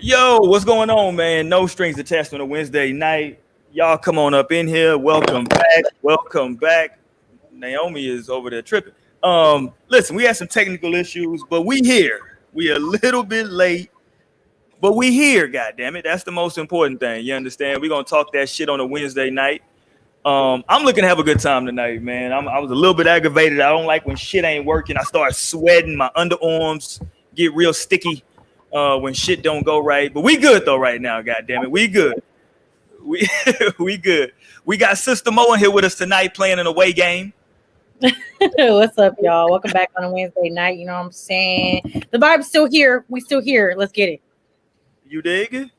Yo, what's going on, man? No strings attached on a Wednesday night. Y'all come on up in here. Welcome back. Welcome back. Naomi is over there tripping. Listen, we had some technical issues, but we here. We a little bit late, but we here, God damn it. That's the most important thing. You understand? We're gonna talk that shit on a Wednesday night. I'm looking to have a good time tonight, man. I was a little bit aggravated. I don't like when shit ain't working. I start sweating, my underarms get real sticky when shit don't go right. But we good though right now, god damn it. We good. We we good. We got Sister Mo in here with us tonight playing an away game. What's up, y'all? Welcome back on a Wednesday night. You know what I'm saying? The vibe's still here. We still here. Let's get it. You dig it?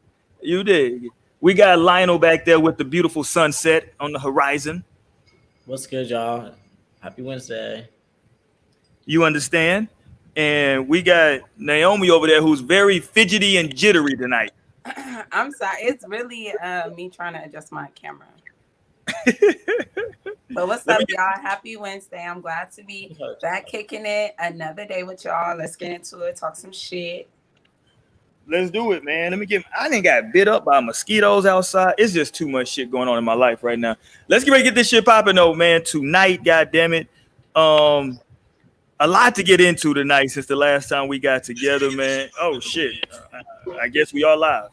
You dig it. We got Lionel back there with the beautiful sunset on the horizon. What's good, y'all? Happy Wednesday. You understand? And we got Naomi over there who's very fidgety and jittery tonight. I'm sorry. It's really me trying to adjust my camera. But what's up, y'all? Happy Wednesday. I'm glad to be back kicking it another day with y'all. Let's get into it. Talk some shit. Let's do it, man. I didn't got bit up by mosquitoes outside. It's just too much shit going on in my life right now. Let's get ready to get this shit popping though, man. Tonight, god damn it. A lot to get into tonight since the last time we got together, man. Oh shit. I guess we are live.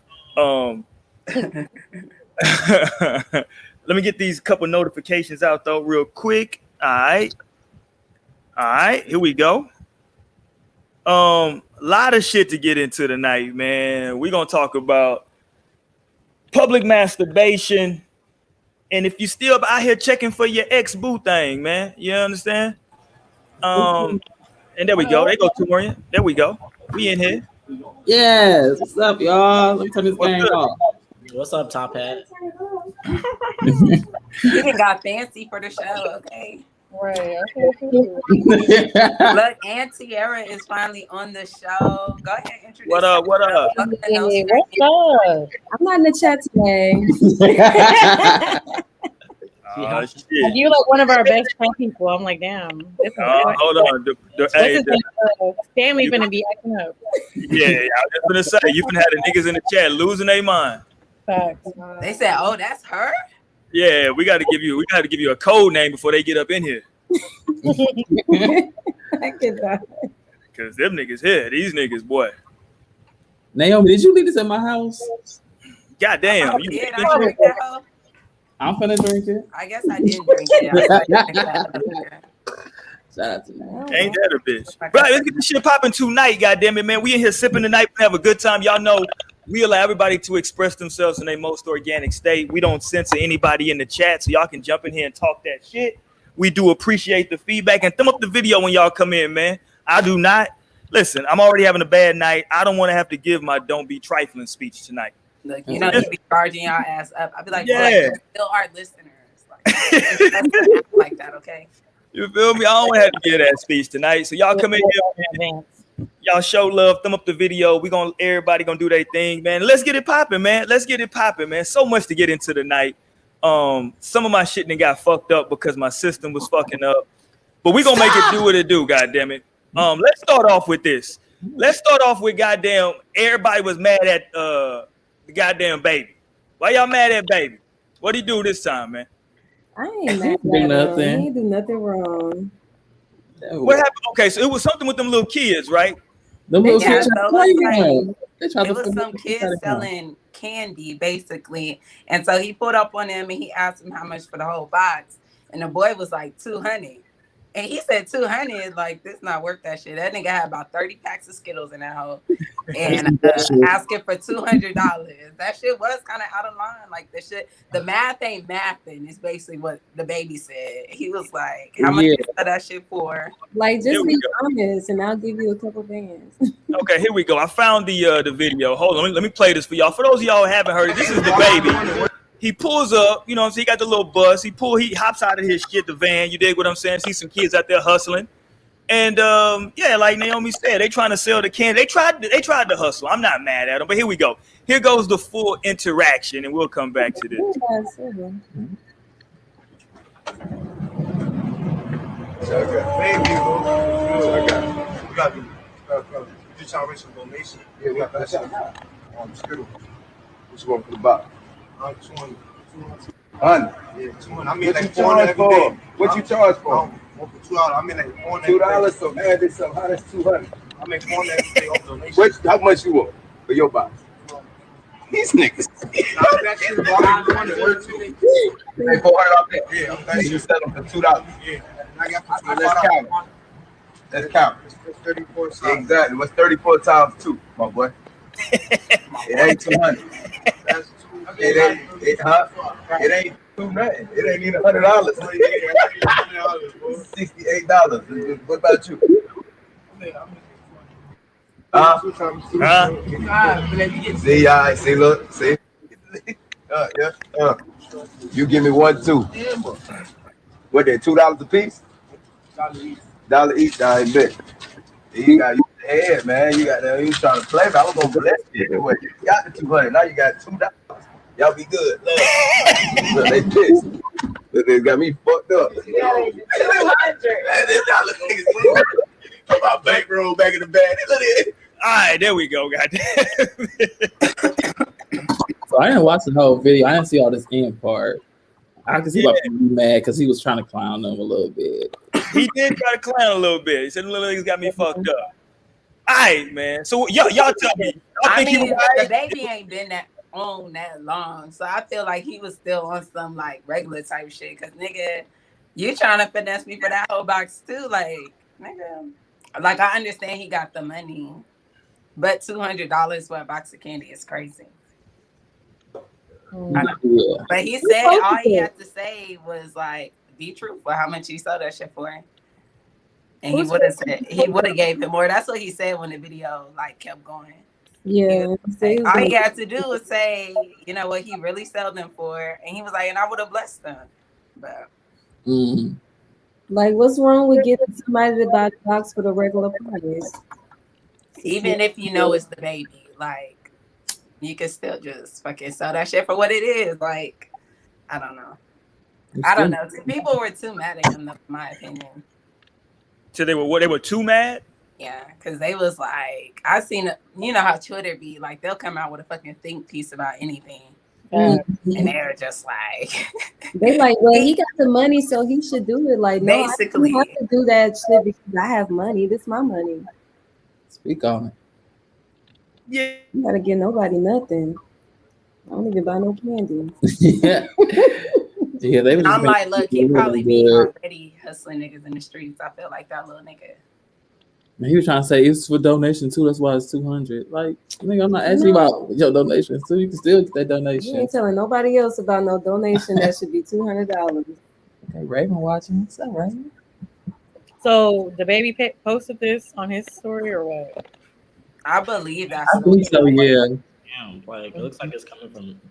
Let me get these couple notifications out though real quick. All right, here we go. Lot of shit to get into tonight, man. We're gonna talk about public masturbation, and if you still out here checking for your ex-boo thing, man, you understand? And there we go. There go Torian. There we go. We in here. Yes. What's up, y'all? Let me turn this game off. What's up, Top Hat? You even got fancy for the show, okay? Right. Look, Aunt Tiara is finally on the show. Go ahead, introduce What up? What up? Hey, what's up? I'm not in the chat today. Oh, shit. You're like one of our best friend people. I'm like, damn. This is Hold on. family gonna be acting up. Yeah, I was just gonna say you can have the niggas in the chat losing their mind. Facts. They said, "Oh, that's her." Yeah, we got to give you a code name before they get up in here. I get that. Cause them niggas here, these niggas, boy. Naomi, did you leave this at my house? God damn. Oh, did I drink that hoe? I'm finna drink it. I guess I did drink it. Shout out to you. Ain't that a bitch? Right, let's get this shit popping tonight, goddamn it, man. We in here sipping tonight, we have a good time. Y'all know we allow everybody to express themselves in their most organic state. We don't censor anybody in the chat, so y'all can jump in here and talk that shit. We do appreciate the feedback and thumb up the video when y'all come in, man. I do not. Listen, I'm already having a bad night. I don't want to have to give my don't be trifling speech tonight. Look, you know, you be charging y'all ass up. I'd be like, yeah, you're still our listeners. Like that, okay? You feel me? I don't want to have to give that speech tonight. So y'all come in here. Y'all show love, thumb up the video. Everybody gonna do their thing, man. Let's get it popping, man. Let's get it popping, man. So much to get into tonight. Some of my shit done got fucked up because my system was fucking up. But we gonna make it do what it do, goddamn it. Let's start off with this. Let's start off with goddamn everybody was mad at the goddamn baby. Why y'all mad at baby? What he do this time, man? I ain't mad at nothing. He ain't do nothing wrong. What happened? Okay, so it was something with them little kids, right? The little kids. It was some kids selling candy, basically. And so he pulled up on them and he asked him how much for the whole box. And the boy was like, 200. And he said 200, like, this not worth that shit. That nigga had about 30 packs of Skittles in that hole. And asking for $200. That shit was kind of out of line. Like, the math ain't mathing. It's basically what the baby said. He was like, how much you sell that shit for? Like, just be honest, and I'll give you a couple bands. Okay, here we go. I found the video. Hold on, let me play this for y'all. For those of y'all who haven't heard it, this is the baby. He pulls up, you know what I'm saying? He got the little bus. He hops out of his shit, the van. You dig what I'm saying? See some kids out there hustling. And yeah, like Naomi said, they trying to sell the candy. They tried to hustle. I'm not mad at them, but here we go. Here goes the full interaction, and we'll come back to this. Skittles. What you want for the box? 200. 100. Yeah, 200. I mean, like 400 every day. What you charge for? $2. I mean, like $4. So add this up. How that's 200? I make 400 every day off donation. How much you want for your box? These niggas. That's true. You pay $400 off that? Yeah, okay. You sell them for $2. Yeah. Let's count. Let's count. 34 times. Exactly. What's 34 times 2, my boy? It ain't 200. That's 2. It ain't 2 nothing. It ain't even $100. $68. What about you? See, I see. Look, see. Yeah. You give me 1, 2. What they $2 a piece? $1 each. I bet. You got your head, man. You got that. You trying to play? I was gonna bless you anyway. You got the 200. Now you got $2. Y'all be good. Look, they pissed. They got me fucked up. 200. Put my bankroll back in the bag. Look at it. All right, there we go. Goddamn. So I didn't watch the whole video. I didn't see all this end part. I can see why people be mad because he was trying to clown them a little bit. He did try to clown a little bit. He said, "Little niggas got me fucked up." All right, man. So y'all tell me. I mean, the baby ain't been on that long, so I feel like he was still on some like regular type shit. Cause nigga, you trying to finesse me for that whole box too, like nigga. Like I understand he got the money, but $200 for a box of candy is crazy. Yeah. But he said all he had to say was like, be truthful how much he sold that shit for. And he would have gave him more. That's what he said when the video like kept going. Yeah. All he had to do was say, you know what he really sold them for. And he was like, and I would have blessed them. But like, what's wrong with getting somebody to buy the box for the regular price? even if you know it's the baby, like you can still just fucking sell that shit for what it is. Like, I don't know. People were too mad at him, in my opinion. So they were too mad? Yeah, because they was like, I seen it, you know how Twitter be, like they'll come out with a fucking think piece about anything. And they're just like they like, well, he got the money, so he should do it. Like, no, basically, I don't have to do that shit because I have money. This is my money. Speak on it. Yeah. You gotta give nobody nothing. I don't even buy no candy. Yeah, they. I'm like, look, he probably be already hustling niggas in the streets. I feel like that little nigga. He was trying to say it's for donation too. That's why it's 200. Like, nigga, I'm not asking about your donations too. You can still get that donation. You ain't telling nobody else about no donation. That should be $200. Okay, Raven watching. What's up, Raven? So the baby posted this on his story or what? I believe that's. I think so. Yeah. Damn, like it looks like it's coming from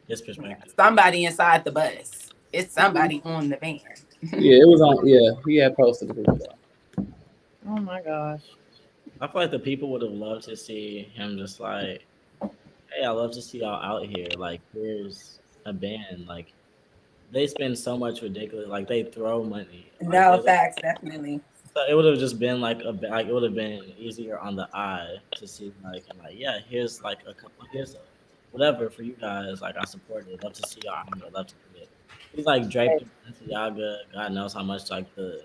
his perspective. Somebody inside the bus. It's somebody on the van. Yeah, it was on. Yeah, he had posted it. Oh my gosh. I feel like the people would have loved to see him just like, hey, I love to see y'all out here. Like, here's a band. Like, they spend so much ridiculous. Like, they throw money. No, facts, definitely. So it would have just been like it would have been easier on the eye to see yeah, here's like a couple, here's whatever for you guys. Like, I support it. Love to see y'all out here. Love to see it. He's like draped in Balenciaga. God knows how much like the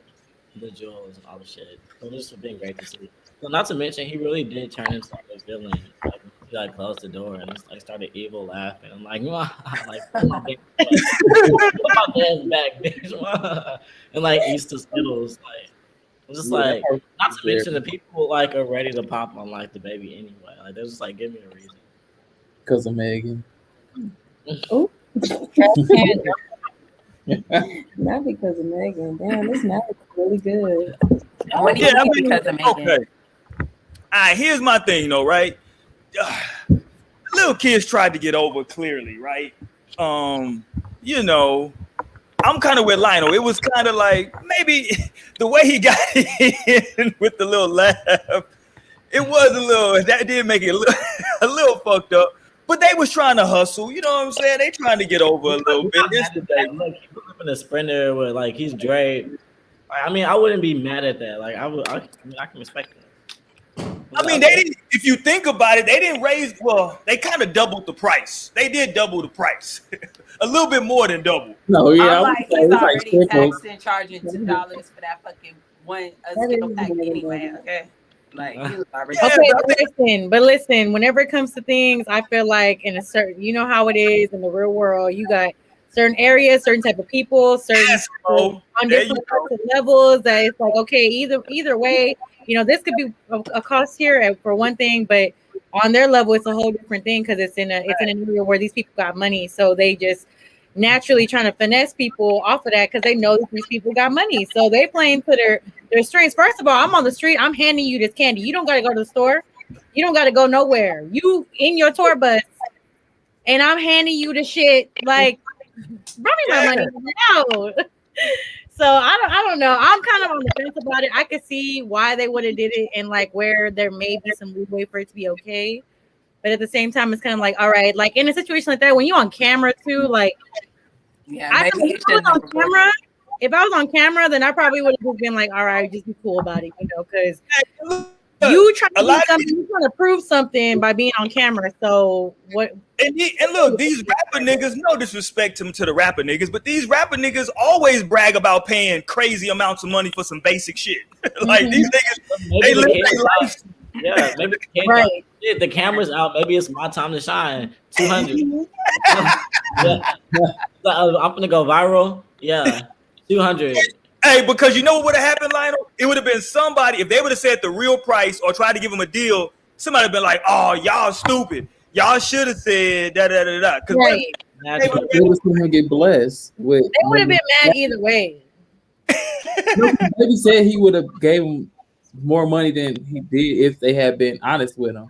jewels and all the shit. So this would have been great to see. So not to mention, he really did turn into a villain. Like he like closed the door and just like started evil laughing. I'm like, like put my dance back, bitch. And like eats the Skittles. Like I'm just like, not to mention the people like are ready to pop on like the baby anyway. Like they're just like, give me a reason. Because of Megan. Oh. Not because of Megan. Damn, this marriage is really good. Because of Megan. Okay. All right, here's my thing though, right? Little kids tried to get over clearly, right? You know, I'm kind of with Lionel. It was kind of like maybe the way he got in with the little laugh. It was a little, that did make it a little fucked up. But they was trying to hustle, you know what I'm saying? They trying to get over a little bit. Look, he put up in a Sprinter with like he's draped. I mean, I wouldn't be mad at that. Like I can respect that. I mean, they didn't. If you think about it, they didn't raise. Well, they kind of doubled the price. They did double the price, a little bit more than double. No, yeah, I'm like, he's it's already triple. taxed and charging $2 for that fucking one skill pack anyway. Okay, like he was already. Yeah, Okay, but listen. Whenever it comes to things, I feel like in a certain, you know how it is in the real world. You got certain areas, certain type of people, certain on different levels. That it's like, okay, either way, you know, this could be a cost here for one thing, but on their level, it's a whole different thing because it's in an area where these people got money, so they just naturally trying to finesse people off of that because they know that these people got money, so they playing to their strengths. First of all, I'm on the street, I'm handing you this candy. You don't got to go to the store. You don't got to go nowhere. You in your tour bus, and I'm handing you the shit like. Bring me my money. No. So I don't know. I'm kind of on the fence about it. I could see why they would have did it and like where there may be some leeway for it to be okay. But at the same time, it's kind of like, all right, like in a situation like that, when you're on camera too, like Yeah, if I was on camera, then I probably would have just been like, all right, just be cool about it, you know, because you trying to do something, you trying to prove something by being on camera. So what? And look, these rapper niggas, no disrespect to the rapper niggas, but these rapper niggas always brag about paying crazy amounts of money for some basic shit. Like these niggas, they live their life. Yeah, maybe the camera's out. Maybe it's my time to shine. 200. I'm gonna go viral. Yeah, 200. Hey, because you know what would have happened, Lionel? It would have been somebody, if they would have said the real price or tried to give them a deal, somebody would have been like, oh, y'all stupid. Y'all should have said da-da-da-da. Right. They would have get blessed. They would have been mad either way. Maybe said he would have gave him more money than he did if they had been honest with him.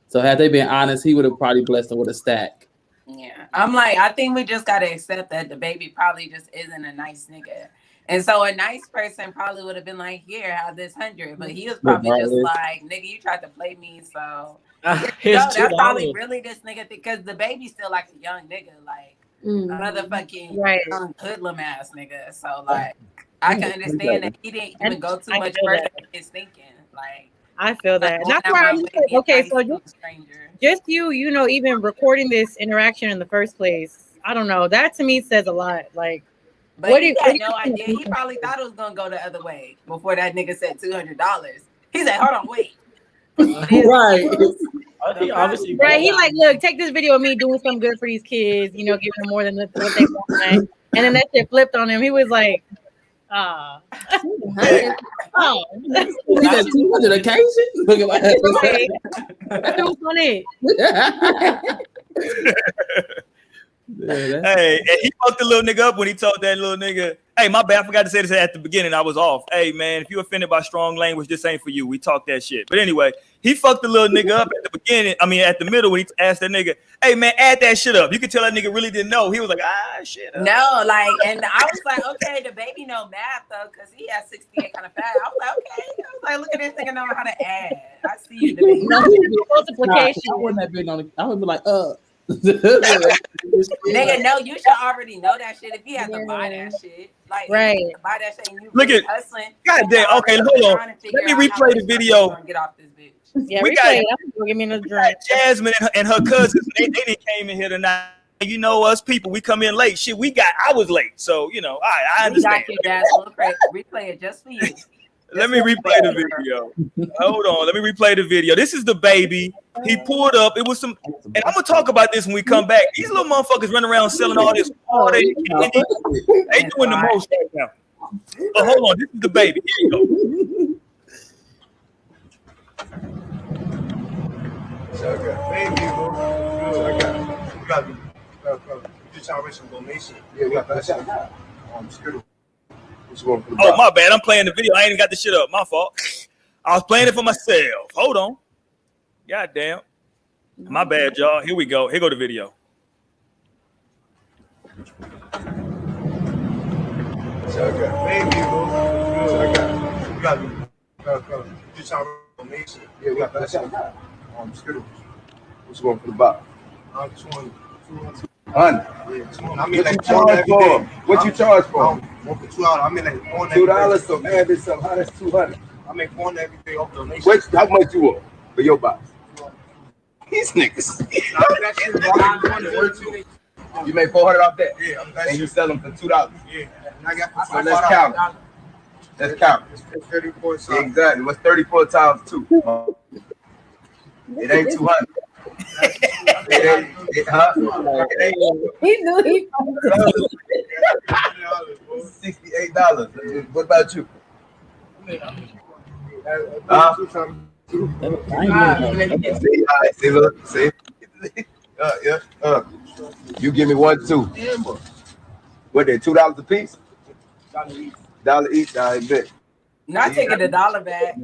So had they been honest, he would have probably blessed them with a stack. Yeah. I'm like, I think we just got to accept that the baby probably just isn't a nice nigga. And so a nice person probably would have been like, here, have this 100. But he was probably just like, nigga, you tried to play me, so that's probably really this nigga, because the baby's still like a young nigga, like motherfucking young hoodlum ass nigga. So like I can understand that he didn't even go too much further than his thinking. Like I feel that. That's why I'm like, okay, so just you know, even recording this interaction in the first place, I don't know. That to me says a lot. Like, but he had no idea. He probably thought it was gonna go the other way before that nigga said $200. He said, "Hold on, wait." Right. Obviously, right. He like, look, take this video of me doing something good for these kids. You know, giving them more than what they want. And then that shit flipped on him. He was like, oh. He got 200 occasion. Look at that. That was funny. Hey, and he fucked the little nigga up when he told that little nigga, hey, my bad, I forgot to say this at the beginning, I was off. Hey, man, if you offended by strong language, this ain't for you. We talked that shit. But anyway, he fucked the little nigga up at the beginning, at the middle when he asked that nigga, hey, man, add that shit up. You could tell that nigga really didn't know. He was like, shit. No, like, and I was like, okay, the baby know math, though, because he has 68 kind of fast. I was like, okay. I was like, look at this nigga knowing how to add. I see you, the baby. Multiplication. I wouldn't have been on I would be like, nigga, no, you should already know that shit if he has to buy that shit. Like, right. To buy that shit and you look at hustling. God damn. Okay, hold on. Let me replay the video. Get off this bitch. Yeah, we got give me another drink. Jasmine and her cousins. They came in here tonight. You know us people, we come in late. Shit, I was late, so you know I understand. We got you, Jasmine. Replay it just for you. Let me replay the video. Hold on. Let me replay the video. This is the baby. He pulled up. It was some, and I'm gonna talk about this when we come back. These little motherfuckers running around selling all this candy. They doing the most right now. But hold on. This is the baby. Here you go. So I got baby, bro. So I got you just trying to raise some donation. Yeah, we got that shit. Oh, my bad. I'm playing the video. I ain't even got the shit up. My fault. I was playing it for myself. Hold on. God damn. My bad, y'all. Here we go. Here go the video. So I got baby, bro. So I got you just trying to raise some donation. Yeah, we got that shit. What's going for the box? 200. I mean, like, what you charge for? One for $2. I mean, like, $2. So add this up. How that's 200? I make one every day off donation. How much you want? for your box. These niggas. You make 400 off that? Yeah. And you sell them for $2? Yeah. So let's count. Let's count. 34 times. Exactly. What's 34 times 2? It ain't 200. He knew he $68. What about you? See. You give me 1, 2. What they $2 a piece? $1 each. I bet. Not taking $1 back.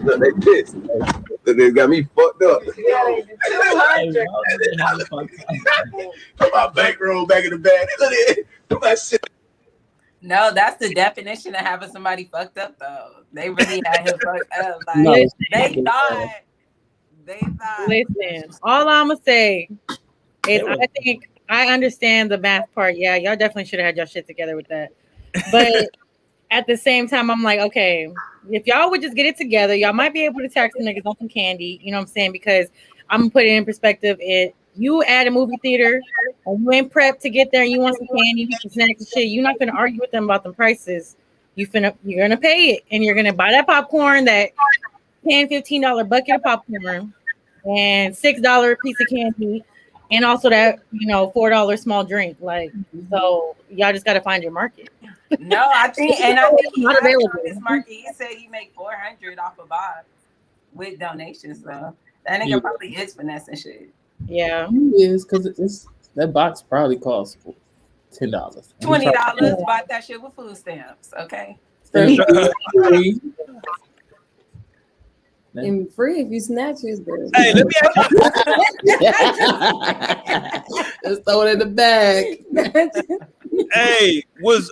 Look, they pissed. Look, they got me fucked up. Put my bankroll back in the bag. Look at it. Put my shit. No, that's the definition of having somebody fucked up, though. They really had him fucked up. Like, they thought. Listen, all I'm gonna say is I think I understand the math part. Yeah, y'all definitely should have had your shit together with that. But at the same time, I'm like, okay, if y'all would just get it together, y'all might be able to tax the niggas on some candy. You know what I'm saying? Because I'm gonna put it in perspective. You at a movie theater and you ain't prepped to get there and you want some candy, some snacks and shit, you're not gonna argue with them about the prices. You're gonna pay it and you're gonna buy that popcorn, that $10, $15 bucket of popcorn and $6 piece of candy, and also that $4 small drink. Like, so y'all just gotta find your market. No, I think he's not available. His market. He said he make 400 off a box with donations. So that nigga probably is finessing shit. Yeah, he is, because that box probably costs $10. $20. Bought that shit with food stamps. Okay. And free if you snatch his bird. Hey, let me ask you. Just throw it in the bag. Hey, was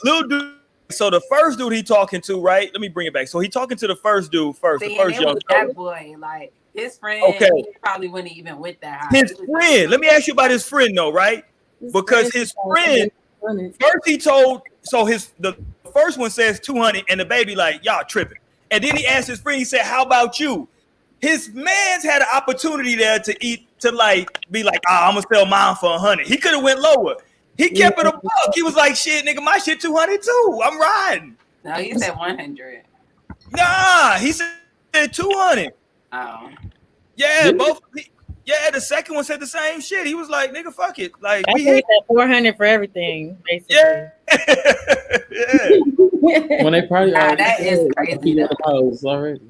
Lil Dude? So the first dude he talking to, right? Let me bring it back. So he talking to the first dude first. See, the first young that boy, like his friend. Okay. He probably wouldn't even with that high. His friend. Let me ask you about his friend, though, right? Because his friend first he told. So the first one says 200, and the baby like, y'all tripping. And then he asked his friend. He said, "How about you?" His man's had an opportunity there to be like, I'm gonna sell mine for 100. He could have went lower. He kept it a buck. He was like, shit, nigga, my shit 200 too. I'm riding. No, he said 100. Nah, he said 200. Oh. Yeah, both. Yeah, the second one said the same shit. He was like, nigga, fuck it. Like, we hit that 400 for everything, basically. Yeah. Yeah. When they probably that is crazy. Already.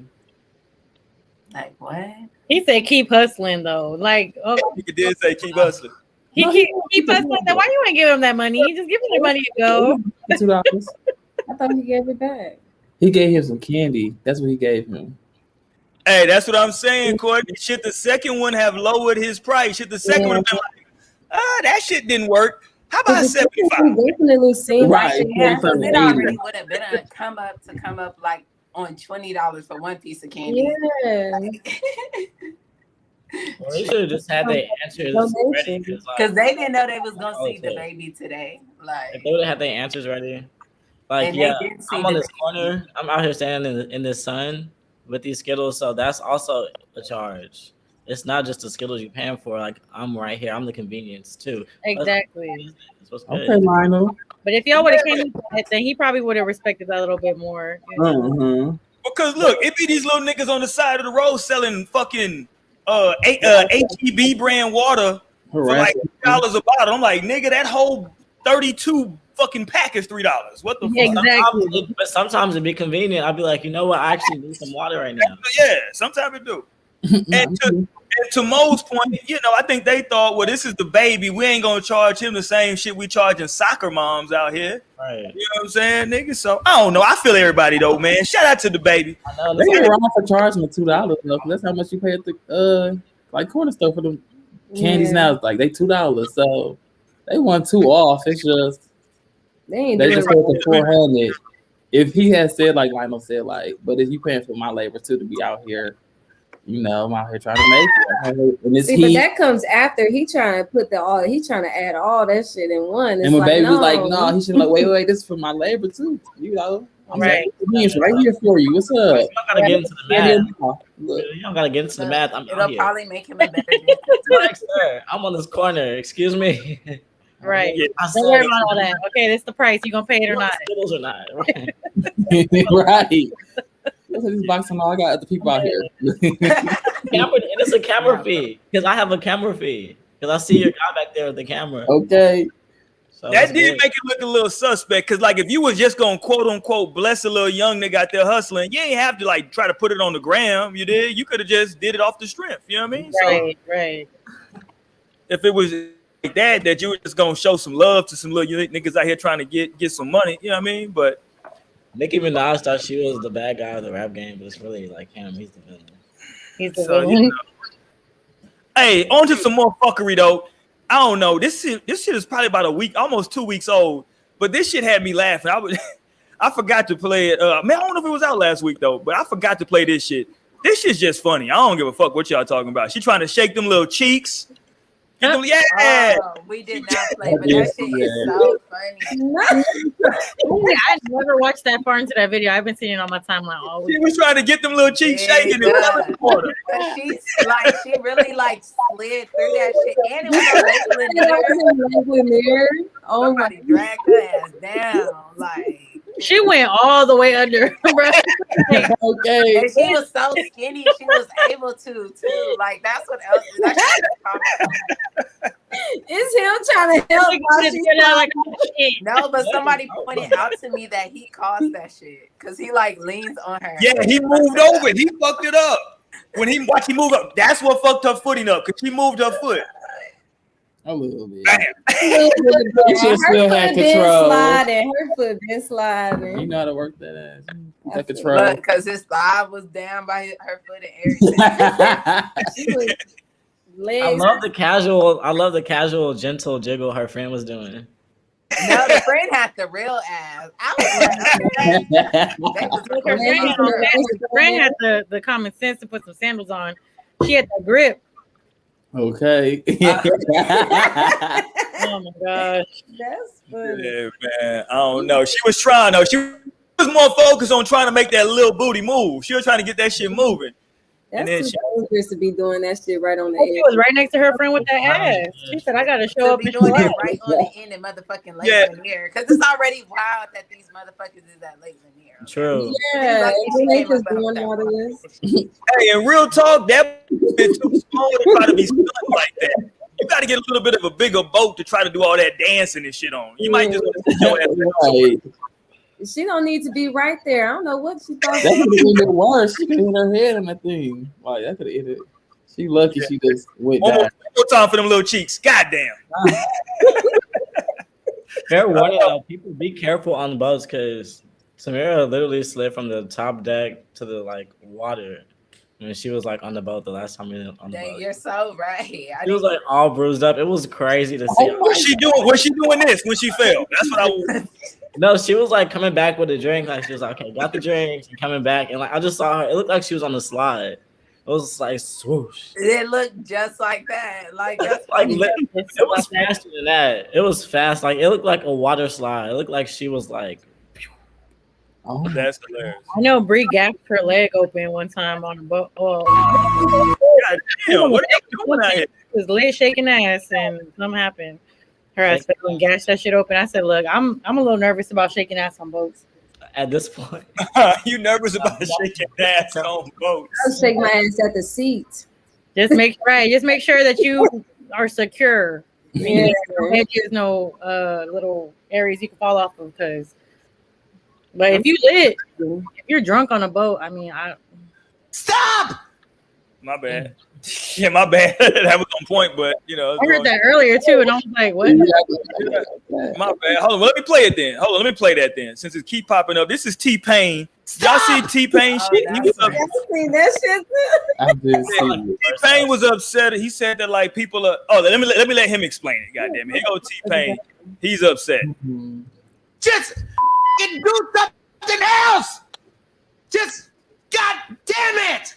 Like, what? He said keep hustling, though. Like, he did say keep hustling. Keep hustling. Then why you ain't give him that money? He just give him the money to go. $2. I thought he gave it back. He gave him some candy. That's what he gave him. Hey, that's what I'm saying, Courtney. Shit, the second one have lowered his price. Shit, the second one have been like, that shit didn't work. How about 75? Definitely seen right. Yeah, because it already would have been a come up like on $20 for one piece of candy. Yeah. Well, they should have just had their answers ready. Because they didn't know they was going to see the baby today. Like, if they would have had their answers ready. Like, I'm on this corner. I'm out here standing in the sun with these Skittles. So that's also a charge. It's not just the Skittles you're paying for. Like, I'm right here. I'm the convenience, too. Exactly. Okay, Lionel. But if y'all would have came to that, then he probably would have respected that a little bit more. Because, look, it be these little niggas on the side of the road selling fucking HEB brand water for like $3 a bottle. I'm like, nigga, that whole 32 fucking pack is $3. What the fuck? Exactly. But sometimes it'd be convenient. I'd be like, you know what? I actually need some water right now. Yeah, sometimes it do. And to Mo's point, I think they thought, well, this is the baby. We ain't gonna charge him the same shit we charging soccer moms out here. Right. You know what I'm saying, nigga? So I don't know. I feel everybody though, man. Shout out to the baby. They ain't wrong for charging $2 though. That's how much you pay at the corner store for them candies now. It's like they $2. So they want 2 off. It's just they just put the 400. If he had said like Lionel said, like, but if you paying for my labor too to be out here, you know, I'm out here trying to make it. And See, but that comes after he trying to put he trying to add all that shit in one. It's and my like, baby no. was like, no, he should like, wait, this is for my labor too. You know, I'm Right. right here for you. What's up? You don't gotta get into the math. Look. You don't gotta get into the math. I'm It'll out here. probably make him a better Like, sir, I'm on this corner. Excuse me. Right. Yeah. Don't worry about all that. Okay, this is the price. You gonna pay it or not? Skittles or not? Right. Right. Look at this box and all I got other people out here. Camera, and it's a camera fee because I have a camera fee because I see your guy back there with the camera. Okay. So That did make it look a little suspect because, like, if you was just gonna quote unquote bless a little young nigga out there hustling, you ain't have to like try to put it on the gram. You did. You could have just did it off the strength. You know what I mean? Right, right. If it was like that you were just gonna show some love to some little niggas out here trying to get some money. You know what I mean? But Nicki Minaj thought she was the bad guy of the rap game, but it's really like him. He's the villain. He's the so, villain. you know. Hey, on to some more fuckery though. I don't know. This shit is probably about a week, almost 2 weeks old. But this shit had me laughing. I forgot to play it. Man, I don't know if it was out last week though, but I forgot to play this shit. This shit's just funny. I don't give a fuck what y'all talking about. She trying to shake them little cheeks. Yeah. Oh, we did not play, but that shit is so funny. I never watched that far into that video. I've been seeing it on my timeline all week. She was trying to get them little cheeks shaking. She really like slid through that shit, and it was a mirror. Oh my! Somebody dragged her ass down, like. She went all the way under, bro. Okay. And she was so skinny, she was able to too. Like that's what else is actually It's him trying to help. No, but somebody pointed out to me that he caused that shit because he like leans on her. Yeah, he moved over. He fucked it up. When he watched he move up, that's what fucked her footing up because she moved her foot. A little bit. Bam. You should still have control. Her foot been sliding. You know how to work that ass. That control. Because his thigh was down by her foot and everything. I love the casual, gentle jiggle her friend was doing. No, the friend had the real ass. I was like, her friend had the common sense to put some sandals on. She had the grip. Okay. Oh my gosh. That's funny. Yeah, man. I don't know. She was trying though. She was more focused on trying to make that little booty move. She was trying to get that shit moving. That's too dangerous to be doing that shit right on the She was right next to her friend with that ass. She said, I gotta show up be and doing show that up. right on the end of motherfucking Lake Lanier. Because it's already wild that these motherfuckers is at Lake Lanier. True. Yeah, they just doing all of this. Hey, in real talk, that bitch too small to try to be stuck like that. You got to get a little bit of a bigger boat to try to do all that dancing and shit on. You might just want to sit your ass down. She don't need to be right there. I don't know what she thought. That could have been worse. She could have hit her head on that thing. Like that could have hit it. She lucky she just went down. One more time for them little cheeks. Goddamn. Fair warning though, people be careful on boats because Samira literally slid from the top deck to the like water when she was like on the boat the last time we were on the boat. You're so right. She was like all bruised up. It was crazy to see. What's she doing? Was she doing this when she fell? That's what I was. No, she was like coming back with a drink. Like she was like, okay, got the drink and coming back. And like I just saw her. It looked like she was on the slide. It was like swoosh. It looked just like that. Like that's like it was faster than that. It was fast. Like it looked like a water slide. It looked like she was like. Oh, that's hilarious. I know Bree gapped her leg open one time on a boat. Oh, God damn, what are you doing out here? Was leg shaking ass and something happened. Her ass fell and gashed that shit open. I said, look, I'm a little nervous about shaking ass on boats. At this point. You nervous about shaking ass on boats? I'll shake my ass at the seat. Just make sure that you are secure. Yeah. There's no little areas you can fall off of because. But if if you're drunk on a boat, I mean, stop. My bad. Yeah, my bad. That was on point, but you know, I heard that earlier too, and I was like, "What?" My bad. Hold on, let me play it then. Hold on, let me play that then. Since it keep popping up, this is T-Pain. Y'all see T-Pain shit? He was upset. That shit. I did see T-Pain was upset. He said that like people are. Oh, let me let him explain it. Goddamn it. Here go T-Pain. He's upset. Just do something else. Just God damn it.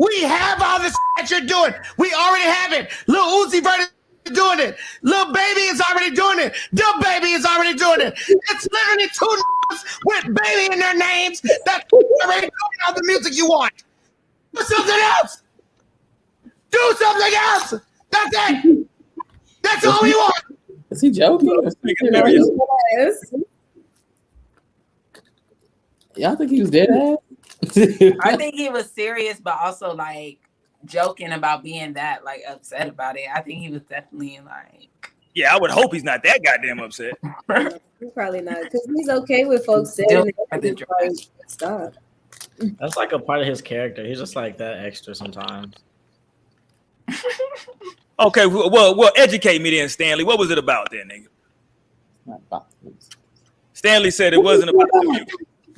We have all this that you're doing. We already have it. Lil Uzi Vert is doing it. Lil Baby is already doing it. Lil Baby is already doing it. It's literally two with baby in their names that already doing all the music you want. Do something else. Do something else. That's it. That's all we want. Is he joking? Y'all think he was dead ass? I think he was serious, but also like joking about being that like upset about it. I think he was definitely like. Yeah, I would hope he's not that goddamn upset. He's probably not, because he's okay with folks saying it. Like, stop. That's like a part of his character. He's just like that extra sometimes. Okay, well, educate me then, Stanley. What was it about then, nigga? Not about Stanley said it wasn't about the music.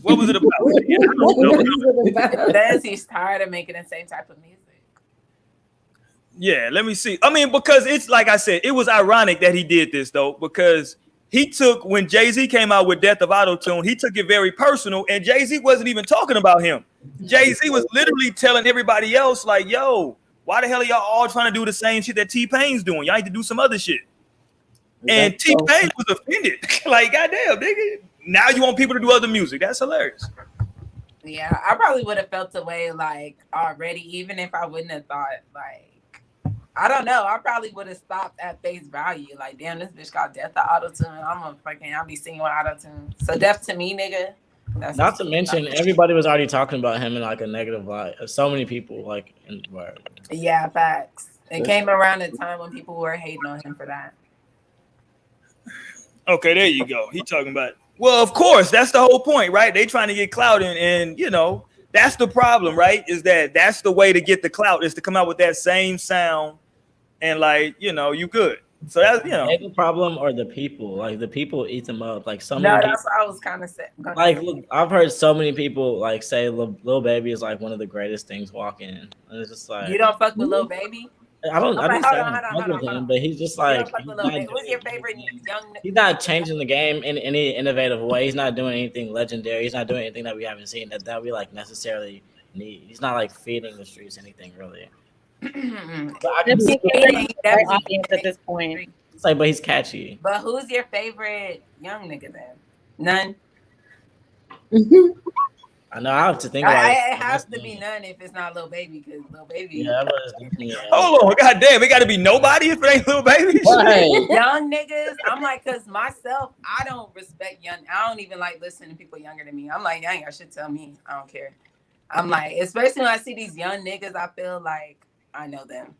What was it about? Yeah, I don't know. That's he's tired of making the same type of music. Yeah, let me see. I mean, because it's like I said, it was ironic that he did this though, because he took when Jay-Z came out with Death of Auto-Tune, he took it very personal, and Jay-Z wasn't even talking about him. Jay-Z was literally telling everybody else, like, yo, why the hell are y'all all trying to do the same shit that T-Pain's doing? Y'all need to do some other shit. And T-Pain was offended. Like, goddamn, nigga. Now you want people to do other music. That's hilarious. Yeah, I probably would have felt the way like already, even if I wouldn't have thought like, I don't know. I probably would have stopped at face value. Like, damn, this bitch got Death to Auto-Tune. I'll be singing with Auto-Tune. So Death to me, nigga. That's not to mention, everybody was already talking about him in like a negative light. So many people like in the world. Yeah, facts. It came around a time when people were hating on him for that. Okay, there you go. He talking about, well, of course, that's the whole point, right? They trying to get clout and you know, that's the problem, right? Is that's the way to get the clout is to come out with that same sound and like, you know, you good. So that's, you know, the problem or the people, like the people eat them up. Like some. No, that's what I was kind of saying. Like, look, I've heard so many people like say Lil Baby is like one of the greatest things walking. And it's just like, you don't fuck with Lil Baby. I don't. Okay, I don't say him, but he's just like. Who's your favorite young? He's not changing the game in any innovative way. He's not doing anything legendary. He's not doing anything that we haven't seen that we like necessarily need. He's not like feeding the streets anything really. But I can see the audience at this point. It's like, but he's catchy. But who's your favorite young nigga then? None. I know I have to think about it. It has to be none if it's not Lil Baby, because Lil Baby. Yeah, that was definitely. Hold on, goddamn, it got to be nobody if it ain't Lil Baby. Right. Young niggas, I'm like, cause myself, I don't respect young. I don't even like listening to people younger than me. I'm like, dang, I should tell me. I don't care. I'm like, especially when I see these young niggas, I feel like I know them.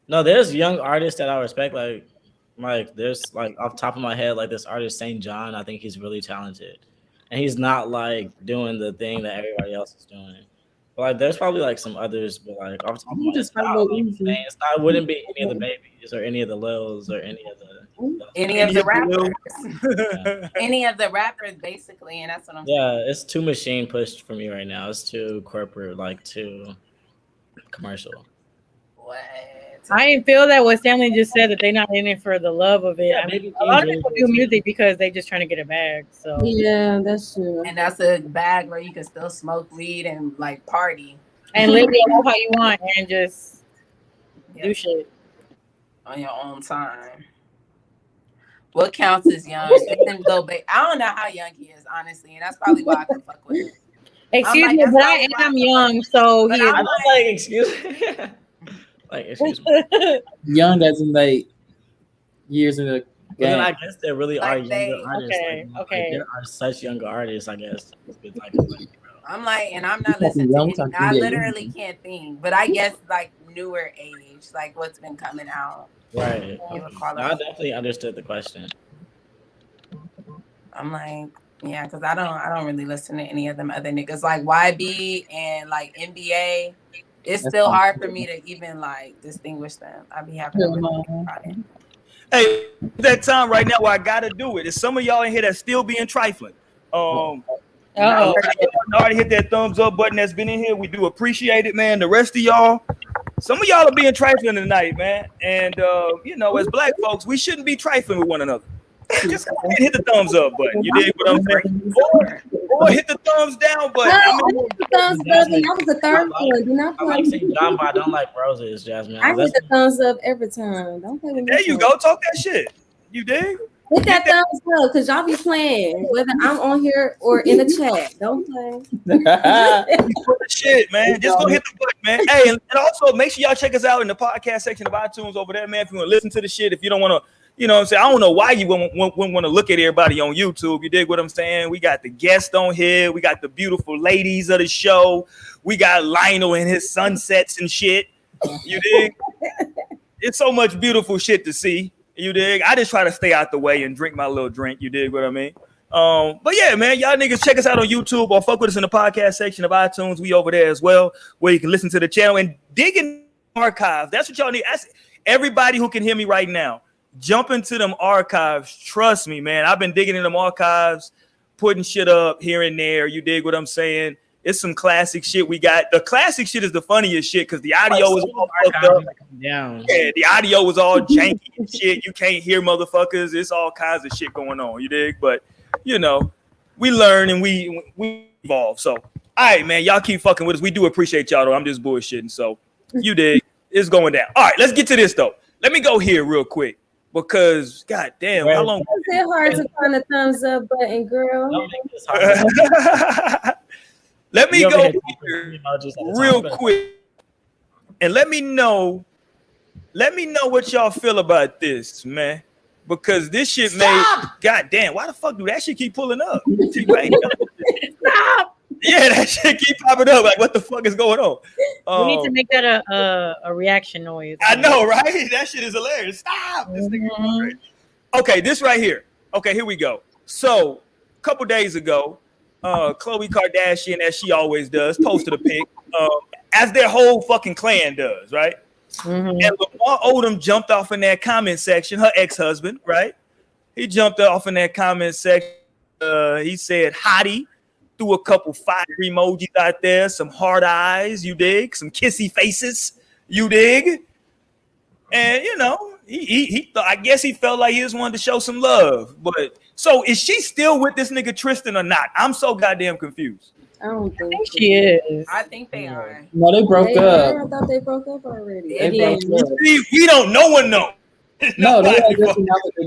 No, there's young artists that I respect. Like there's like off the top of my head, like this artist St. John. I think he's really talented, and he's not like doing the thing that everybody else is doing. But like, there's probably like some others, but like off the top of my head, it wouldn't be any of the Babies or any of the Lils or any of the rappers. Any of the rappers, basically, and that's what I'm saying. Yeah, it's too machine pushed for me right now. It's too corporate, like too commercial. What? I didn't feel that what Stanley just said, that they're not in it for the love of it. Yeah, I mean, a lot of people do music because they just trying to get a bag. So yeah, that's true. And that's a bag where you can still smoke weed and like party and live your life how you want and just do shit on your own time. What counts as young? I don't know how young he is, honestly, and that's probably why I can fuck with him. Excuse me, but I am young, so he is like, excuse me. Like, excuse me. Young as in like years in the game. Then I guess there really are Like younger artists. Okay, like, okay. There are such younger artists, I guess. I'm like, and I'm not listening to it. I literally can't think, but I guess like newer age, like what's been coming out. Right. I definitely understood the question. I'm like, yeah, because I don't really listen to any of them other niggas like YB and like NBA. It's still hard for me to even like distinguish them. I be having to Hey, that time right now where I gotta do it. Is some of y'all in here that still being trifling? Already hit that thumbs up button that's been in here. We do appreciate it, man. The rest of y'all, some of y'all are being trifling tonight, man. And you know, as black folks, we shouldn't be trifling with one another. just go ahead and hit the thumbs up button. You dig what I'm saying? Or hit the thumbs down button. I hit the thumbs up, and that was the third one. Do not I play. like St. John, but I don't like roses, Jasmine. I hit the thumbs up every time. Don't play with me. There you go. Talk that shit. You dig? Hit that thumbs up, because y'all be playing, whether I'm on here or in the chat. Don't play. Shit, man. Just go hit the button, man. Hey, and also make sure y'all check us out in the podcast section of iTunes over there, man. If you want to listen to the shit, if you don't want to, you know what I'm saying? I don't know why you wouldn't want to look at everybody on YouTube. You dig what I'm saying? We got the guests on here. We got the beautiful ladies of the show. We got Lionel and his sunsets and shit. You dig? It's so much beautiful shit to see. You dig? I just try to stay out the way and drink my little drink. You dig what I mean? But yeah, man, y'all niggas check us out on YouTube or fuck with us in the podcast section of iTunes. We over there as well, where you can listen to the channel and dig in archives. That's what y'all need. Everybody who can hear me right now, jump into them archives. Trust me, man. I've been digging in them archives, putting shit up here and there. You dig what I'm saying? It's some classic shit we got. The classic shit is the funniest shit because the audio is all fucked up. Yeah, the audio was all janky and shit. You can't hear motherfuckers. It's all kinds of shit going on. You dig? But you know, we learn and we evolve. So, all right, man, y'all keep fucking with us. We do appreciate y'all though. I'm just bullshitting. So, you dig? It's going down. All right, let's get to this though. Let me go here real quick because, goddamn, how long? Is it hard to find the thumbs up button, girl? Let me go here real quick and let me know what y'all feel about this, man. Because this shit made goddamn, why the fuck do that shit keep pulling up? Stop. Yeah, that shit keep popping up. Like, what the fuck is going on? We need to make that a reaction noise. I know, right? That shit is hilarious. Stop. This nigga. Okay, this right here. Okay, here we go. So, a couple days ago, Khloe Kardashian, as she always does, posted a pic, as their whole fucking clan does, right? Mm-hmm. And Lamar Odom jumped off in that comment section, her ex-husband, right? He jumped off in that comment section. He said, hottie, threw a couple fire emojis out there, some hard eyes, you dig? Some kissy faces, you dig? And, you know, he thought, I guess he felt like he just wanted to show some love. But so is she still with this nigga Tristan or not? I'm so goddamn confused. I don't think she is. I think they are. No, they broke up. I thought they broke up already. We don't. No one knows. No, they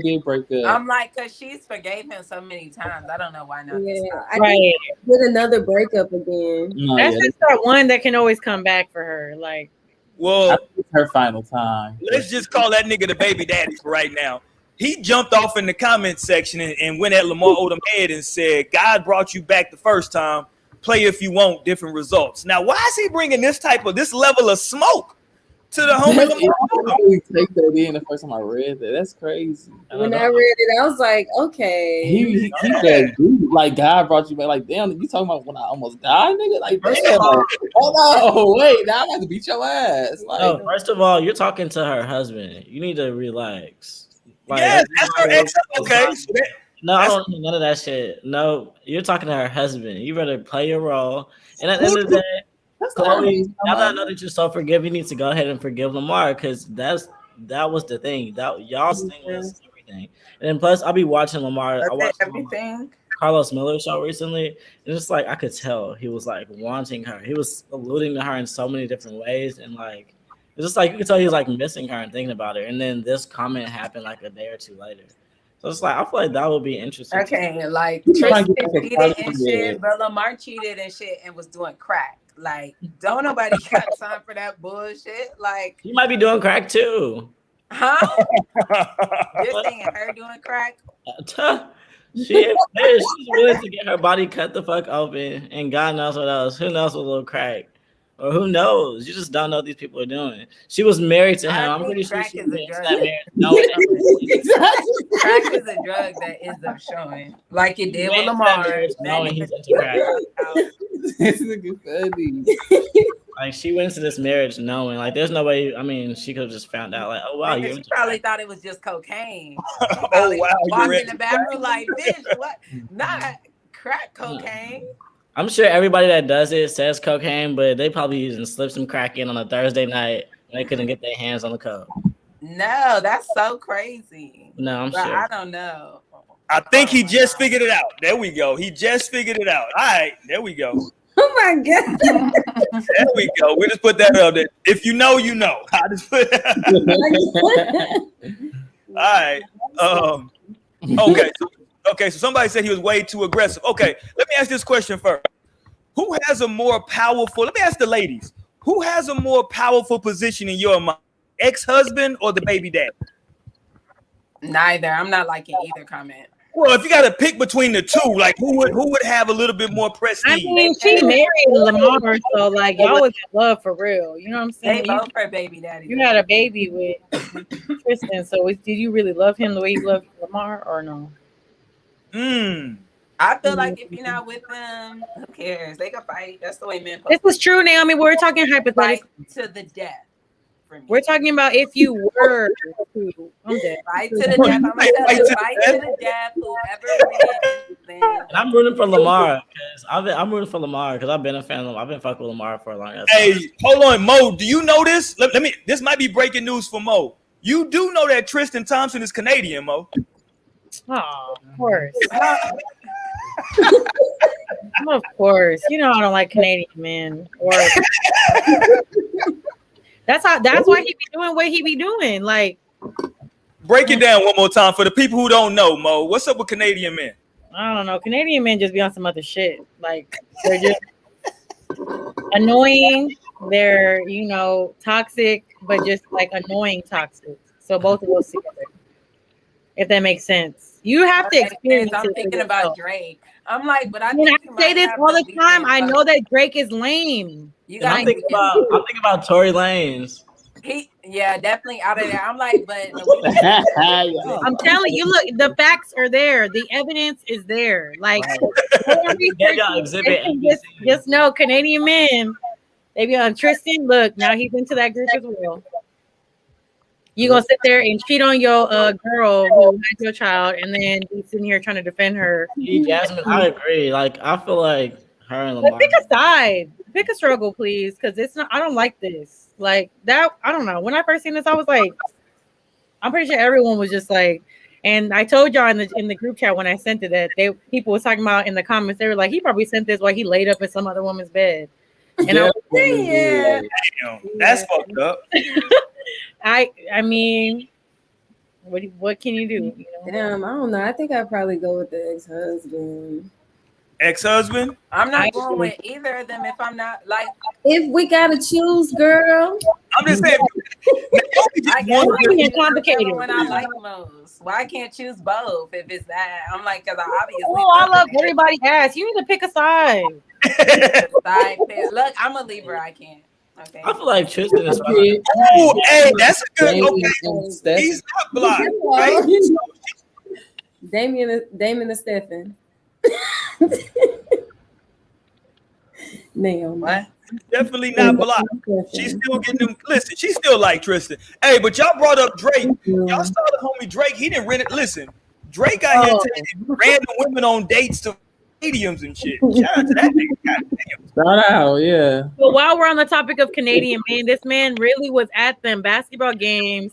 did break up. I'm like, cause she's forgave him so many times. I don't know why not. Yeah, I think with another breakup again. No, that's just that one that can always come back for her. Like, well, it's her final time. Let's just call that nigga the baby daddy for right now. He jumped off in the comment section and went at Lamar Odom head and said, "God brought you back the first time. Play if you want, different results." Now, why is he bringing this level of smoke to the homie Lamar Odom? I take that in the first time I read that. That's crazy. When I read it, I was like, okay. He said, dude, like, God brought you back. Like, damn, you talking about when I almost died, nigga? Like, damn. Hold on, wait, now I'm about to beat your ass. Like, no, first of all, you're talking to her husband. You need to relax. Like, yes, that's her ex. Okay. No, I don't need none of that shit. No, you're talking to her husband. You better play your role. And at the end of the day, Khloe, now that I know that you're so forgiving, you need to go ahead and forgive Lamar because that was the thing. That y'all's thing was everything. And then plus, I'll be watching Lamar. I watched everything. Carlos Miller show recently, and it's like I could tell he was like wanting her. He was alluding to her in so many different ways, and like it's just like you could tell he was like missing her and thinking about her. And then this comment happened like a day or two later. So it's like I feel like that would be interesting. Okay, like Tristan cheated and shit, but Lamar cheated and shit and was doing crack. Like, don't nobody got time for that bullshit. Like, he might be doing crack too. Huh? You're saying her doing crack? She's willing to get her body cut the fuck open, and God knows what else. Who knows what little crack? Or who knows? You just don't know what these people are doing. She was married to him. I'm pretty sure she was that married. No, crack is a drug that ends up showing, like it did with Lamar. Knowing he's into crack. This nigga funny. Like she went into this marriage knowing, like, there's no way. I mean, she could have just found out, like, oh wow, she probably thought it was just cocaine. Oh wow, walked in the bathroom like, bitch, what? Not crack cocaine. I'm sure everybody that does it says cocaine, but they probably using slip some crack in on a Thursday night when they couldn't get their hands on the coke. No, that's so crazy. No, I'm sure. I don't know. I think he just figured it out. There we go. He just figured it out. All right, there we go. Oh my god. There we go. We just put that up there. If you know, you know. I just put All right. Okay. So somebody said he was way too aggressive. Okay, let me ask this question first. Who has a more powerful? Let me ask the ladies. Who has a more powerful position in your mind? Ex-husband or the baby dad? Neither. I'm not liking either comment. Well, if you got to pick between the two, like who would have a little bit more prestige? I mean, she married Lamar, so like y'all was in love for real. You know what I'm saying? They both her baby daddy. You had a baby with Tristan, so did you really love him the way you loved Lamar, or no? I feel like if you're not with them, who cares? They can fight. That's the way men. This was true, Naomi. We're talking hypothetically. Fight to the death. We're talking about if you were to. I'm dead. Fight to the death. I'm gonna tell you, fight to the death. Whoever wins, And I'm rooting for Lamar because I'm rooting for Lamar because I've been a fan of. I've been fucking with Lamar for a long time. Hey, hold on, Mo. Do you know this? Let me. This might be breaking news for Mo. You do know that Tristan Thompson is Canadian, Mo? Oh, of course. Of course. You know I don't like Canadian men. That's why he be doing what he be doing. Like, break it down one more time for the people who don't know, Mo. What's up with Canadian men? I don't know. Canadian men just be on some other shit. Like, they're just annoying. They're, toxic, but just like annoying toxic. So both of those together. If that makes sense. You have to experience it. I'm thinking about Drake. I'm like, but I say this all the time. I know that Drake is lame. I'm thinking about Tory Lanez. Yeah, definitely out of there. I'm like, but I'm telling you, look, the facts are there. The evidence is there. Like, just know Canadian men, they be on Tristan. Look, now he's into that group as well. You gonna sit there and cheat on your girl who had your child, and then be sitting here trying to defend her. Jasmine, I agree. Like, I feel like her and Lamar. But pick a side, pick a struggle, please, because it's not. I don't like this. Like that. I don't know. When I first seen this, I was like, I'm pretty sure everyone was just like. And I told y'all in the group chat when I sent it that people was talking about in the comments. They were like, he probably sent this while he laid up in some other woman's bed. And I was like, yeah, that's fucked up. I mean, what can you do? Damn, I don't know. I think I'd probably go with the ex-husband. Ex-husband? I'm not going with either of them if I'm not like. If we gotta choose, girl. I'm just saying. I guess complicated when I like most. Why I can't choose both if it's that? I'm like, because I obviously. Oh, I love everybody ass. You need to pick a side. Look, I'm a Libra. I can't. Okay. I feel like Tristan is. Oh, hey, that's a good. Okay, he's not blocked, right? Damien and Stephen. Naomi. What? Definitely not blocked. She's still getting them. Listen, she still like Tristan. Hey, but y'all brought up Drake. Y'all saw the homie Drake. He didn't rent it. Listen, Drake out here taking random women on dates to stadiums and shit. Shout out to that nigga. Shout out, yeah. But while we're on the topic of Canadian men, this man really was at them basketball games,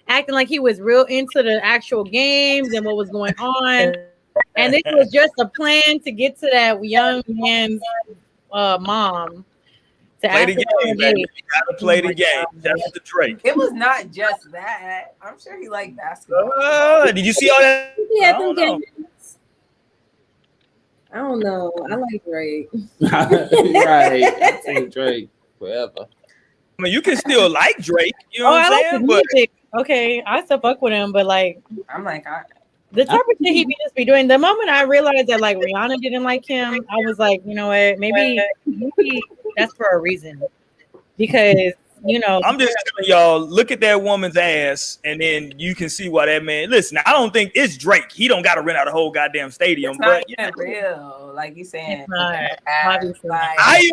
acting like he was real into the actual games and what was going on. And it was just a plan to get to that young man's mom. To play the game, baby. You gotta play the game. That's the Drake. It was not just that. I'm sure he liked basketball. Did you see all that? Yeah, I don't know. I like Drake. Right. I take Drake forever. I mean, you can still like Drake. You know what I'm saying? Like music. Okay, I still fuck with him, but like, I'm like, the type of shit he just be doing. The moment I realized that like Rihanna didn't like him, I was like, you know what? Maybe that's for a reason. Because I'm just telling y'all, look at that woman's ass, and then you can see why that man. Listen, I don't think it's Drake. He don't got to rent out a whole goddamn stadium. It's not even real, like you saying. I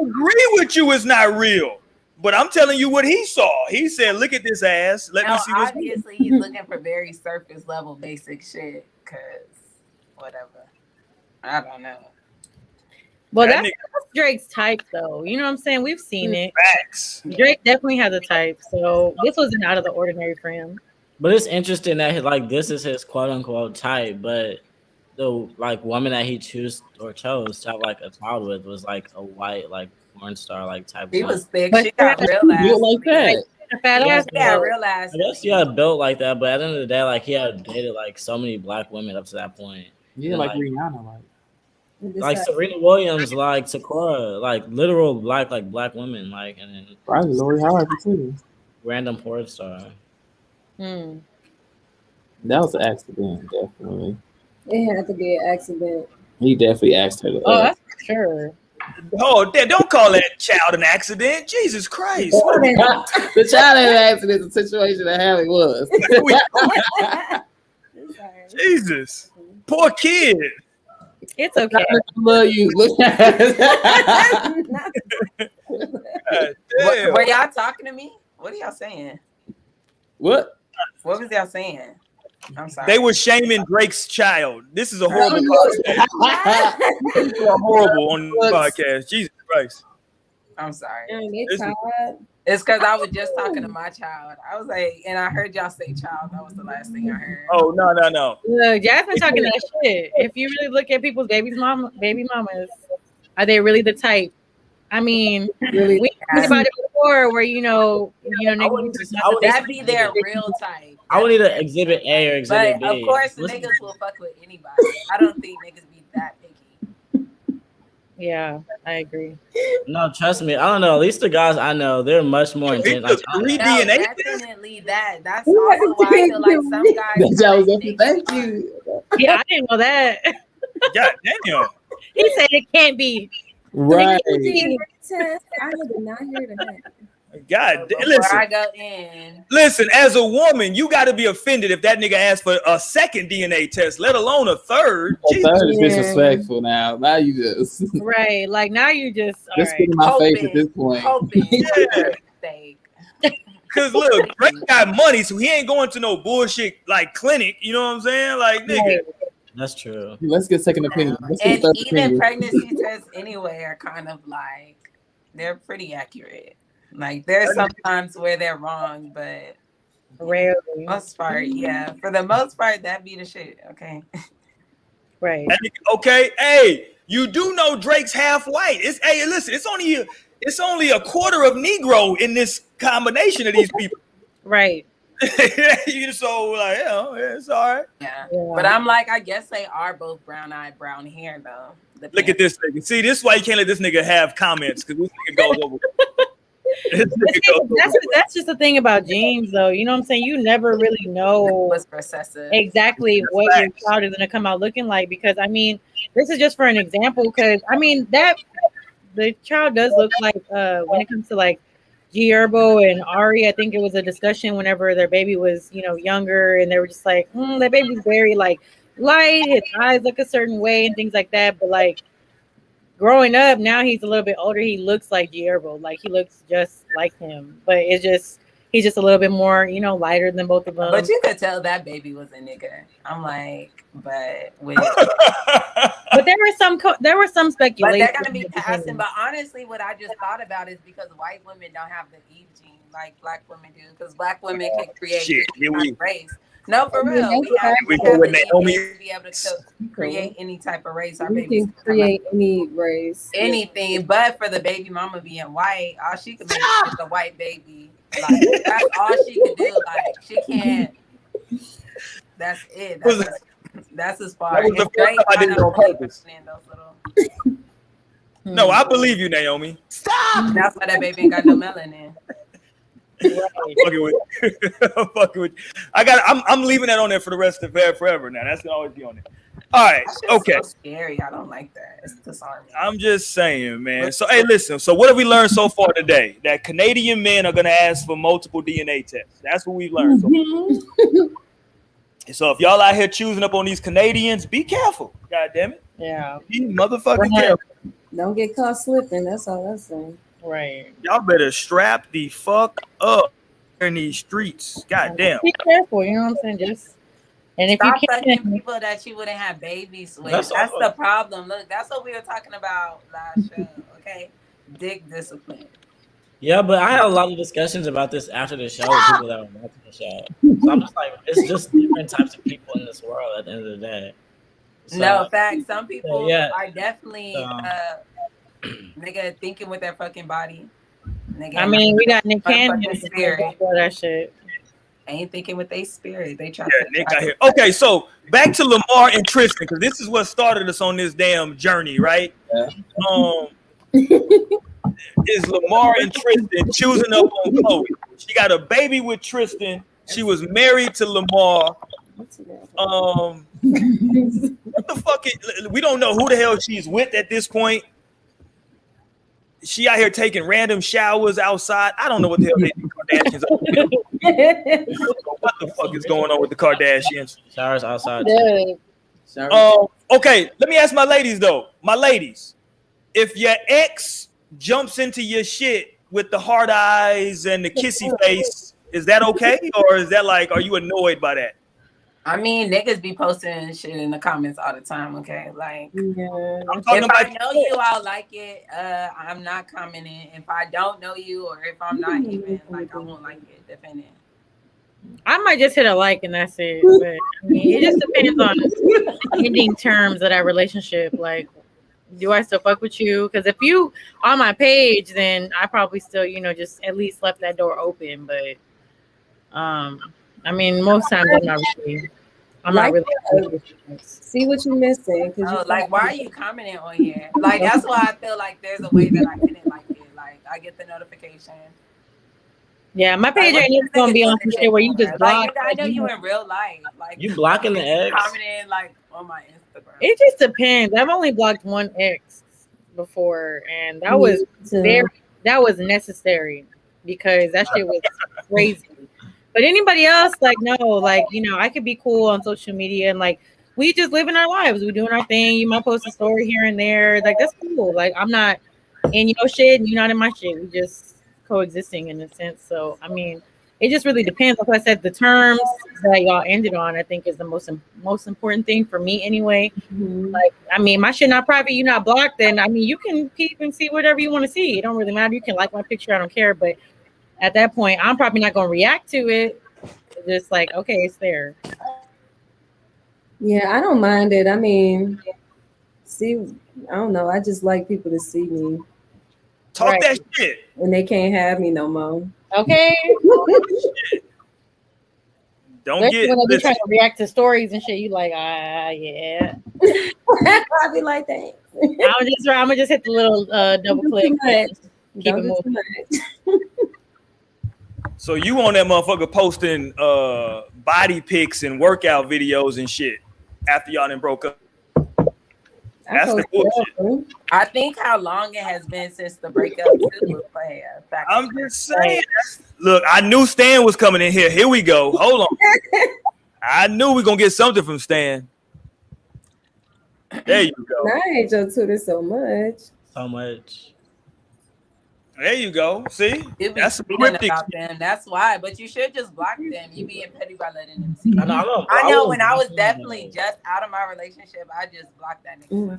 agree with you. It's not real, but I'm telling you what he saw. He said, "Look at this ass. Let me see." Obviously, he's looking for very surface level, basic shit. Cause whatever, I don't know. Well, that's Drake's type, though. You know what I'm saying? We've seen it. Facts. Drake definitely has a type, so this wasn't out of the ordinary for him. But it's interesting that this is his quote unquote type, but the like woman that he chose to have like a child with was like a white like porn star like type. She woman. was thick. But She got real Built ass. like that. A fat Yeah, ass. She got so real ass. I guess he had built like that, but at the end of the day, like he had dated like so many black women up to that point. Yeah, And, like Rihanna, like Serena Williams, like Sakura, like literal black women, like and then probably Lori Harvey too. random porn star. Hmm. That was an accident, definitely. It had to be an accident. He definitely asked her to. Oh, that's for sure. Oh, don't call that child an accident. Jesus Christ. The child ain't an accident. The situation that how it was. Jesus. Poor kid. It's okay. I love you. Look at Damn. Were y'all talking to me? What are y'all saying? What? What was y'all saying? I'm sorry. They were shaming Drake's child. This is a horrible podcast. This is horrible on the podcast. Jesus Christ. I'm sorry. It's It's because I was just talking to my child. I was like, and I heard y'all say child. That was the last thing I heard. Oh, no. Look, Jasmine talking that shit. If you really look at people's baby mamas, are they really the type? I mean, really we talked about it before, where niggas That be their real type. I would need an exhibit A or exhibit But B. of course, niggas will fuck with anybody. I don't think niggas be that picky. Yeah, I agree. No, trust me. I don't know. At least the guys I know, they're much more intense. Like, No, definitely that. That's also why I feel like some guys. Thank you. Yeah, I didn't know that. God damn. He said it can't be. Right. I did not hear that. God damn. Before I go in. Listen, as a woman, you got to be offended if that nigga asked for a second DNA test, let alone a third. A third is disrespectful now. Now you just Right. Like now you just spit in my face at this point. Because look, Drake got money, so he ain't going to no bullshit like clinic. You know what I'm saying? Like, nigga. That's true. Let's get second opinion. And even pregnancy tests anyway are kind of like, they're pretty accurate. Like there's sometimes where they're wrong, but rarely. Most part, yeah. For the most part, that be the shit. Okay. Right. Okay. Hey, you do know Drake's half white. Listen, it's only a quarter of Negro in this combination of these people. Right. So like, it's all right. Yeah. But I'm like, I guess they are both brown eyed, brown hair though. Look at this nigga. See, this is why you can't let this nigga have comments, because this nigga goes over. That's just the thing about genes, though. You know what I'm saying? You never really know exactly what your child is going to come out looking like, because I mean, this is just for an example. Because I mean that the child does look like when it comes to like G Herbo and Ari. I think it was a discussion whenever their baby was younger, and they were just like, that baby's very like light. His eyes look a certain way and things like that. But like, growing up, now he's a little bit older. He looks like G Herbo, like he looks just like him. But he's just a little bit more, lighter than both of them. But you could tell that baby was a nigga. I'm like, but there were some speculation. But they're gonna be passing. But honestly, what I just thought about is because white women don't have the Eve gene like black women do, because black women can create any race. No, for real. We have to be able to create any type of race. Our babies can create any race. Anything, but for the baby mama being white, all she can make is a white baby. Like, that's all she can do. Like, she can't. That's it. That's as far. That was the first time I did it on purpose. No, I believe you, Naomi. Stop. That's why that baby ain't got no melanin. I'm fucking with you. I'm leaving that on there for the rest of forever now. That's gonna always be on there. All right. Okay. So scary. I don't like that. It's disarming. I'm just saying, man. So hey, listen. So what have we learned so far today? That Canadian men are gonna ask for multiple DNA tests. That's what we've learned so far. So if y'all out here choosing up on these Canadians, be careful. God damn it. Yeah. Be motherfucking careful. Don't get caught slipping. That's all I'm saying. Right. Y'all better strap the fuck up in these streets. God damn. Be careful. You know what I'm saying? And if Stop you fucking people that you wouldn't have babies with. That's the problem. Look, that's what we were talking about last show. Okay, dick discipline. Yeah, but I had a lot of discussions about this after the show with people that were watching the show. So I'm just like, it's just different types of people in this world at the end of the day. So, no, fact. Some people yeah. are definitely nigga thinking with their fucking body. Nigga, I mean, we got Nick Cannon fucking spirit. for that shit. Ain't thinking with their spirit. They try Yeah, Nick out here. Okay, so back to Lamar and Tristan, because this is what started us on this damn journey, right? Is Lamar and Tristan choosing up on Khloe? She got a baby with Tristan. She was married to Lamar. What the fuck? We don't know who the hell she's with at this point. She out here taking random showers outside. I don't know what the hell they do Kardashians are doing. What the fuck is going on with the Kardashians? Showers outside. Okay, let me ask my ladies though. My ladies, if your ex jumps into your shit with the hard eyes and the kissy face, is that okay? Or is that like, are you annoyed by that? I mean, niggas be posting shit in the comments all the time, okay? Like, I'm if I know you, I'll like it. I'm not commenting. If I don't know you or if I'm not even, like, I won't like it, depending. I might just hit a like and that's it. But I mean, it just depends on ending terms of that relationship. Like, do I still fuck with you? Because if you on my page, then I probably still, just at least left that door open. But I mean, most times I'm not really. See what you're missing. Like, why are you commenting on here? Like, that's why I feel like there's a way that I couldn't like it. Like, I get the notification. Yeah, my page ain't gonna be on some shit where you just block. Like, I know you in real life. Like, you blocking the ex? Commenting like on my Instagram. It just depends. I've only blocked one ex before, and that was necessary because that shit was crazy. But anybody else, like, no, like, I could be cool on social media and like we just living our lives. We're doing our thing. You might post a story here and there. Like, that's cool. Like, I'm not in your shit and you're not in my shit. We just coexisting in a sense. So I mean, it just really depends. Like I said, the terms that y'all ended on, I think, is the most important thing for me anyway. Like, I mean, my shit not private, you not blocked, then I mean, you can peep and see whatever you want to see. It don't really matter. You can like my picture, I don't care. But at that point, I'm probably not gonna react to it. Just like, okay, it's there. Yeah, I don't mind it. I mean, I don't know. I just like people to see me. Talk that shit. And they can't have me no more. Okay. Don't especially get when they try to react to stories and shit. You like, yeah. I'll be like, thanks. I'm gonna just hit the little double click. Keep it moving. So you on that motherfucker posting body pics and workout videos and shit after y'all done broke up. That's the bullshit. I think how long it has been since the breakup too will play a factor. I'm just saying. Look, I knew Stan was coming in here. Here we go. Hold on. I knew we were gonna get something from Stan. There you go. I hate your Twitter so much. So much. There you go. See, that's about them. That's why. But you should just block them. You being petty by letting them see. I know. When I was definitely just out of my relationship, I just blocked that nigga.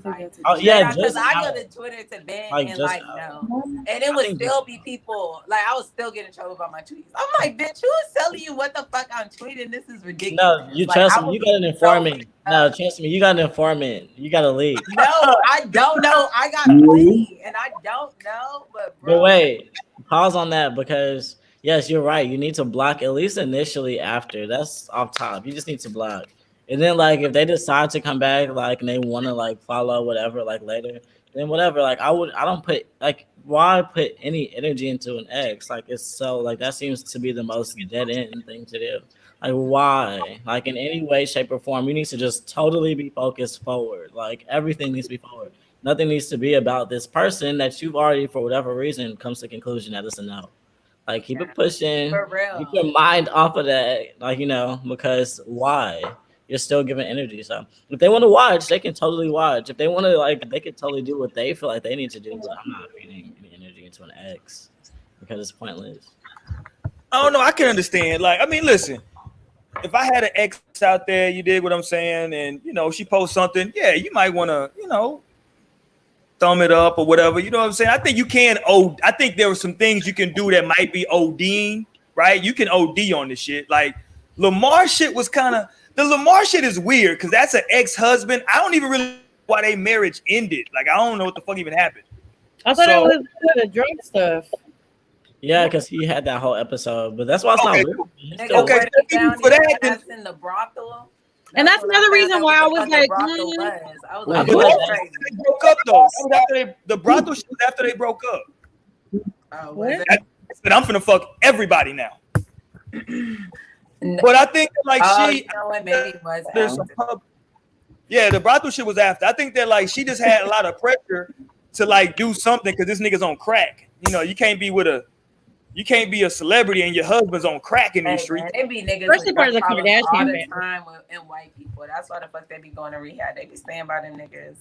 Because I go to Twitter to vent and like no, and it would still be people like I was still getting in trouble about my tweets. I'm like, bitch, who is telling you what the fuck I'm tweeting? This is ridiculous. No, you trust me. You got an informant. No, trust me. You got an informant. You got a leak. No, I don't know. I got plenty, and I don't know. But bro. Wait, pause on that because yes, you're right. You need to block at least initially after. That's off top. You just need to block. And then like if they decide to come back like and they want to like follow whatever like later, then whatever. Like I don't put like why put any energy into an ex? Like it's so like that seems to be the most dead end thing to do. Like why? Like in any way, shape, or form, you need to just totally be focused forward. Like everything needs to be forward. Nothing needs to be about this person that you've already, for whatever reason, comes to the conclusion that it's a no. Like keep it pushing. For real. Keep your mind off of that. Like because why? You're still giving energy. So if they want to watch, they can totally watch. If they want to they can totally do what they feel like they need to do. But I'm not feeding any energy into an ex because it's pointless. I don't know. I can understand. Like I mean, listen. If I had an ex out there, you dig what I'm saying, and she posts something, yeah, you might want to, thumb it up or whatever. You know what I'm saying? I think you can. I think there were some things you can do that might be ODing, right? You can OD on this shit. Like Lamar shit was kind of the Lamar shit is weird because that's an ex-husband. I don't even really know why their marriage ended. Like, I don't know what the fuck even happened. I thought it was the drug stuff. Yeah, because he had that whole episode, but that's why it's not weird. Okay, for that, in the brothel. And that's another reason why I was like, I was like, they broke up though. The brothel shit was after they broke up. What? I said, I'm finna fuck everybody now. But I think that, like she, you know what, maybe it was yeah, the brothel shit was after. I think that like she just had a lot of pressure to like do something because this nigga's on crack. You know, you can't be a celebrity and your husband's on crack in the street. They be niggas Especially part of the Kardashian all the family. time and white people. That's why the fuck they be going to rehab. They be staying by them niggas.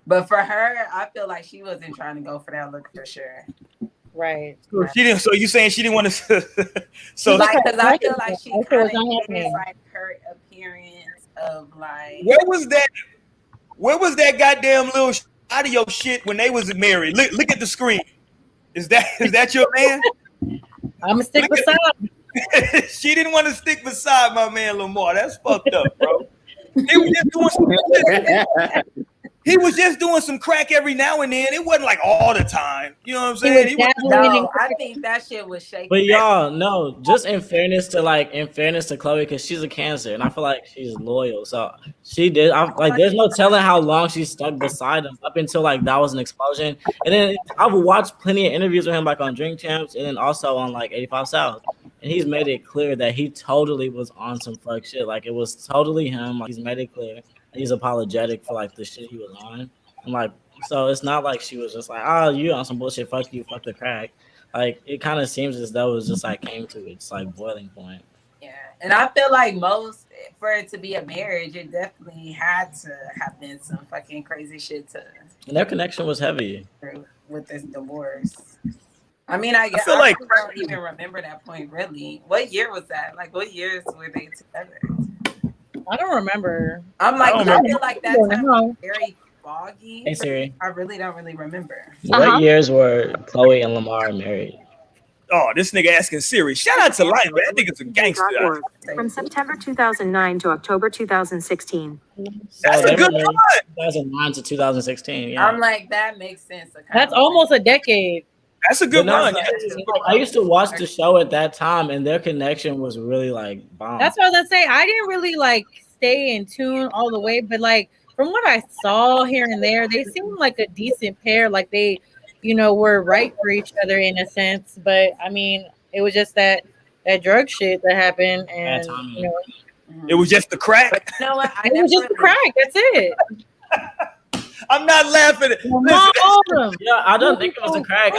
But for her, I feel like she wasn't trying to go for that look for sure. Right. She didn't. So you saying she didn't want to? So like, because I feel like she kind of like her appearance of like. Where was that goddamn little audio shit when they was married? Look at the screen. Is that your man? I'm gonna stick beside. She didn't want to stick beside my man Lamar. That's fucked up, bro. He was just doing some crack every now and then. It wasn't like all the time. You know what I'm saying? I think that shit was shaky. But y'all, no, just in fairness to Khloe, because she's a Cancer, and I feel like she's loyal. So she did. I'm like, there's no telling how long she stuck beside him up until like that was an explosion. And then I've watched plenty of interviews with him, like on Drink Champs, and then also on like 85 South. And he's made it clear that he totally was on some fuck shit. Like it was totally him. Like he's made it clear. He's apologetic for like the shit he was on. I'm like, so it's not like she was just like, oh, you on some bullshit, fuck you, fuck the crack. Like it kind of seems as though it was just like came to its like boiling point. Yeah, and I feel like for it to be a marriage, it definitely had to have been some fucking crazy shit and their connection was heavy with this divorce. I mean, I guess I don't even remember that point really. What year was that? Like, what years were they together? I don't remember. I'm like, I feel like that time was very foggy. Hey Siri. I really don't remember. What years were Khloe and Lamar married? Oh, this nigga asking Siri. Shout out to Light, man. That nigga's a gangster. From September 2009 to October 2016. That's a good one. 2009 to 2016. Yeah. I'm like, that makes sense. That's almost a decade. That's a good one. I used to watch the show at that time, and their connection was really like bomb. That's what I was gonna say. I didn't really like stay in tune all the way, but like from what I saw here and there, they seemed like a decent pair. Like they, were right for each other in a sense. But I mean, it was just that drug shit that happened, and it was just the crack. But you know what? It was just the crack. That's it. I'm not laughing. Yeah, I don't think it was a crack.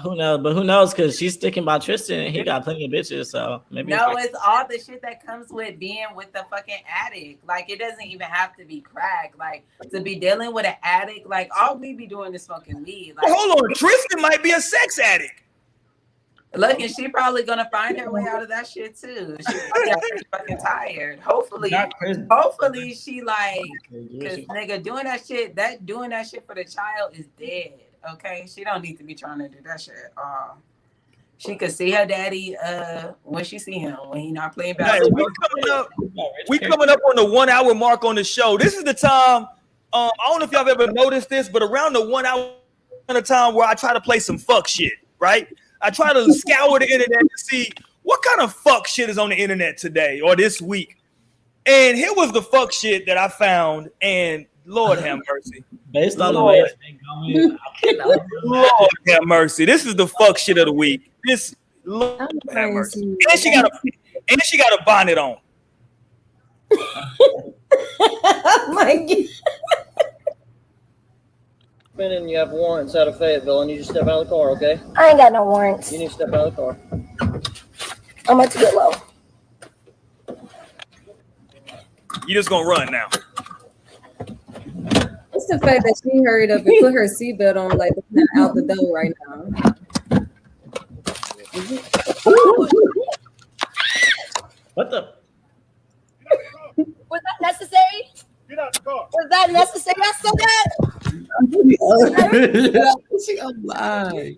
Who knows? But who knows? Because she's sticking by Tristan, and he got plenty of bitches. So maybe. No, it's all the shit that comes with being with the fucking addict. Like it doesn't even have to be crack. Like to be dealing with an addict. Like all we be doing is smoking weed. Like, hold on, Tristan might be a sex addict. Look, and she probably gonna find her way out of that shit too. She's fucking tired. Hopefully she like, cause nigga doing that shit for the child is dead. Okay, she don't need to be trying to do that shit. She could see her daddy when she see him when he not playing basketball. We coming up on the 1 hour mark on the show. This is the time. I don't know if y'all have ever noticed this, but around the 1 hour time where I try to play some fuck shit, right? I try to scour the internet to see what kind of fuck shit is on the internet today or this week. And here was the fuck shit that I found, and Lord have mercy. Based on the way it's been going, I cannot. Lord have mercy. This is the fuck shit of the week. This Lord have mercy. And she got a bonnet on. Oh my God. And you have warrants out of Fayetteville, and you just step out of the car, okay? I ain't got no warrants. You need to step out of the car. I'm about to get low. You just gonna run now. It's the fact that she hurried up and put her seatbelt on, like out the door right now. What the? Was that necessary? Get out the car. Was that necessary? I saw that. She alive.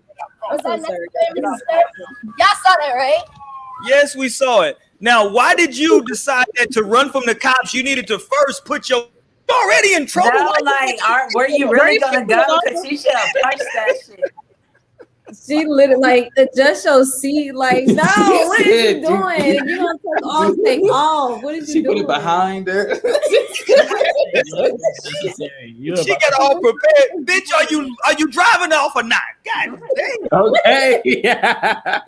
Was that necessary? Y'all saw that, right? Yes, we saw it. Now, why did you decide that to run from the cops? You needed to first put your already in trouble. No, like, were you really gonna go? Because she should have punched that shit. She literally like the judge shows C like, no, what are you doing? If you don't take off. What is She you put doing? it behind her. She got all prepared. Bitch, are you driving off or not? God damn. Okay. Yeah.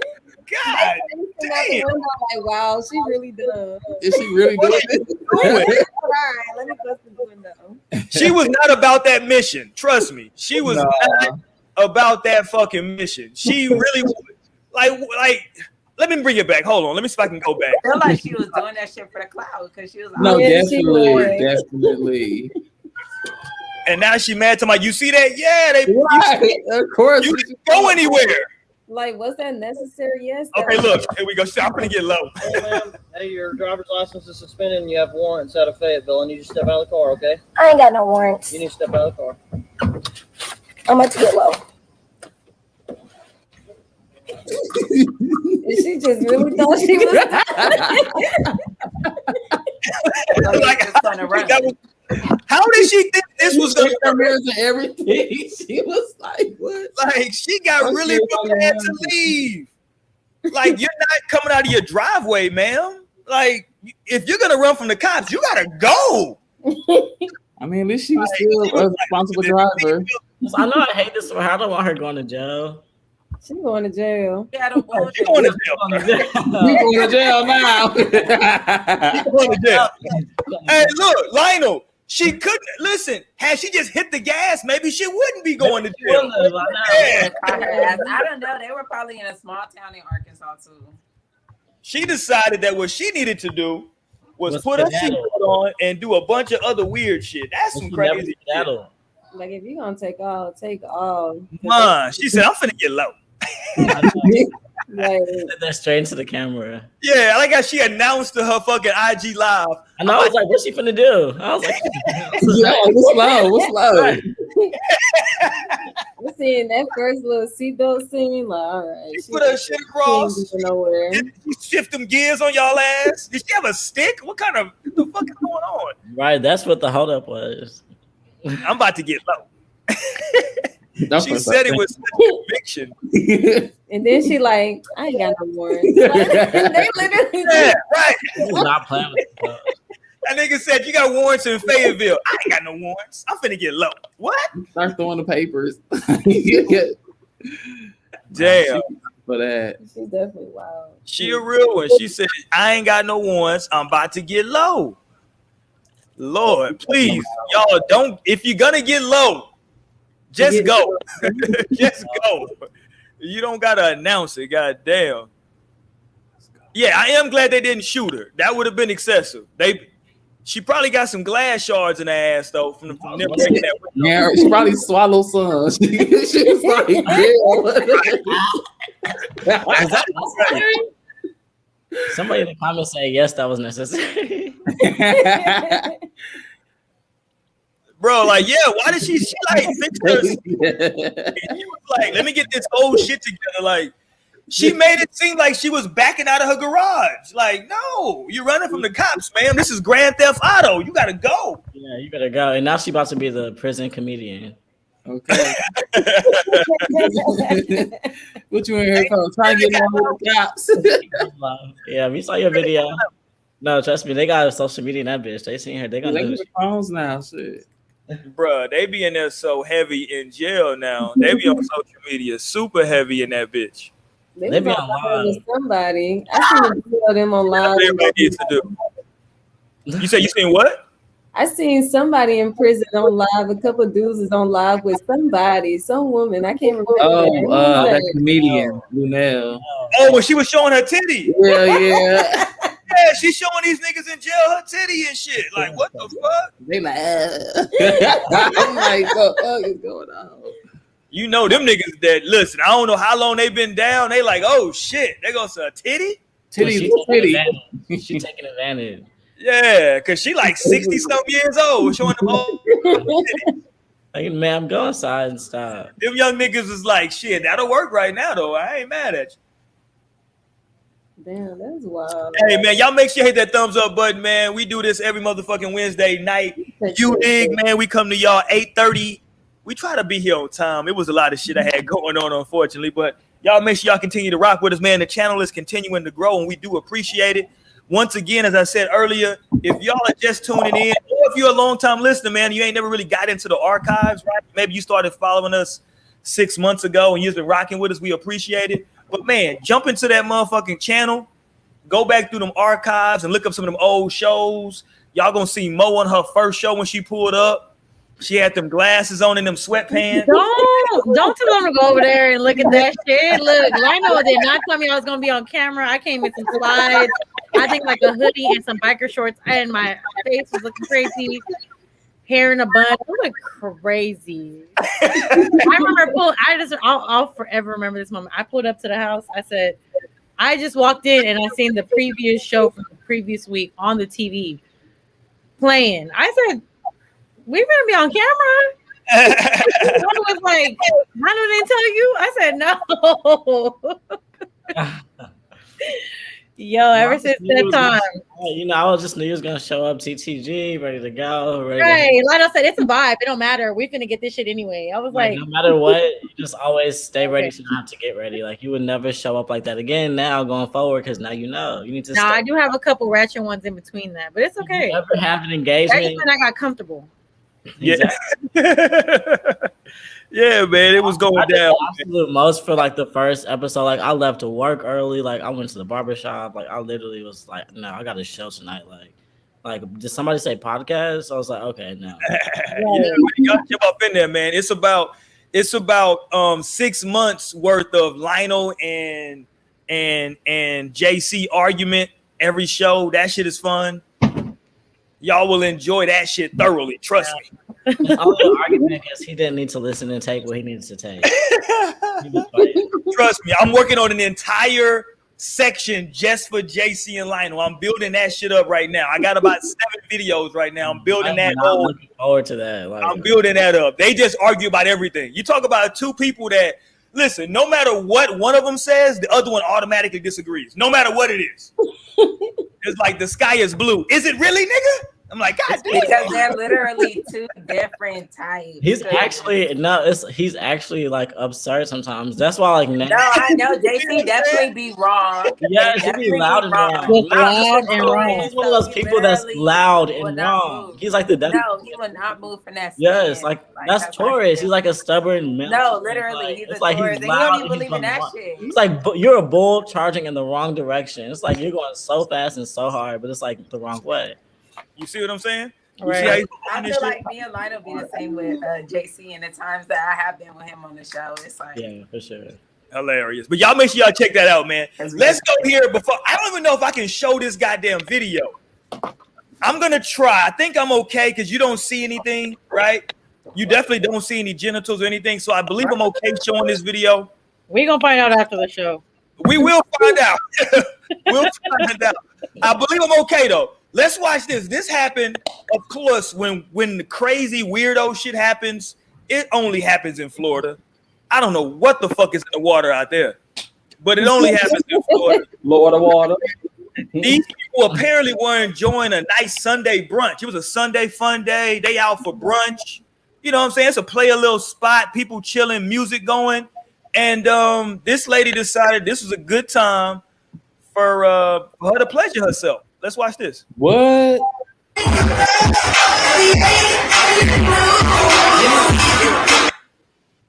God damn. Like, wow, she really does. Is she really doing it? All right, let me go through the window. She was not about that mission. Trust me. She was not about that fucking mission. She really was. Like, let me bring it back. Hold on. Let me see if I can go back. I feel like she was doing that shit for the cloud because she was like, No, definitely. And now she mad to my. You see that? Yeah, of course. You didn't go anywhere. Like, was that necessary? Yes. Okay, look. Here we go. I'm gonna get low. Hey, ma'am. Hey, your driver's license is suspended and you have warrants out of Fayetteville. I need you to step out of the car, okay? I ain't got no warrants. You need to step out of the car. I'm about to get low. She just really thought she was. How did she think this was gonna work? Everything. She was like, what? Like, she got really prepared to leave. Like, you're not coming out of your driveway, ma'am. Like, if you're gonna run from the cops, you gotta go. I mean, at least she was still a responsible driver. I know I hate this for her. I don't want her going to jail. She's going to jail. Yeah, the bullshit. You're going to jail. You going to jail now. You're going to jail. Hey, look, Lionel. She couldn't listen. Had she just hit the gas, maybe she wouldn't be going to jail. I don't know. They were probably in a small town in Arkansas too. She decided that what she needed to do was put her seatbelt on and do a bunch of other weird shit. That's some crazy shit. Like, if you're gonna take all. She said, "I'm finna get low." Like, that's straight into the camera. Yeah, I like how she announced to her fucking IG live. And I was like, what's she finna do? I was like, what's slow? We're seeing that first little seatbelt scene. Like, all right. She put her shit across. Nowhere. She shift them gears on y'all ass. Did she have a stick? What the fuck is going on? Right, that's what the holdup was. I'm about to get low. She said it was such a conviction. And then she like, I ain't got no warrants. Like, they literally right. Not playing with that nigga said, you got warrants in Fayetteville. I ain't got no warrants. I'm finna get low. What? Start throwing the papers. Damn. For that. She's definitely wild. She a real one. She said, I ain't got no warrants. I'm about to get low. Lord, please, y'all don't. If you're gonna get low, just go. Just go. You don't gotta announce it. God damn. Yeah, I am glad they didn't shoot her. That would have been excessive. She probably got some glass shards in her ass though from them taking that. Yeah, she probably swallowed some. She was like, is that necessary? Somebody in the comments say yes, that was necessary. Bro, like, yeah, why did she like fix her? She was like, let me get this whole shit together. Like, she made it seem like she was backing out of her garage. Like, no, you're running from the cops, man. This is Grand Theft Auto. You gotta go. Yeah, you better go. And now she about to be the prison comedian. Okay. What you in here for? Trying to get on with the cops. Yeah, we saw your video. No, trust me, they got social media in that bitch. They seen her. They gonna do it. Phones now, shit. Bruh, they be in there so heavy in jail now. They be on social media super heavy in that bitch. They be on live with somebody. I seen them on live. Everybody needs to do. You say you seen what? I seen somebody in prison on live. A couple of dudes is on live with somebody, some woman. I can't remember. That comedian, Lunel. Oh, when she was showing her titty. Yeah. Yeah, she's showing these niggas in jail her titty and shit. Like, what the fuck? They like, I'm like, what the fuck is going on? You know them niggas that listen. I don't know how long they been down. They like, oh shit, they gonna say titty. Titty. She taking advantage. Yeah, cause she like 60-some years old, showing them old. Like, man, go inside and stop. Them young niggas is like, shit, that'll work right now though. I ain't mad at Damn, that's wild. Hey man, y'all make sure you hit that thumbs up button, man. We do this every motherfucking Wednesday night. You dig, man? We come to y'all 8:30. We try to be here on time. It was a lot of shit I had going on, unfortunately, but y'all make sure y'all continue to rock with us, man. The channel is continuing to grow, and we do appreciate it. Once again, as I said earlier, if y'all are just tuning in, or if you're a long-time listener, man, you ain't never really got into the archives, right? Maybe you started following us 6 months ago and you've been rocking with us. We appreciate it. But man, jump into that motherfucking channel. Go back through them archives and look up some of them old shows. Y'all gonna see Mo on her first show when she pulled up. She had them glasses on and them sweatpants. Don't tell them to go over there and look at that shit. Look, Lino did not tell me I was gonna be on camera. I came in some slides. I think like a hoodie and some biker shorts, and my face was looking crazy. Hair in a bun. I look crazy. I remember I'll forever remember this moment. I pulled up to the house. I said, I just walked in and I seen the previous show from the previous week on the TV playing. I said, we gonna be on camera? I was like, I didn't tell you. I said no. Yo, ever since that time. I was just knew you was gonna show up TTG, ready to go. Right. Like I said, it's a vibe. It don't matter. We finna get this shit anyway. I was like no matter what, you just always stay ready to not to get ready. Like you would never show up like that again now going forward because now you know. You need to I do have a couple ratchet ones in between that, but it's okay. You never have an engagement. That's when I got comfortable. Yeah. Yeah, man, it was going down. Absolute most for like the first episode. Like I left to work early. Like I went to the barbershop. Like I literally was like, no, I got a show tonight. Like did somebody say podcast? I was like, okay, no. Yeah, you gotta jump up in there, man. It's about 6 months worth of Lionel and JC argument every show. That shit is fun. Y'all will enjoy that shit thoroughly. Trust me. The only argument is he didn't need to listen and take what he needs to take. Trust me, I'm working on an entire section just for JC and Lionel. I'm building that shit up right now. I got about 7 videos right now. I'm building that up. Looking forward to that. I'm building that up. They just argue about everything. You talk about two people that listen. No matter what one of them says, the other one automatically disagrees. No matter what it is. It's like the sky is blue. Is it really, nigga? I'm like, God damn. Because they're literally two different types. He's actually like absurd sometimes. That's why like no, I know JC definitely be wrong. Yeah, he be loud and wrong. He's one of those people that's loud and wrong. He's like the no, he will not move from that. Yes, like that's Taurus. He's like a stubborn man. No, literally, he's a Taurus. He don't even believe in that shit. It's like you're a bull charging in the wrong direction. It's like you're going so fast and so hard, but it's like the wrong way. You see what I'm saying? Right. I feel like me and Lionel be the same with JC and the times that I have been with him on the show. It's like for sure. Hilarious. But y'all make sure y'all check that out, man. Let's go here before I don't even know if I can show this goddamn video. I'm gonna try. I think I'm okay because you don't see anything, right? You definitely don't see any genitals or anything. So I believe I'm okay showing this video. We're gonna find out after the show. We will find out. We'll find out. I believe I'm okay though. Let's watch this. This happened, of course, when the crazy weirdo shit happens, it only happens in Florida. I don't know what the fuck is in the water out there, but it only happens in Florida. Florida water. These people apparently were enjoying a nice Sunday brunch. It was a Sunday fun day. They out for brunch. You know what I'm saying? It's a play a little spot, people chilling, music going. And this lady decided this was a good time for her to pleasure herself. Let's watch this. What?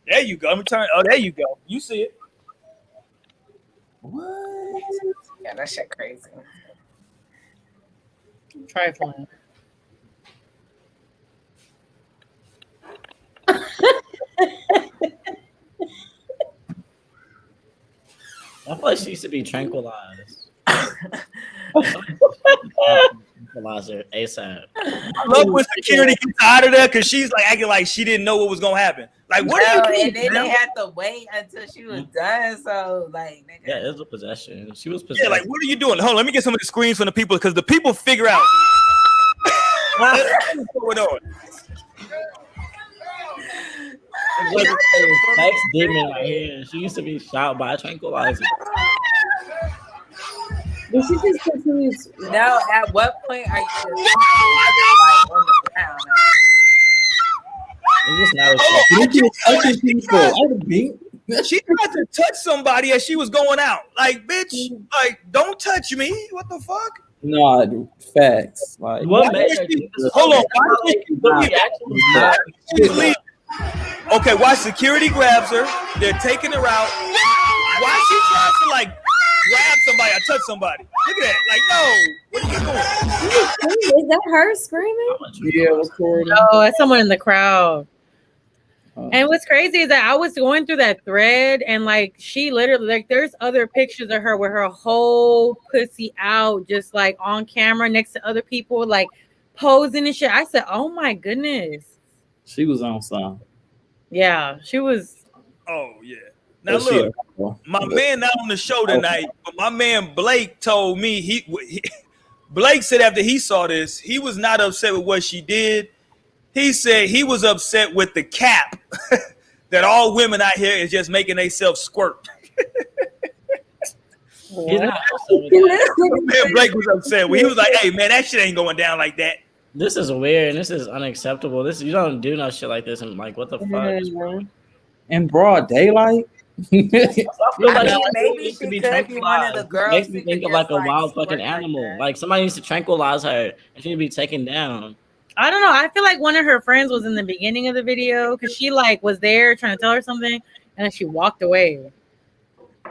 There you go. Let me turn. Oh, there you go. You see it. What? Yeah, that shit crazy. Trifling. I feel like she used to be tranquilized. Tranquilizer ASAP. I love when security gets out of there because she's like acting like she didn't know what was gonna happen. Like, what are you doing? And then they had to wait until she was done. So, like, nigga. Yeah, it was a possession. She was possessed. Yeah, like, what are you doing? Hold on, let me get some of the screens from the people because the people figure out what's going on. Like a sex demon right here. She used to be shot by a tranquilizer. But she just continues. No, at what point are you just like on the ground? It's just not She tried to touch somebody as she was going out. Like, bitch, like, don't touch me. What the fuck? No, facts. Like, What hold on. Okay, why security grabs her? They're taking her out. Why she tries to like grab somebody or touch somebody? Look at that. Like, no. What are you doing? Is that her screaming? Yeah, recording. Oh, it's someone in the crowd. And what's crazy is that I was going through that thread and like she literally like there's other pictures of her with her whole pussy out, just like on camera next to other people, like posing and shit. I said, oh my goodness. She was on some. Yeah, she was. Oh yeah. Now look, my man not on the show tonight, but my man Blake told me Blake said after he saw this, he was not upset with what she did. He said he was upset with the cap that all women out here is just making themselves squirt. Man, Blake was upset. He was like, "Hey, man, that shit ain't going down like that." This is weird and this is unacceptable. This you don't do no shit like this. And like, what the fuck? In broad daylight. Maybe she could be one of the girls. Makes me think of like a wild fucking animal. Like somebody needs to tranquilize her and she need to be taken down. I don't know. I feel like one of her friends was in the beginning of the video because she like was there trying to tell her something and then she walked away.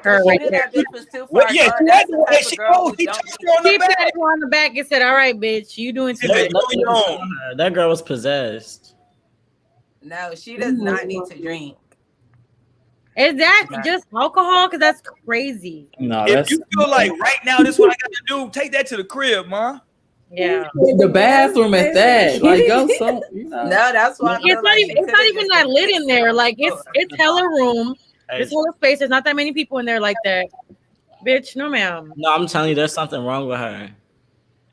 Her right there. She patted her on the back and said, "All right, bitch, you doing too much." That girl was possessed. No, she does not need to drink. Is that just alcohol? Because that's crazy. No, if you feel like right now this is what I got to do, take that to the crib, man. Yeah, the bathroom at that. Like, go so. No, that's why it's not even that lit in there. Like it's hella room. It's hella space. There's not that many people in there like that. Bitch, no ma'am. No, I'm telling you, there's something wrong with her.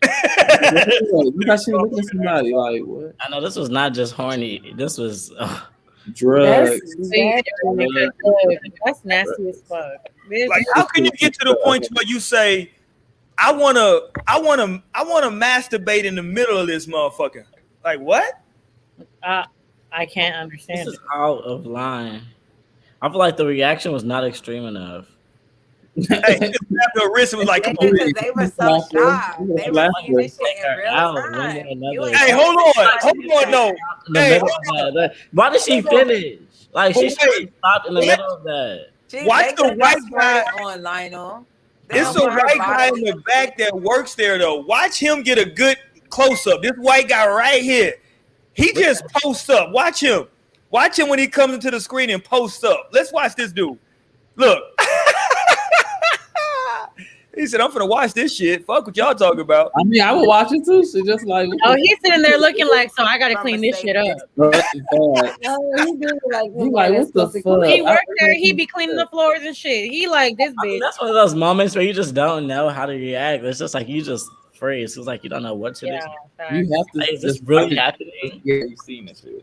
Because she looking at somebody like what? I know this was not just horny. This was drugs. That's nasty as fuck. Bitch. Like, how can you get to the point where you say, I wanna masturbate in the middle of this motherfucker? Like what? I can't understand. This is out of line. I feel like the reaction was not extreme enough. Hey, just grabbed her wrist and was like, "Come on." They were so shocked. They were seeing this shit in real time. Hey, hold on, no. Hey, why did she finish? Like she stopped in the middle of that. Watch the white guy on Lionel. It's a white guy in the back that works there though. Watch him get a good close up. This white guy right here, he just posts up. Watch him. Watch him when he comes into the screen and posts up. Let's watch this dude. Look. He said, "I'm finna watch this shit. Fuck what y'all talking about." I mean, I would watch it too. So just like, oh, he's sitting there looking like, so I gotta clean this shit up. He like, what the fuck? He worked there. He be cleaning the floors and shit. He like this bitch. I mean, that's one of those moments where you just don't know how to react. It's just like you just freeze. It's like you don't know what to do. You have to. Like, is this really happening? Yeah, you've seen this shit.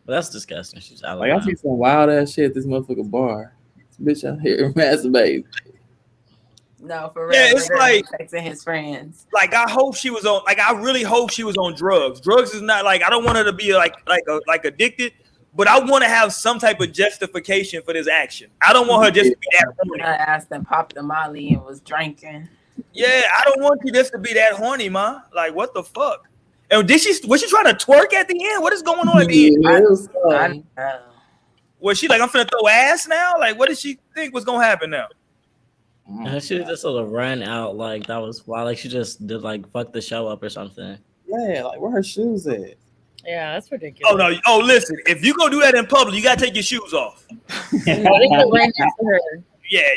But that's disgusting. She's out. Like I see some wild ass shit at this motherfucking bar. This bitch out here masturbating. No, for real. Yeah, it's like texting his friends. Like I hope she was on. Like I really hope she was on drugs. Drugs is not like I don't want her to be like addicted, but I want to have some type of justification for this action. I don't want her just to be that horny. I asked and popped the Molly and was drinking. Yeah, I don't want you just to be that horny, ma. Like what the fuck? And was she trying to twerk at the end? What is going on at the end? I don't know. Was she like, I'm finna throw ass now? Like, what did she think was gonna happen now? She just sort of ran out like that was wild. Like she just did like fuck the show up or something. Yeah, like where her shoes at? Yeah, that's ridiculous. Oh no! Oh, listen, if you gonna do that in public, you gotta take your shoes off. Yeah,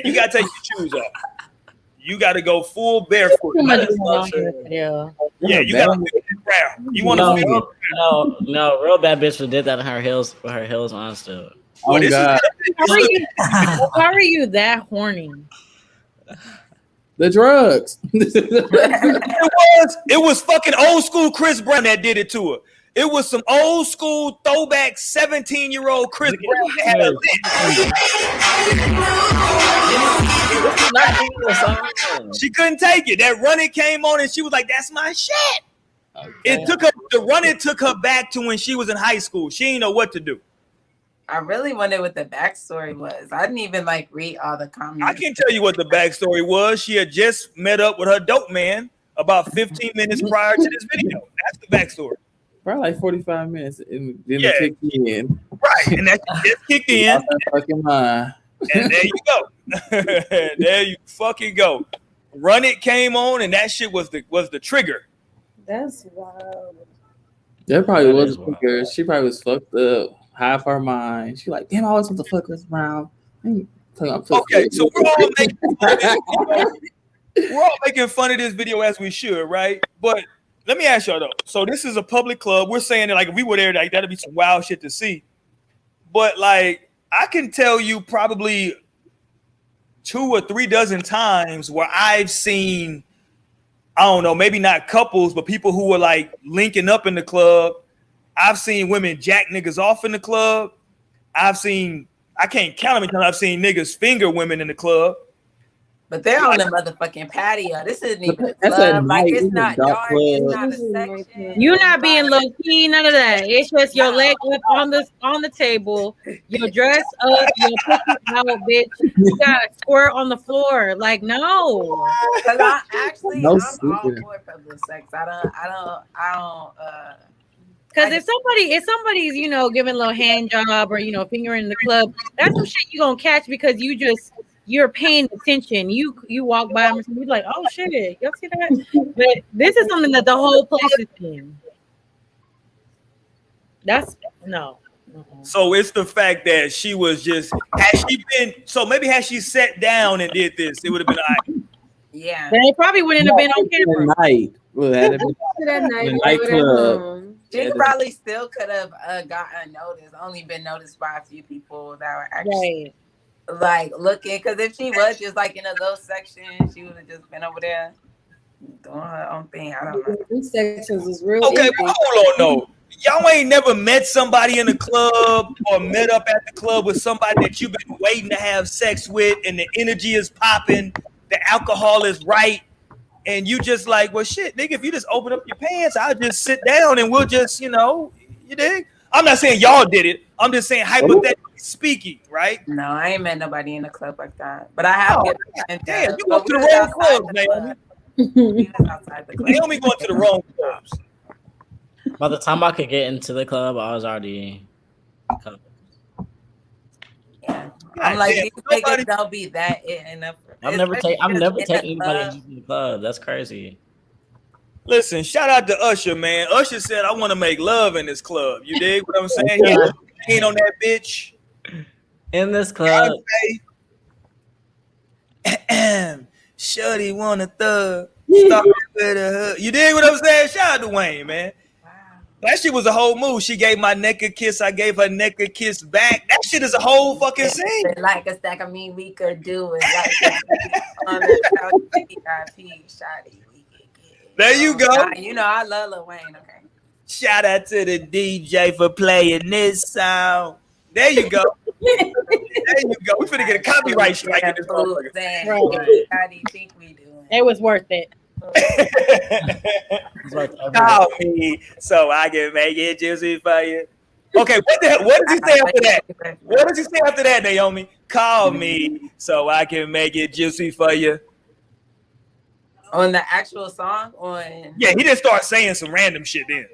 you gotta take your shoes off. You gotta go full barefoot. Yeah, you gotta feel the ground. You want to feel? No, real bad bitch did that in her heels with her heels on still. Oh God! Why are you that horny? The drugs. It was fucking old school Chris Brown that did it to her. It was some old school throwback 17-year-old Chris Brown that had a She couldn't take it. That Run It came on and she was like, "That's my shit." Okay. It took her. The Run It took her back to when she was in high school. She didn't know what to do. I really wondered what the backstory was. I didn't even like read all the comments. I can tell you what the backstory was. She had just met up with her dope man about 15 minutes prior to this video. That's the backstory. Probably like 45 minutes, and then Yeah. it kicked in. Right, and that just kicked in. Lost that fucking mind. And there you go. There you fucking go. Run It came on, and that shit was the trigger. That's wild. That probably That was is wild. because she probably was fucked up, half her mind. She like, damn, I always want to fuck us around. Okay, so we're all making fun of this video as we should, right? But let me ask y'all though. So this is a public club. We're saying that like if we were there, like that'd be some wild shit to see. But like I can tell you probably 2 or 3 dozen times where I've seen, I don't know, maybe not couples, but people who were like linking up in the club. I've seen women jack niggas off in the club. I can't count how many times I've seen niggas finger women in the club. But they're on the motherfucking patio. This isn't even a That's club. at Like night. it's It's a not dark dark. club. It's not a section. You're not being low key, none of that. It's just your leg up on the table, your dress up, your pussy out, bitch. You got a squirt on the floor. Like, no. Because I actually, No I'm all sleeping. for public sex. I don't. Because if somebody's, giving a little hand job or, fingering in the club, that's some shit you gonna catch because you're paying attention. You walk by them and you're like, oh shit, y'all see that? But this is something that the whole place is in. That's no. So it's the fact that she was just maybe had she sat down and did this, it would have been all right. Yeah. They probably wouldn't have been on camera. Night. Well, that'd be That night, the nightclub. She probably still could have gotten noticed. Only been noticed by a few people that were actually like looking. Because if she was just like in a low section, she would have just been over there doing her own thing. I don't know. These sections is real. Okay, but hold on, no. Y'all ain't never met somebody in the club or met up at the club with somebody that you've been waiting to have sex with, and the energy is popping, the alcohol is right, and you just like, well, shit, nigga, if you just open up your pants, I'll just sit down and we'll just, you dig? I'm not saying y'all did it. I'm just saying hypothetically speaking, right? No, I ain't met nobody in the club like that. But I have given Damn, you go to the wrong club, Naomi. Naomi going to the wrong clubs. By the time I could get into the club, I was already covered. Yeah. I'm like, these niggas don't be that enough. I've never taken anybody into the club. That's crazy. Listen, shout out to Usher, man. Usher said, I want to make love in this club. You dig what I'm saying? He ain't on that bitch. In this club. Shorty want a thug. Start with a hug. You dig what I'm saying? Shout out to Wayne, man. That shit was a whole move. She gave my neck a kiss. I gave her neck a kiss back. That shit is a whole fucking scene. Like a stack. I mean, we could do it. Like on the VIP, shawty. There you go. You know, I love Lil Wayne. Okay. Shout out to the DJ for playing this song. There you go. There you go. We finna get a copyright strike in this motherfucker. How do you think we doing? It was worth it. Call me so I can make it juicy for you. Okay, what does he say after that? What does he say after that, Naomi? Call me so I can make it juicy for you. On the actual song? Yeah, he just started saying some random shit then.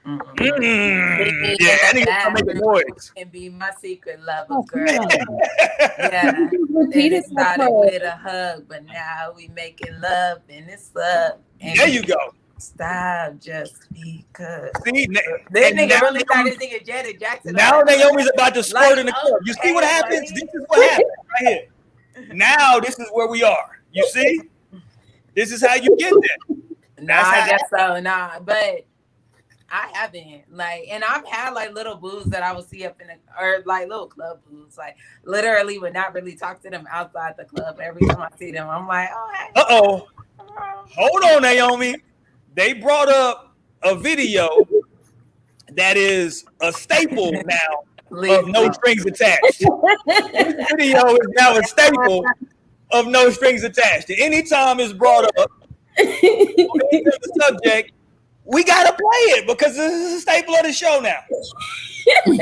Yeah, I need to make a noise. And be my secret lover, girl. Yeah. It started with a hug, but now we making love and it's up. And there you go. Stop just because. See, this nigga really started singing Janet Jackson. Now Naomi's about to squirt in the club. You see what happens? This is what happens right here. Now this is where we are. You see? This is how you get there. Nah, I guess so. Nah, but I haven't. Like, and I've had like little booze that I would see up in or like little club booze. Like, literally would not really talk to them outside the club. Every time I see them, I'm like, oh, hey. Hold on, Naomi. They brought up a video that is a staple now of No Strings Attached. This video is now a staple of No Strings Attached. And anytime it's brought up, the subject, we gotta play it because this is a staple of the show now. The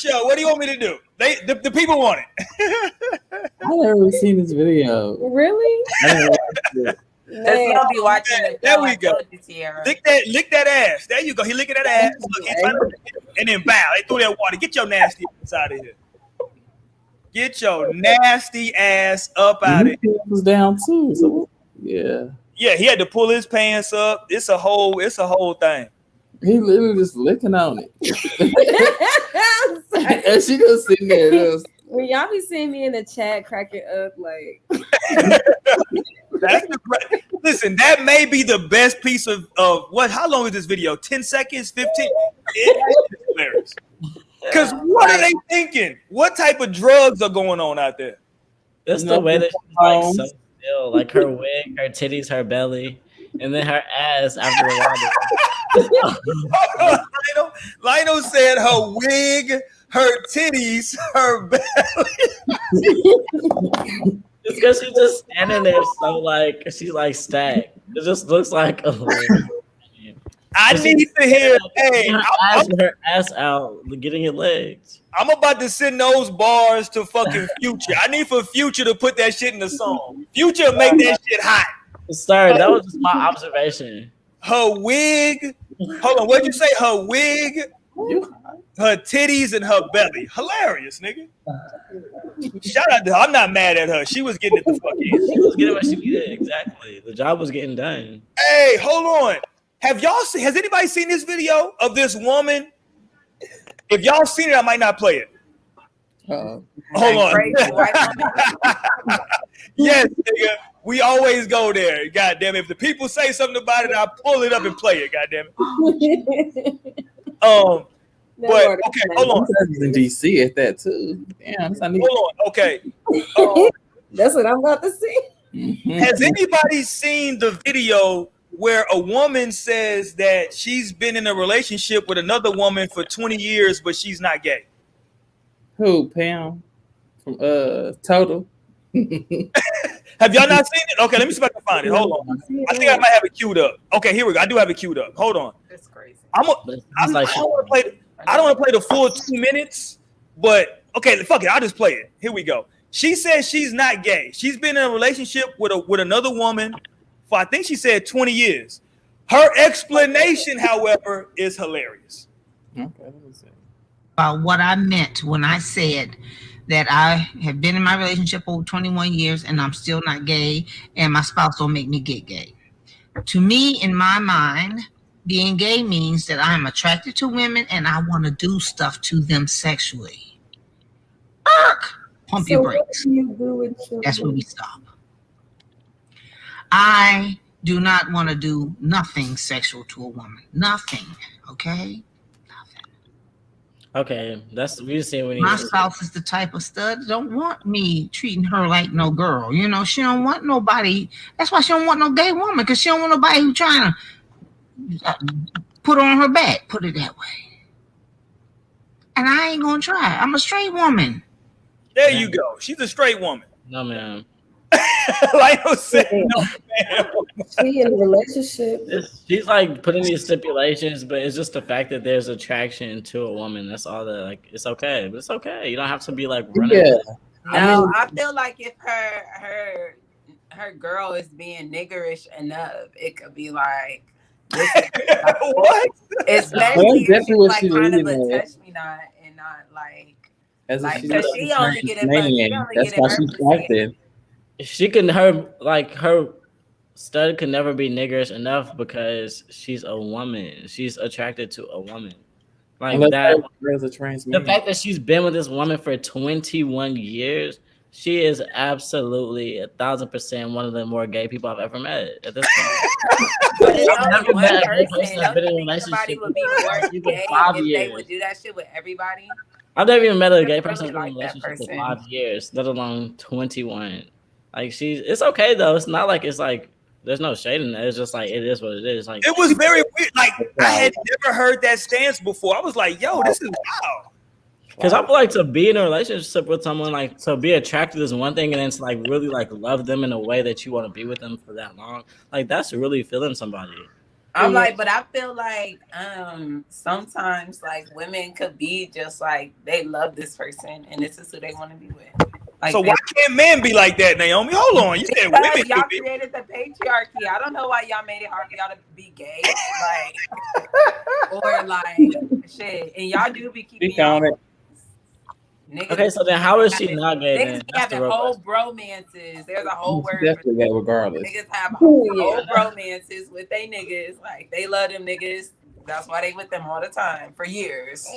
show. What do you want me to do? The people want it. I never really seen this video. Really? Let's not be watching it. There we go. Lick that ass. There you go. He licking that ass. Look, and then bow. They threw that water. Get your nasty ass out of here. Get your nasty ass up out of here. Was down too. So yeah. Yeah, he had to pull his pants up. It's a whole thing. He literally just licking on it. And she just sitting there. When y'all be seeing me in the chat cracking up, like listen, that may be the best piece of what? How long is this video? 10 seconds, 15? It's hilarious. Because what are they thinking? What type of drugs are going on out there? It's the way that she's like so still, like her wig, her titties, her belly, and then her ass after the water. Lionel said her wig, her titties, her belly. It's because she's just standing there so like she's like stacked. It just looks like I need to hear her ass out, getting her legs. I'm about to send those bars to fucking Future. I need for Future to put that shit in the song. Future make that shit hot. Sorry, that was just my observation. Her wig. Hold on, what'd you say? Her wig, her titties, and her belly. Hilarious, nigga. Shout out to her. I'm not mad at her. She was getting it the fuck in. She was getting what she needed. Exactly. The job was getting done. Hey, hold on. Has anybody seen this video of this woman? If y'all seen it, I might not play it. Hold on. Yes, nigga. We always go there. God damn it. If the people say something about it, I'll pull it up and play it. God damn it. But okay, hold on. In DC at that too. Damn, hold on. Okay. That's what I'm about to see. Has anybody seen the video where a woman says that she's been in a relationship with another woman for 20 years, but she's not gay? Who, Pam? From Total. Have y'all not seen it? Okay, let me see if I can find it. Hold on. I think I might have it queued up. Okay, here we go. I do have it queued up. Hold on. That's crazy. I don't want to play the full 2 minutes, but okay, fuck it. I'll just play it. Here we go. She says she's not gay. She's been in a relationship with another woman for, I think she said 20 years. Her explanation, however, is hilarious. Okay, let me see. What I meant when I said that I have been in my relationship over 21 years and I'm still not gay, and my spouse don't make me get gay. To me, in my mind, being gay means that I'm attracted to women and I want to do stuff to them sexually. Pump your brakes. That's where we stop. I do not want to do nothing sexual to a woman. Nothing. Okay? Okay, that's we see when my spouse is the type of stud that don't want me treating her like no girl. You know, she don't want nobody. That's why she don't want no gay woman, because she don't want nobody who trying to put her on her back. Put it that way. And I ain't gonna try. I'm a straight woman. There you go. She's a straight woman. No, ma'am. Like I said, no, ma'am. She in a relationship. She's like putting these stipulations, but it's just the fact that there's attraction to a woman. That's all that, like, it's okay. But it's okay. You don't have to be like running. Yeah. No, I feel like if her girl is being niggerish enough, it could be like, what? Especially if she's like kind of a at. touch me not and not like Because she only get it. That's why she's attracted. She can her stud can never be niggerish enough because she's a woman. She's attracted to a woman. Like that. The fact that she's been with this woman for 21 years, she is absolutely 1,000% one of the more gay people I've ever met at this point. I've never met a gay person that's been in a relationship would be more gay 5 if years. they would do that shit with everybody. I've never even met a gay person who's been in a like relationship for 5 years, let alone 21. Like it's okay though. It's not like it's like there's no shade in it. It's just like it is what it is. Like it was very weird. Like I had never heard that stance before. I was like, yo, this is wild. Because I feel like to be in a relationship with someone, like to be attracted is one thing, and then to like really like love them in a way that you want to be with them for that long, like that's really feeling somebody. I'm like, but I feel like sometimes like women could be just like they love this person and this is who they want to be with. Like, so why can't men be like that, Naomi? Hold on, you said women y'all could be. created the patriarchy. I don't know why y'all made it hard for y'all to be gay, like or like shit. And y'all do be keeping y'all. Niggas, okay, so then how is she not gay? Niggas be having whole bromances. There's a whole word. Definitely gay regardless. Niggas have whole bromances with they niggas. Like they love them niggas. That's why they with them all the time for years.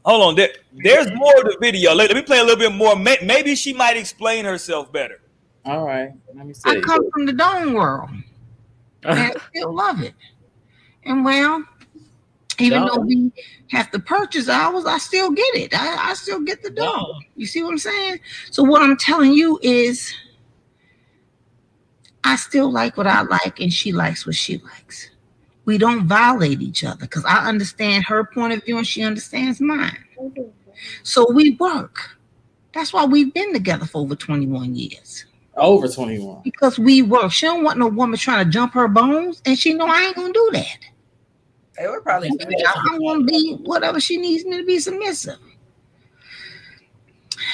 Hold on, there's more to the video. Let me play a little bit more. Maybe she might explain herself better. All right, let me see. I come from the dome world, and I still love it. And well, even though we have to purchase ours, I still get it. I still get the dome. You see what I'm saying? So what I'm telling you is, I still like what I like, and she likes what she likes. We don't violate each other because I understand her point of view and she understands mine. So we work. That's why we've been together for over 21 years. Over 21. Because we work. She don't want no woman trying to jump her bones, and she know I ain't gonna do that. They were probably. I'm gonna be whatever she needs me to be submissive.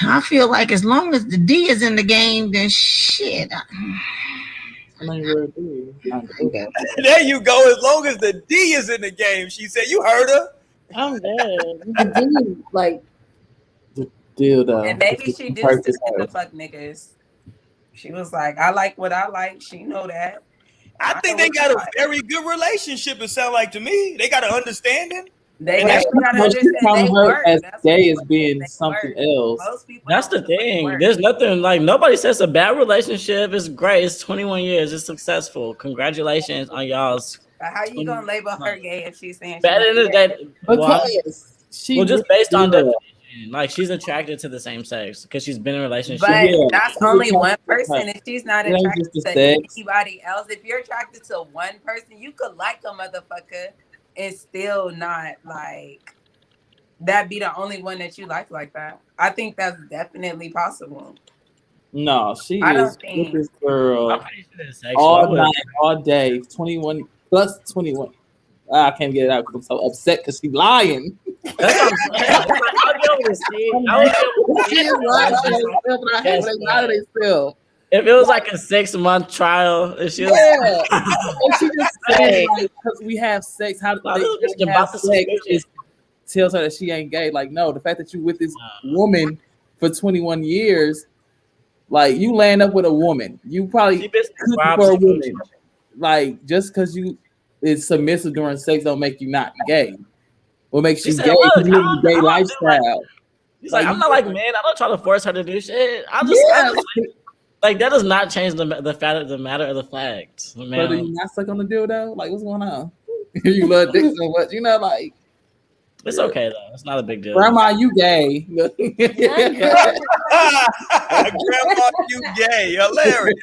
I feel like as long as the D is in the game, then shit. There you go. As long as the D is in the game, she said. You heard her. I'm dead. Like the dildo. And maybe she did still get the fuck niggas. She was like, I like what I like. She know that. I think they got a very good relationship. It sounds like to me. They got an understanding. They got to understand they work. As gay as being something else. That's the thing. There's nothing like nobody says a bad relationship is great. It's 21 years. It's successful. Congratulations on y'all's. How you gonna label her gay if she's saying better than that? Well, just based on the like she's attracted to the same sex because she's been in a relationship. But that's only one person. If she's not attracted to anybody else, if you're attracted to one person, you could like a motherfucker and still not like that be the only one that you like that. I think that's definitely possible. No, she is with this girl all night, all day, 21 plus 21. I can't get it out because I'm so upset because she's lying. That's what I'm saying. If it was like a 6-month trial, if she was and she just said because we have sex, how they have sex is tells her that she ain't gay. Like, no, the fact that you with this woman for 21 years, like you land up with a woman, you probably for a woman. Like just because you is submissive during sex don't make you not gay. What makes you gay? You live a gay lifestyle. He's like, I'm not like man. I don't try to force her to do shit. I just like that does not change the matter of the fact. Man. But do you not suck on the dildo? Like what's going on? You love dick so much, you know, like. It's okay though. It's not a big deal. Grandma, you gay. Grandma, you gay. Hilarious.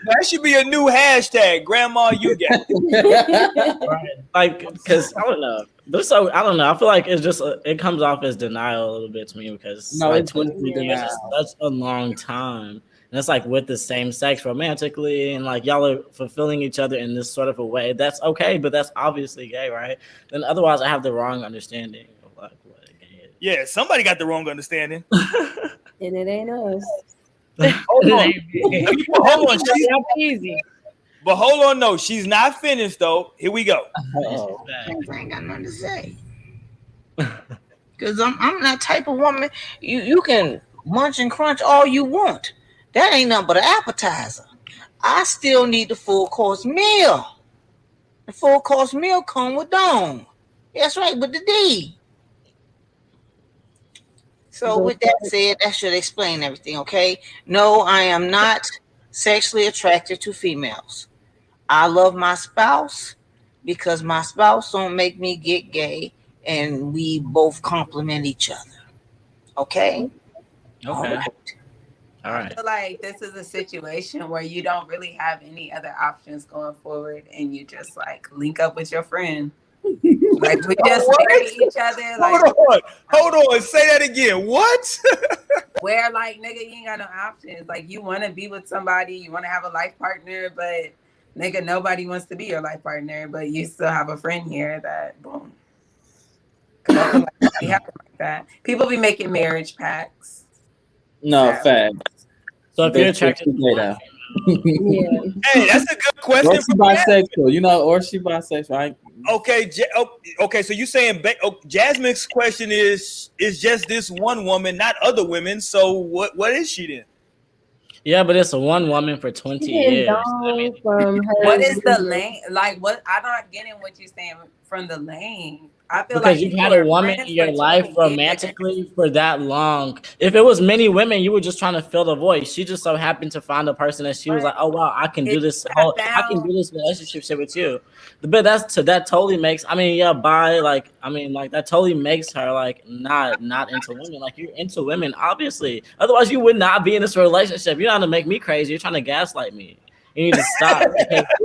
That should be a new hashtag. Grandma, you gay. Right. Like, because I don't know. So I don't know. I feel like it's just it comes off as denial a little bit to me because no, like it's 23 years is such a long time. And it's like with the same sex romantically, and like y'all are fulfilling each other in this sort of a way. That's okay, but that's obviously gay, right? Then otherwise, I have the wrong understanding of like what gay is. Yeah, somebody got the wrong understanding, and it ain't us. Hold on, hold on. She's not easy. But hold on, no, she's not finished though. Here we go. I ain't got nothing to say. Cause I'm that type of woman. You can munch and crunch all you want. That ain't nothing but an appetizer. I still need the full course meal. The full course meal come with dome. That's right, with the D. So with that said, that should explain everything, okay? No, I am not sexually attracted to females. I love my spouse because my spouse don't make me get gay and we both complement each other. Okay? Okay. All right. I feel like this is a situation where you don't really have any other options going forward and you just like link up with your friend. Like we just marry each other. Like hold on, say that again. What? Where like nigga, you ain't got no options. Like you want to be with somebody, you want to have a life partner, but nigga, nobody wants to be your life partner. But you still have a friend here that boom. Cause I feel like we happen like that. People be making marriage pacts. No, facts. So if you're attracted to that. Hey, that's a good question. Or she bisexual, you know, or she bisexual. Right? Okay, okay. So you saying Jasmine's question is just this one woman, not other women. So what is she then? Yeah, but it's a one woman for 20 years. What is the lane? Like what? I'm not getting what you're saying from the lane. I feel because like you've had a woman in your life romantically for that long. If it was many women, you were just trying to fill the void. She just so happened to find a person that she was like, "Oh wow, I can do this. I can do this relationship shit with you." But that totally makes. I mean, yeah, that totally makes her like not into women. Like you're into women, obviously. Otherwise, you would not be in this relationship. You're trying to make me crazy. You're trying to gaslight me. You need to stop.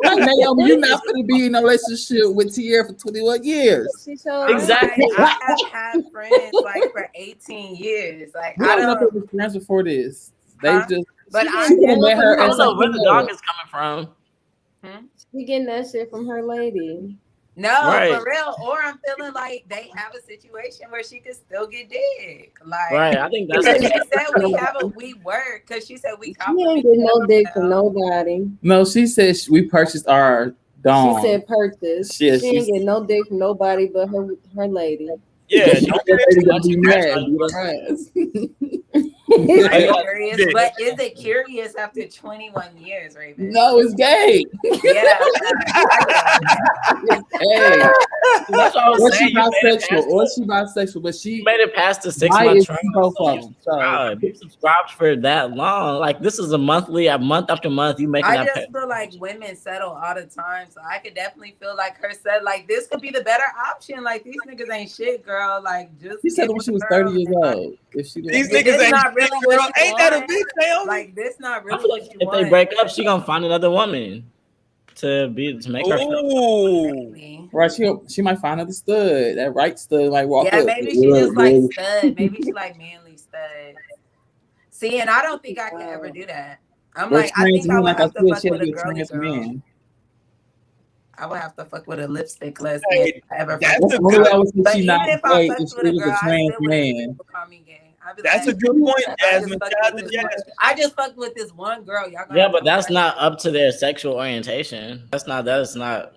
Naomi, you're not going to be in a relationship with Tierra for 21 years. Exactly. I have had friends like for 18 years. Like I don't know if they were friends before this. They just. But I met her. I don't know where the dog is coming from. She getting that shit from her lady. No, for real. Or I'm feeling like they have a situation where she could still get dick. Like, right. I think that's. She said we work because she said we. She ain't get no dick from nobody. No, she said we purchased our dong. She said purchase. She ain't get no dick from nobody but her lady. Yeah, curious, but is it curious after 21 years, Raven? No, it's gay. Yeah. Hey. That's what I was saying. She bisexual, but she made it past the 6 month trial. You subscribed for that long. Like this is a month after month. You making I just feel like women settle all the time, so I could definitely feel like her said like this could be the better option. Like these niggas ain't shit, girl. Like just she said when she was 30 years old. These niggas ain't not really what ain't that a big thing? Like this not really. I feel like if they break up, she gonna find another woman to make her feel. Right, she might find another stud. That right stud like walk up. Yeah, maybe she just like stud. Maybe she like manly stud. See, and I don't think I can ever do that. I'm like, I think I would have to fuck with a girly girl. I would have to fuck with a lipstick lesbian if I ever. But even if I fuck with a girl, I still would call me gay. That's a good point, Jasmine. I just fucked with this one girl. Yeah, but that's not up to their sexual orientation. That's not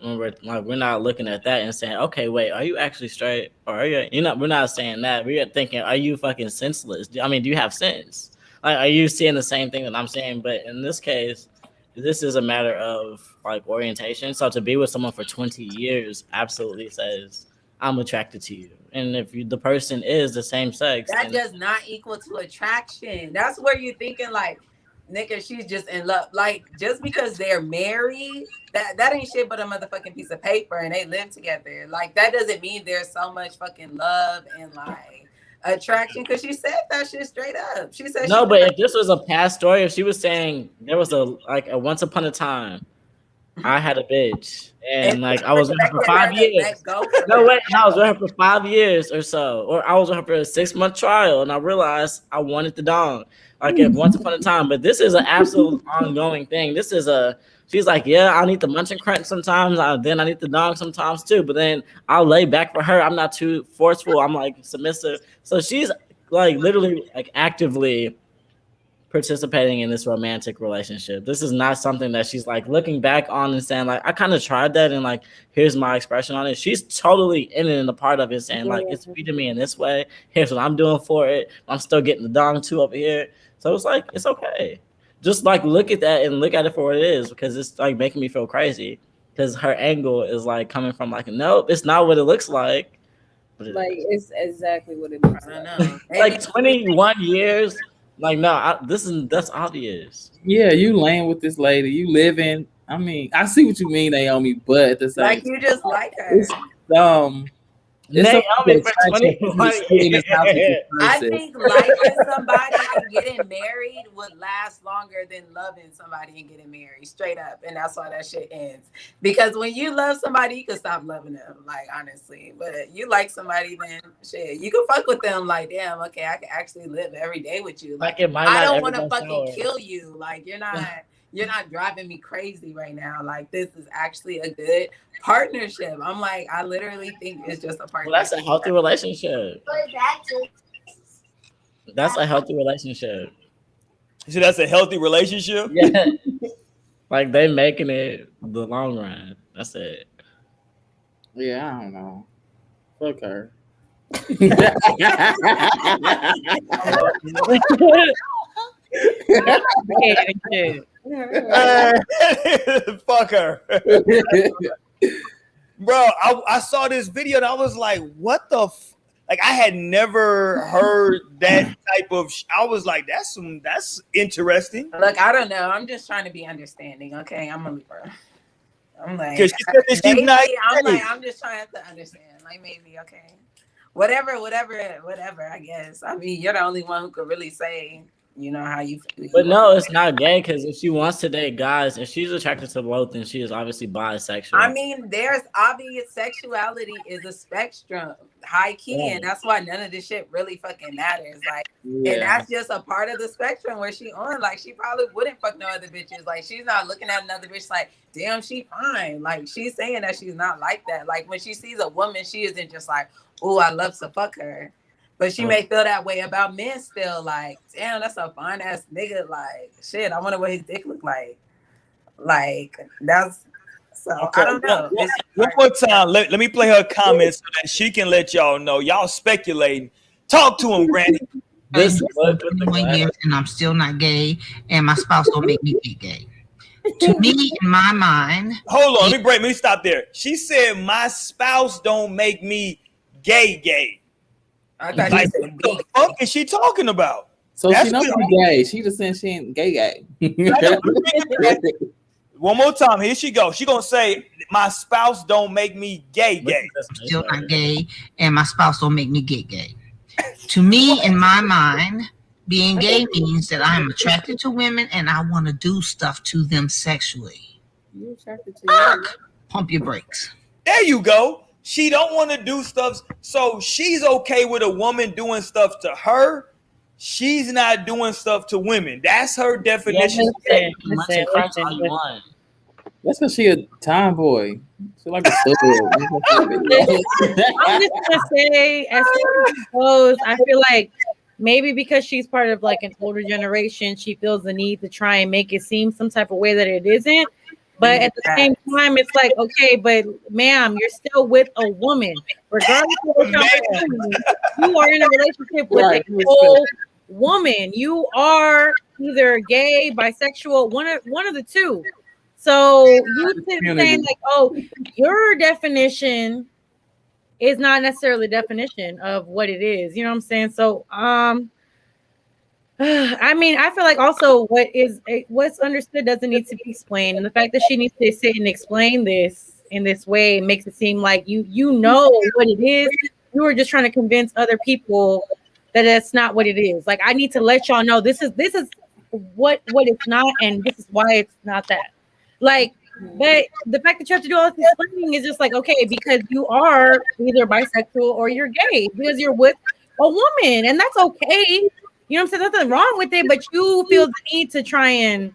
when we're not looking at that and saying, okay, wait, are you actually straight? Or are you we're not saying that. We're thinking, are you fucking senseless? I mean, do you have sense? Like, are you seeing the same thing that I'm saying? But in this case, this is a matter of like orientation. So to be with someone for 20 years absolutely says I'm attracted to you. And if the person is the same sex, that does not equal to attraction. That's where you're thinking like, nigga, she's just in love. Like just because they're married, that ain't shit but a motherfucking piece of paper and they live together. Like that doesn't mean there's so much fucking love and like attraction, because she said that shit straight up. She said no, but if this was a past story, if she was saying there was a once upon a time I had a bitch and like I was with her for 5 years. No, wait, I was with her for 5 years or so, or I was with her for a 6 month trial and I realized I wanted the dong. Like if once upon a time, but this is an absolute ongoing thing. She's like, yeah, I need the munch and crunch sometimes. Then I need the dong sometimes too. But then I'll lay back for her. I'm not too forceful. I'm like submissive. So she's like literally like actively participating in this romantic relationship. This is not something that she's like looking back on and saying like, I kind of tried that and like, here's my expression on it. She's totally in it and a part of it saying like, it's feeding me in this way. Here's what I'm doing for it. I'm still getting the dong too over here. So it's like, it's okay. Just like look at that and look at it for what it is, because it's like making me feel crazy because her angle is like coming from like, nope, it's not what it looks like. Like it's exactly what it looks like. Like 21 years. Like no, that's obvious. Yeah, you laying with this lady, you living. I mean, I see what you mean, Naomi, but at the same like you just like her. Naomi for I 21 think liking somebody and getting married would last longer than loving somebody and getting married, straight up. And that's why that shit ends. Because when you love somebody, you can stop loving them, like, honestly. But you like somebody, then shit, you can fuck with them, like, damn, okay, I can actually live every day with you. Like, I don't want to fucking kill you. Like, you're not driving me crazy right now. Like, this is actually a good partnership. I'm like, I literally think it's just a partnership. Well, that's a healthy relationship. That's a healthy relationship. So that's a healthy relationship? Yeah. Like they making it the long run. That's it. Yeah, I don't know. Fuck her. Fuck her. Bro, I saw this video and I was like, what the like I had never heard that type of I was like, that's interesting. Look, I don't know. I'm just trying to be understanding. Okay, I'm like, because she said that she's not. I'm just trying to understand. Like, maybe, okay, whatever. I guess. I mean, you're the only one who could really say, you know, how you feel. But no, it's not gay because if she wants to date guys and she's attracted to both, then she is obviously bisexual. I mean, there's obvious sexuality is a spectrum, high key, and that's why none of this shit really fucking matters. Like, and that's just a part of the spectrum where she on. Like, she probably wouldn't fuck no other bitches. Like, she's not looking at another bitch like, damn, she fine. Like, she's saying that she's not like that. Like, when she sees a woman, she isn't just like, oh, I love to fuck her. But she may feel that way about men still. Like, damn, that's a fine ass nigga. Like, shit, I wonder what his dick look like. Like, that's so. Okay. I don't know. One more time, let me play her comments so that she can let y'all know. Y'all speculating. Talk to him, Granny. This 21 years and I'm still not gay, and my spouse don't make me be gay. To me, in my mind. Hold on, let me stop there. She said my spouse don't make me gay. I thought like, what the fuck is she talking about? So that's she knows she's gay. She just saying she ain't gay. One more time. Here she goes. She gonna say, my spouse don't make me gay. Still not gay, and my spouse don't make me gay. To me, in my mind, being gay means that I am attracted to women and I want to do stuff to them sexually. You attracted to Pump your brakes. There you go. She don't want to do stuff, so she's okay with a woman doing stuff to her. She's not doing stuff to women. That's her definition. That's because she a tomboy. She like a I'm just gonna say, as far as it goes, I feel like maybe because she's part of like an older generation, she feels the need to try and make it seem some type of way that it isn't. But at the same time, it's like, okay, but ma'am, you're still with a woman. Regardless of what you are in a relationship with a whole woman. You are either gay, bisexual, one of the two. So you saying like, oh, your definition is not necessarily the definition of what it is. You know what I'm saying? So I mean, I feel like also what's understood doesn't need to be explained, and the fact that she needs to sit and explain this in this way makes it seem like you know what it is. You were just trying to convince other people that that's not what it is. Like, I need to let y'all know this is what it's not, and this is why it's not that. Like, but the fact that you have to do all this explaining is just like, okay, because you are either bisexual or you're gay because you're with a woman, and that's okay. You know what I'm saying? There's nothing wrong with it, but you feel the need to try and,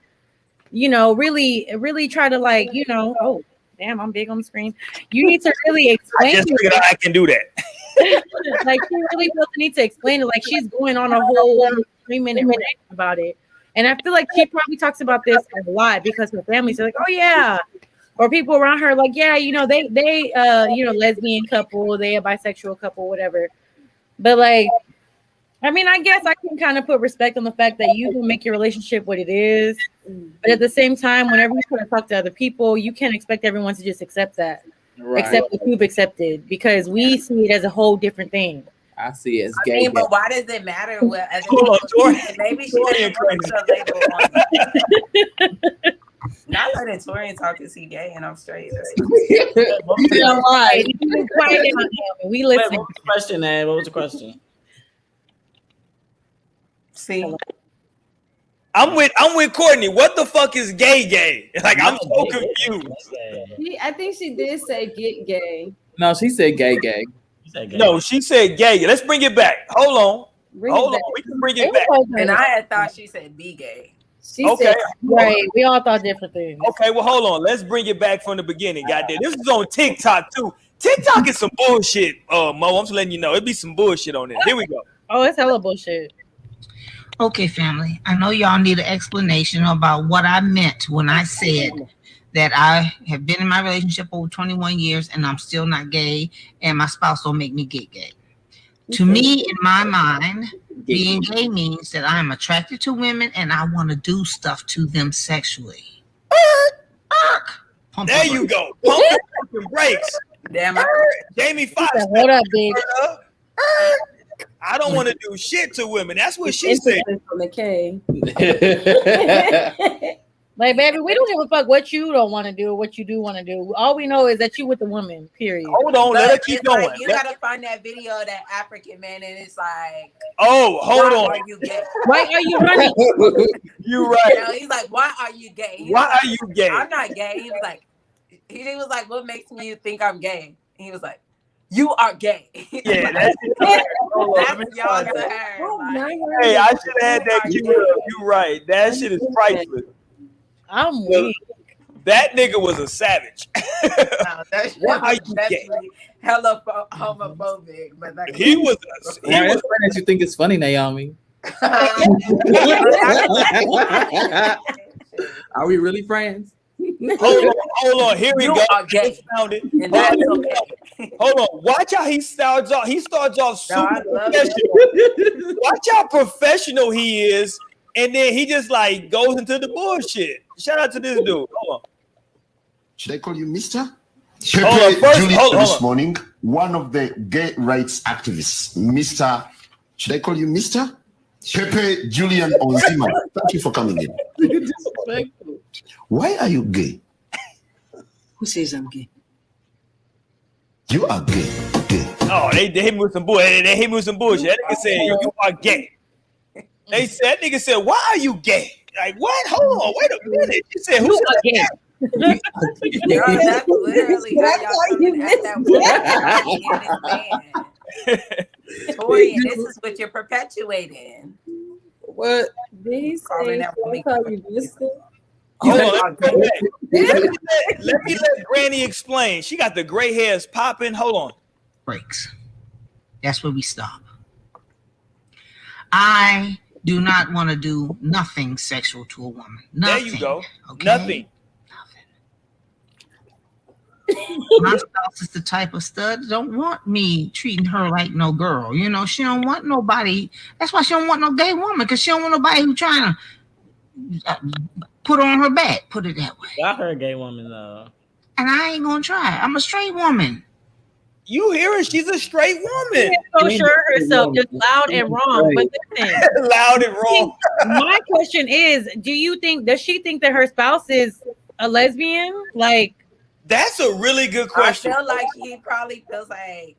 you know, really try to, like, you know, oh, damn, I'm big on the screen. You need to really explain. I just figured out I can do that. Like, she really feels the need to explain it. Like, she's going on a whole 3-minute rant about it. And I feel like she probably talks about this a lot because her family's like, oh, yeah. Or people around her, like, yeah, you know, they you know, lesbian couple, they a bisexual couple, whatever. But, like, I mean, I guess I can kind of put respect on the fact that you can make your relationship what it is. But at the same time, whenever you try to talk to other people, you can't expect everyone to just accept that. Right. Accept what you've accepted, because we see it as a whole different thing. I see it as gay. I mean, but why does it matter what other people? Maybe she didn't put the label on it. Not letting Torian talk is he gay and I'm straight. Yeah, right. We listening. What was the question, man? What was the question? See, I'm with Courtney. What the fuck is gay? Like I'm so confused. I think she did say get gay. No, she said gay. No, she said gay. Let's bring it back. Hold on. We can bring it back. And I had thought she said be gay. She said, right. We all thought different things. Okay, well, hold on. Let's bring it back from the beginning. Goddamn. This is on TikTok too. TikTok is some bullshit, Mo. I'm just letting you know. It'd be some bullshit on there. Here we go. Oh, it's hella bullshit. Okay, family. I know y'all need an explanation about what I meant when I said that I have been in my relationship over 21 years and I'm still not gay and my spouse don't make me get gay. To me, in my mind, being gay means that I'm attracted to women and I want to do stuff to them sexually. There you go. Pump the brakes. Damn, Jamie Foxx. What up, bitch? I don't want to do shit to women. That's what she said. From the K. Like, baby, we don't give a fuck what you don't want to do or what you do want to do. All we know is that you with the woman, period. Hold on, let her keep going. Like, you gotta find that video of that African man, and it's like, oh, hold on. Why are you gay? Why are you running? You right. You know, he's like, why are you gay? Why are you gay? I'm not gay. He was like, what makes you think I'm gay? And he was like, you are gay. Yeah, that's young to her. Hey, I should have had that cue up. You right. That shit is priceless. I'm weak. That nigga was a savage. Why are you gay? Hella homophobic, but like, he was. That's funny that you think it's funny, Naomi. Are we really friends? Hold on. Here we go. Found it. And that's okay. Hold on. Watch how he starts off. He starts off super professional. Watch how professional he is, and then he just like goes into the bullshit. Shout out to this dude. Hold on. Should I call you Mr.? This morning, one of the gay rights activists, Mr. Should I call you Mr.? Pepe Julian Onzima. Thank you for coming in. Why are you gay? Who says I'm gay? You are gay. Oh, they hit me with some bullshit. They hit me with some bullshit. That nigga said you are gay. They said that nigga said, why are you gay? Like what? Hold on, wait a minute. You said who's gay? That's literally how y'all coming at that woman. Tori, this is what you're perpetuating. What? Did he say call you Mister? Hold on, let me let Granny explain. She got the gray hairs popping. Hold on. Breaks. That's where we stop. I do not want to do nothing sexual to a woman. Nothing. There you go. Okay? Nothing. My spouse is the type of stud that don't want me treating her like no girl. You know, she don't want nobody. That's why she don't want no gay woman, because she don't want nobody who trying to put on her back. Put it that way. Got her a gay woman though. And I ain't gonna try. I'm a straight woman. You hear her? She's a straight woman. She's so sure herself, just loud and wrong. But listen, loud and wrong. My question is, does she think that her spouse is a lesbian? Like, that's a really good question. I feel like he probably feels like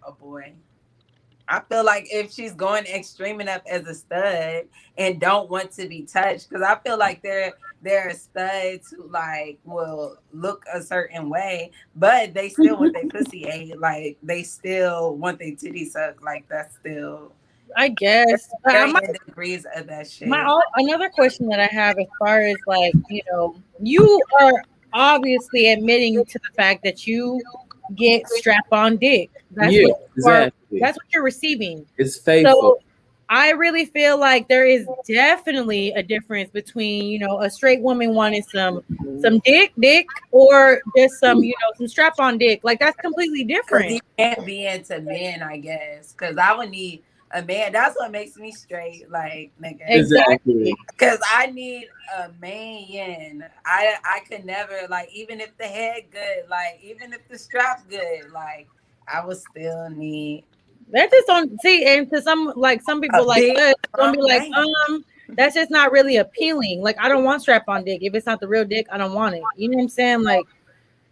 a boy. I feel like if she's going extreme enough as a stud and don't want to be touched, because I feel like there are studs who like will look a certain way, but they still want their pussy ate. Like they still want their titty sucked. Like that's still, I guess, degrees of that shit. Another question that I have as far as like, you know, you are obviously admitting to the fact that you get strap-on dick. That's what you're receiving. It's faithful. So I really feel like there is definitely a difference between, you know, a straight woman wanting some dick or just some, you know, some strap-on dick. Like that's completely different. You can't be into men, I guess, because I would need a man. That's what makes me straight, like nigga. Exactly. Because I need a man. I could never, like, even if the head good, like even if the strap's good, like I would still need. That just don't see, and to some people like us, gonna be like, that's just not really appealing. Like I don't want strap-on dick. If it's not the real dick, I don't want it. You know what I'm saying? Like,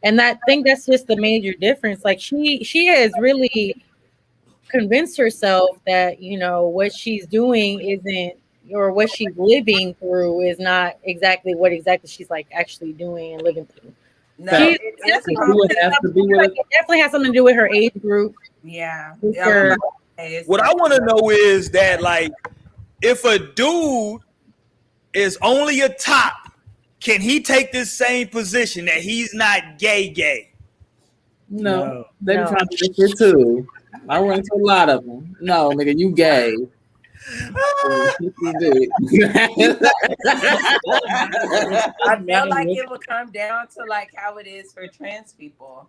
and that think that's just the major difference. Like she has really convinced herself that, you know, what she's doing isn't, or what she's living through is not exactly what exactly she's like actually doing and living through. No, It definitely has something to do with her age group. Yeah. Her, what I want to know is that, like, if a dude is only a top, can he take this same position that he's not gay? No. They be trying to do this shit too. I run into a lot of them. No, nigga, you gay. I feel like it would come down to like how it is for trans people.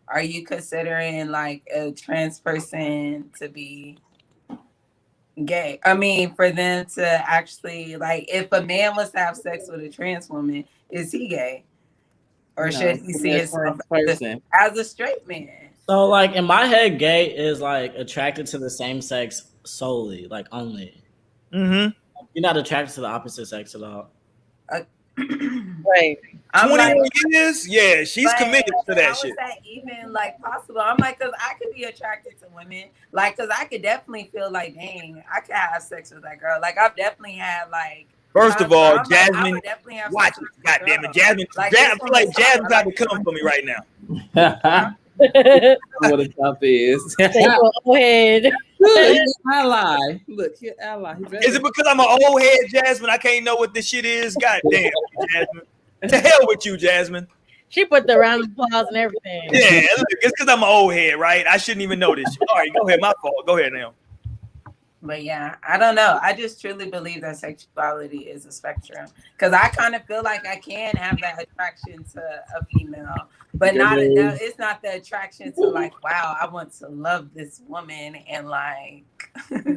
Are you considering like a trans person to be gay? I mean, for them to actually, like, if a man was to have sex with a trans woman, is he gay? Or should he see himself as a straight man? So, like, in my head, gay is like attracted to the same sex solely, like only. Mm-hmm. You're not attracted to the opposite sex at all. Right. 21 years? Yeah, she's committed to that shit. How is that even like possible? I'm like, because I could be attracted to women, like, because I could definitely feel like, dang, I could have sex with that girl. Like, I've definitely had like. First of all, Jasmine, like, watch it. Goddamn it, Jasmine. I feel like Jasmine's about to come for me right now. What a top is. Go ahead. Look, ally. Look, here, ally. Is it because I'm an old head, Jasmine? I can't know what this shit is. Goddamn, Jasmine. To hell with you, Jasmine. She put the round of applause and everything. Yeah, look, it's because I'm an old head, right? I shouldn't even know this shit. All right, go ahead. My fault. Go ahead now. But yeah, I don't know. I just truly believe that sexuality is a spectrum, because I kind of feel like I can have that attraction to a female, but not enough. It's not the attraction to like, wow, I want to love this woman and like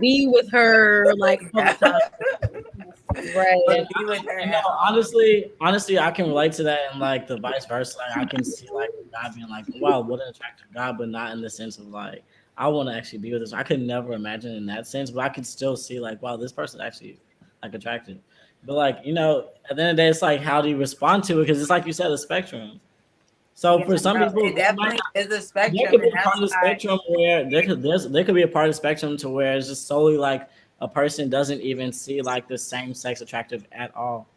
be with her, like right. But be with her. You know, honestly, I can relate to that, and like the vice versa. Like, I can see like God being like, wow, what an attractive guy, but not in the sense of like, I want to actually be with this. I could never imagine in that sense, but I could still see like, wow, this person actually like attractive. But like, you know, at the end of the day, it's like, how do you respond to it? Because it's like you said, a spectrum. So for some people, it definitely is a spectrum. There could be a part of the spectrum where there could be a part of the spectrum to where it's just solely like a person doesn't even see like the same sex attractive at all.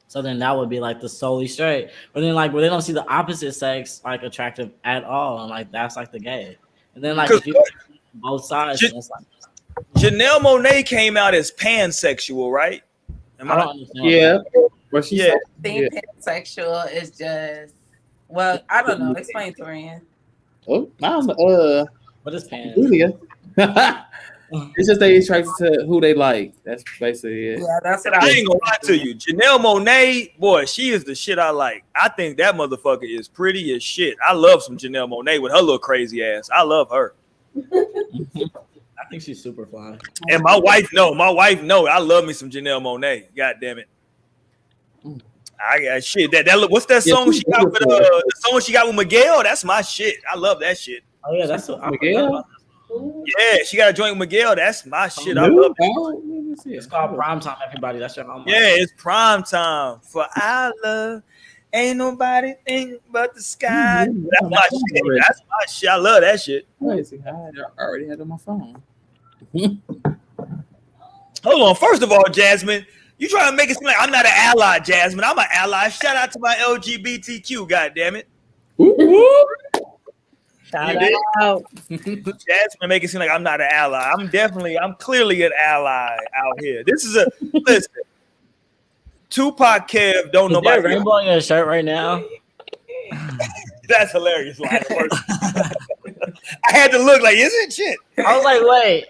So then that would be like the solely straight. But then like where they don't see the opposite sex like attractive at all, and like that's like the gay. And then like if you both sides, it's like Janelle Monáe came out as pansexual, right? Yeah. What she said? I think pansexual is just, well, I don't know. Explain to Ryan. Oh, I don't know. What is pan? It's just they attracted to who they like. That's basically it. Yeah, that's what I ain't gonna lie to you. Janelle Monáe, boy, she is the shit I like. I think that motherfucker is pretty as shit. I love some Janelle Monáe with her little crazy ass. I love her. I think she's super fly. And my wife know. I love me some Janelle Monáe. God damn it. I got shit. That what's that song she got with the song she got with Miguel? That's my shit. I love that shit. Oh yeah, that's what Miguel. Yeah, she got a joint with Miguel. That's my shit. I love it. It's called Prime Time, everybody. That's your home. Yeah, it's prime time for our love. Ain't nobody think but the sky. That's my shit. That's my shit. I love that shit. I already had it on my phone. Hold on. First of all, Jasmine, you trying to make it seem like I'm not an ally, Jasmine. I'm an ally. Shout out to my LGBTQ. God damn it. Shout out. Jasmine make it seem like I'm not an ally. I'm clearly an ally out here. This is listen. Tupac Kev don't know about rainbow on your shirt right now. That's hilarious. Line I had to look like, is it shit? I was like, wait.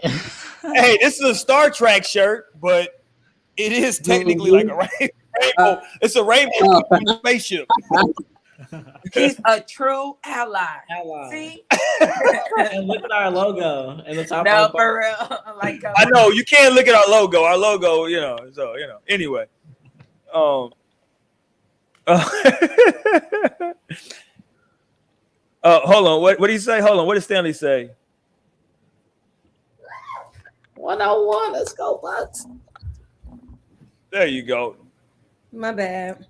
Hey, this is a Star Trek shirt, but it is technically like a rainbow. It's a rainbow spaceship. He's a true ally. See? And look at our logo in the top. No, for real. Like, I know you can't look at our logo. Our logo, you know. So Anyway, hold on. What did he say? Hold on. What did Stanley say? 101. Let's go, Bucks. There you go. My bad.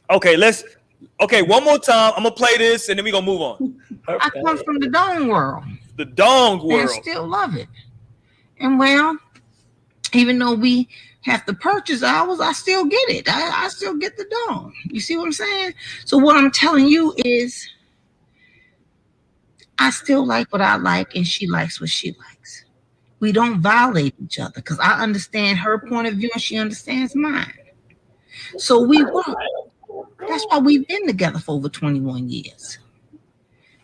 Okay, one more time. I'm gonna play this and then we're gonna move on. I come from the dong world. The dong world. And still love it. And well, even though we have to purchase ours, I still get it. I still get the dong. You see what I'm saying? So what I'm telling you is I still like what I like and she likes what she likes. We don't violate each other because I understand her point of view and she understands mine. So we work. That's why we've been together for over 21 years.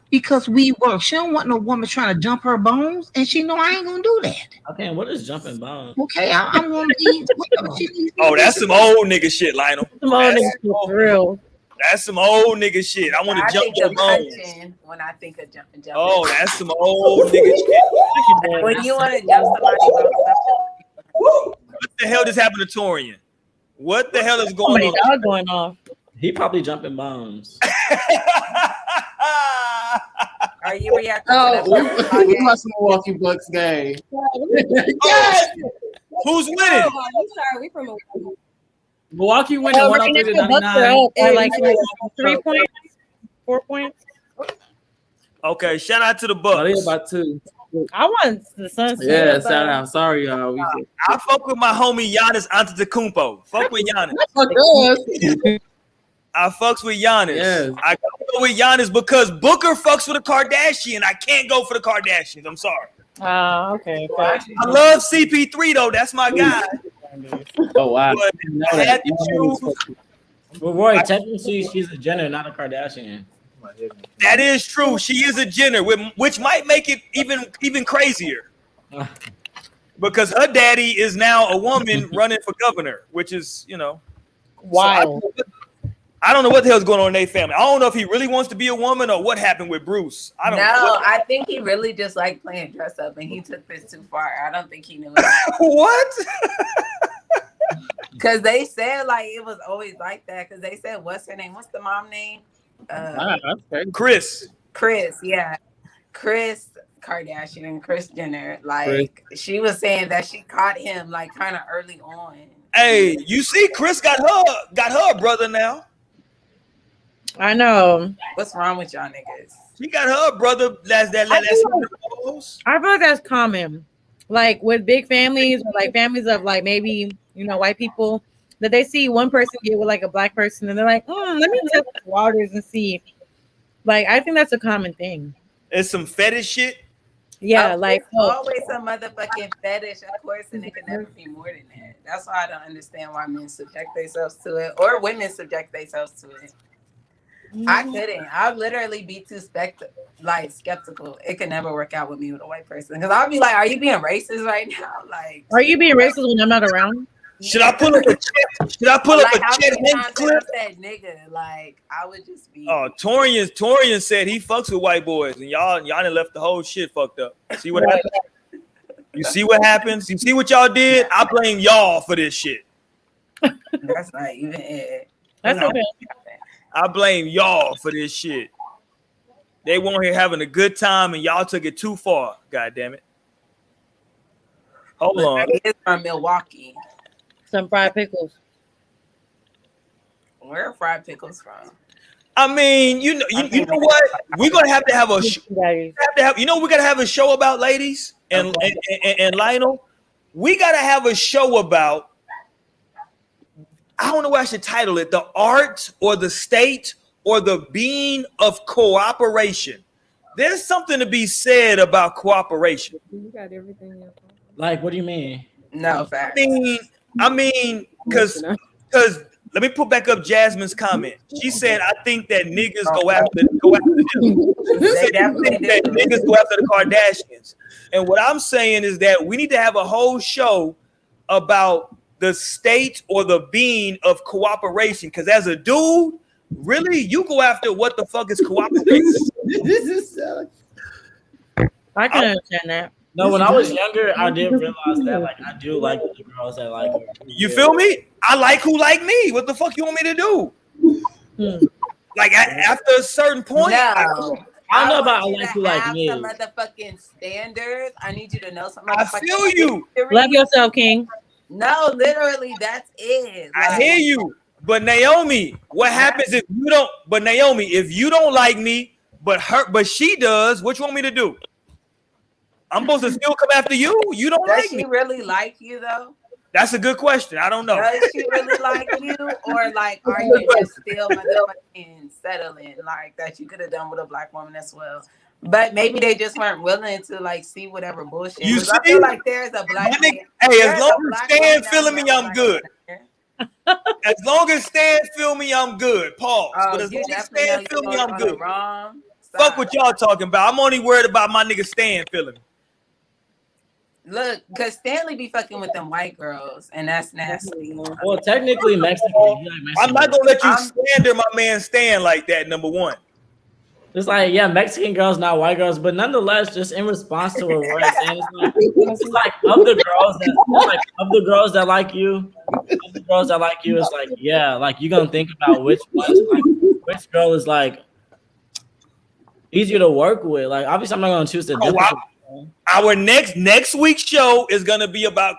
Because we work. She don't want no woman trying to jump her bones, and she know I ain't gonna do that. Okay, what is jumping bones? Okay, I'm gonna be whatever she needs. Oh, that's some old nigga shit, Lionel. Some old nigga shit, for real. That's some old nigga shit. I want to jump your bones. When I think of jumping. Oh, that's some old nigga shit. When you want to jump somebody's bones. What the hell just happened to Torian? What the hell is going on? Dog going off. He probably jumping bombs. Are you reacting? We must Milwaukee Bucks game. Yes! Who's winning? I'm sorry, we from Milwaukee. Milwaukee winning 103 to 99. Like 3 points, 4 points. Okay, shout out to the Bucks. They about 2. I want the Suns. Yeah, shout out. Sorry, y'all. I fuck with my homie Giannis Antetokounmpo. Fuck with Giannis. I fucks with Giannis. Yes. I go with Giannis because Booker fucks with a Kardashian. I can't go for the Kardashians. I'm sorry. Okay. I love CP3 though. That's my guy. Oh wow. But I had to choose. Well, Roy, technically she's a Jenner, not a Kardashian. That is true. She is a Jenner, which might make it even crazier. Because her daddy is now a woman running for governor, which is, wild. So I don't know what the hell's going on in their family. I don't know if he really wants to be a woman or what happened with Bruce. I don't know. I think he really just liked playing dress up and he took this too far. I don't think he knew What? Because they said like it was always like that. Because they said, what's her name? What's the mom name? Chris, yeah. Chris Kardashian and Kris Jenner. Like she was saying that she caught him like kind of early on. Hey, you see, Chris got her brother now. I know. What's wrong with y'all niggas? She got her brother. I feel like that's common. Like with big families or like families of like maybe white people, that they see one person get with like a black person and they're like, let me test the waters and see. Like I think that's a common thing. It's some fetish shit. Yeah, like always some motherfucking fetish, of course, and it can never be more than that. That's why I don't understand why men subject themselves to it or women subject themselves to it. I couldn't. I'd literally be too skeptical. It could never work out with me with a white person because I'll be like, "Are you being racist right now? Like, are you being racist when I'm not around?" Should I pull up a chat? Should I pull up a chat clip? Said nigga, like I would just be. Oh, Torian said he fucks with white boys, and y'all done left the whole shit fucked up. See what happens? You see what happens? You see what y'all did? I blame y'all for this shit. That's not even it. That's okay. I blame y'all for this shit. They weren't here having a good time, and y'all took it too far. God damn it! Hold on. It's from Milwaukee. Some fried pickles. Where are fried pickles from? I mean, you know what? We're gonna have to have a. We're gonna have a show about ladies and Lionel. We gotta have a show about. I don't know what I should title it: the art or the state or the being of cooperation. There's something to be said about cooperation. You got everything. Like, what do you mean? No fact. I mean, because let me put back up Jasmine's comment. She said, "I think that niggas go after them." Niggas go after the Kardashians. And what I'm saying is that we need to have a whole show about the state or the being of cooperation. Because as a dude, really, you go after what the fuck is cooperation? I can understand that. No, when I was younger, I did realize that like I do like the girls that like her. You feel me? I like who like me. What the fuck you want me to do? Like after a certain point, I don't know about I like who like me. Some motherfucking standards. I need you to know some. I feel you. Love yourself, King. No, literally, that's it. I hear you, but Naomi, what happens if you don't? But Naomi, if you don't like me, but she does, what you want me to do? I'm supposed to still come after you? You don't Does like she me? really like you though? That's a good question. I don't know. Does she really like you, or like, are you just still motherfucking settling like that? You could have done with a black woman as well, but maybe they just weren't willing to like see whatever bullshit. You I feel like there's a black man. Hey, as long as Stan feeling me, I'm good. As long as Stan feel me, I'm good. Pause. But as long as Stan feel me, I'm good. Fuck what y'all talking about. I'm only worried about my nigga Stan feeling me. Look, because Stanley be fucking with them white girls, and that's nasty. Well, technically Mexican. I'm not gonna let you slander my man Stan like that. Number one. It's like, yeah, Mexican girls, not white girls, but nonetheless, just in response to what Roy is saying, it's like of the girls that like you, it's like, yeah, like you're gonna think about which girl is like easier to work with. Like, obviously, I'm not gonna choose the difficult. Our next week's show is gonna be about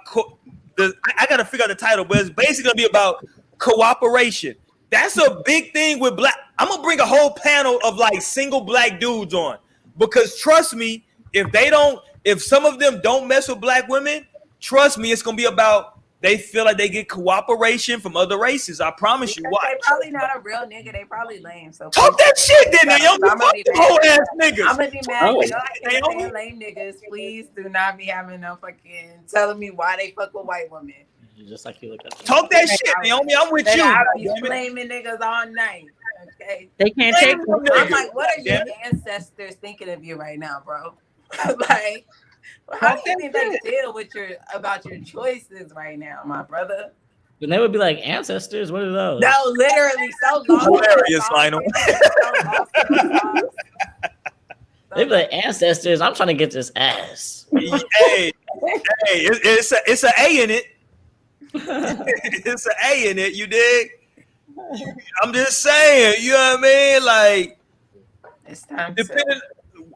I gotta figure out the title, but it's basically gonna be about cooperation. That's a big thing with black. I'm gonna bring a whole panel of like single black dudes on, because trust me, if some of them don't mess with black women, trust me, it's gonna be about they feel like they get cooperation from other races. I promise you. Why? They probably not a real nigga. They probably lame. So talk that shit, then Naomi. Fuck the whole ass niggas. I'm gonna be mad. Y'all can't stand lame niggas. Please do not be having no fucking telling me why they fuck with white women. Just like you look at talk that shit, Naomi. I'm with you. I be blaming niggas all night. Okay, they can't take them. I'm like, what are your ancestors thinking of you right now, bro? Like, how do you think they feel about your choices right now, my brother? Then they would be like ancestors. What are those? No, literally, so lost. Hilarious, Lionel. They be like ancestors. I'm trying to get this ass. Hey, it's an A in it. It's an A in it. You dig? I'm just saying. You know what I mean? Like, it's time.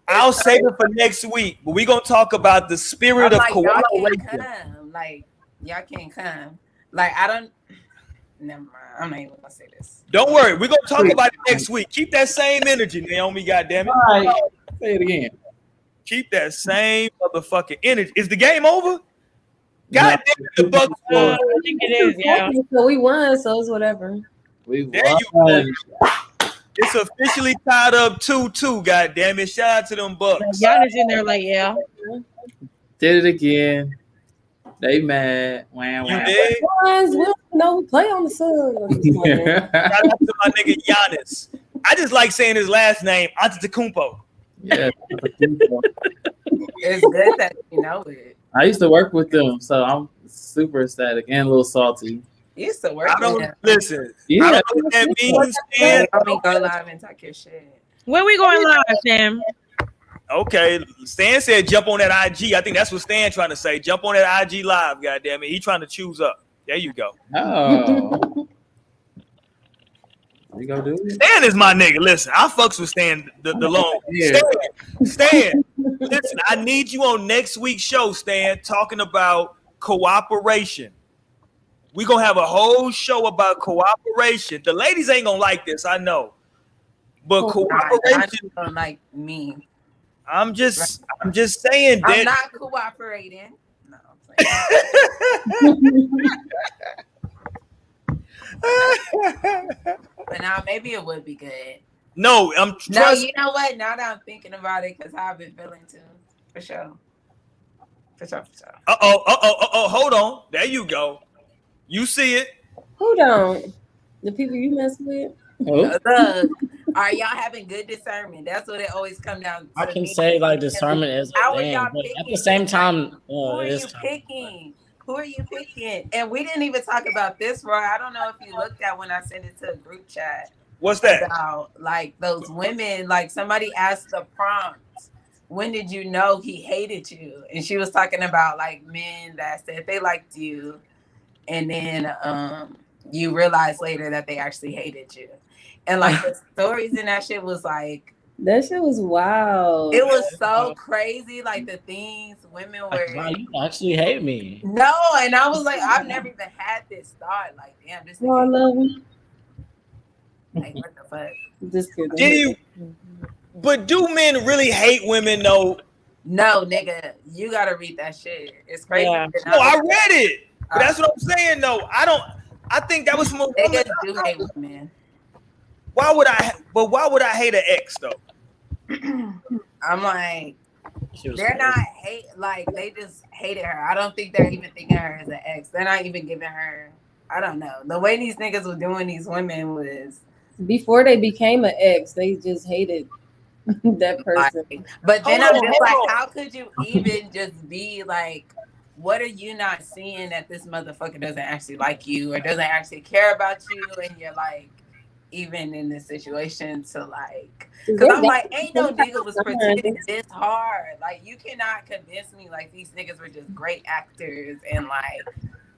I'll save it for next week, but we're gonna talk about the spirit of cooperation. Y'all can't come. Like, I don't. Never mind. I'm not even gonna say this. Don't worry. We're gonna talk about it next week. Keep that same energy, Naomi. Goddamn it! All right. Say it again. Keep that same motherfucking energy. Is the game over? God damn it, the Bucks won. I think it is. Yeah. So we won. So it's whatever. There you go. It's officially tied up 2-2. God damn it! Shout out to them Bucks. Giannis in there, like, yeah. Did it again. They mad. Wow, you did? We don't know we play on the sun. Shout out to my nigga Giannis. I just like saying his last name, Antetokounmpo. Yeah. It's good that you know it. I used to work with them, so I'm super ecstatic and a little salty. You used to work with them. Listen. Yeah. I don't know what that means, Stan. Let me go live and talk your shit. When we going live, Sam? Okay, Stan said jump on that IG. I think that's what Stan trying to say. Jump on that IG live, goddamn it. He trying to choose up. There you go. Oh. We gonna do it? Stan is my nigga. Listen, I fucks with Stan the long. Yeah. Stan, listen, I need you on next week's show, Stan, talking about cooperation. We gonna have a whole show about cooperation. The ladies ain't gonna like this, I know. But cooperation don't like me. I'm just saying that I'm not cooperating. No, but now maybe it would be good. No, no. You know what? Now that I'm thinking about it, because I've been feeling too, for sure. Hold on. There you go. You see it. Who don't? The people you mess with. Look, are y'all having good discernment? That's what it always comes down to. I can say like discernment is a thing, but at the same time, who are you picking? Who are you picking? And we didn't even talk about this, Roy. I don't know if you looked at when I sent it to a group chat. What's that? About like those women, like somebody asked the prompt, when did you know he hated you? And she was talking about like men that said they liked you, and then you realize later that they actually hated you. And like the stories in that shit was like That shit was wild. It was so crazy, like the things women were. Wow, you actually hate me. No, and I was like, I've never even had this thought. Like, damn, this Oh, I nigga. love him. Like, what the fuck? Just kidding. Do you? But do men really hate women though? No, nigga, you gotta read that shit. It's crazy. Yeah. No, I read it. But that's what I'm saying though. I think that was some Niggas do hate women. Why would I? But why would I hate an ex though? I'm like, they're not like they just hated her. I don't think they're even thinking of her as an ex. They're not even giving her. I don't know. The way these niggas were doing these women was before they became an ex, they just hated that person. But then I'm just like, how could you even just be like, what are you not seeing that this motherfucker doesn't actually like you or doesn't actually care about you? And you're like, even in this situation to like, because I'm like, ain't no nigga was pretending this hard. Like, you cannot convince me like these niggas were just great actors and like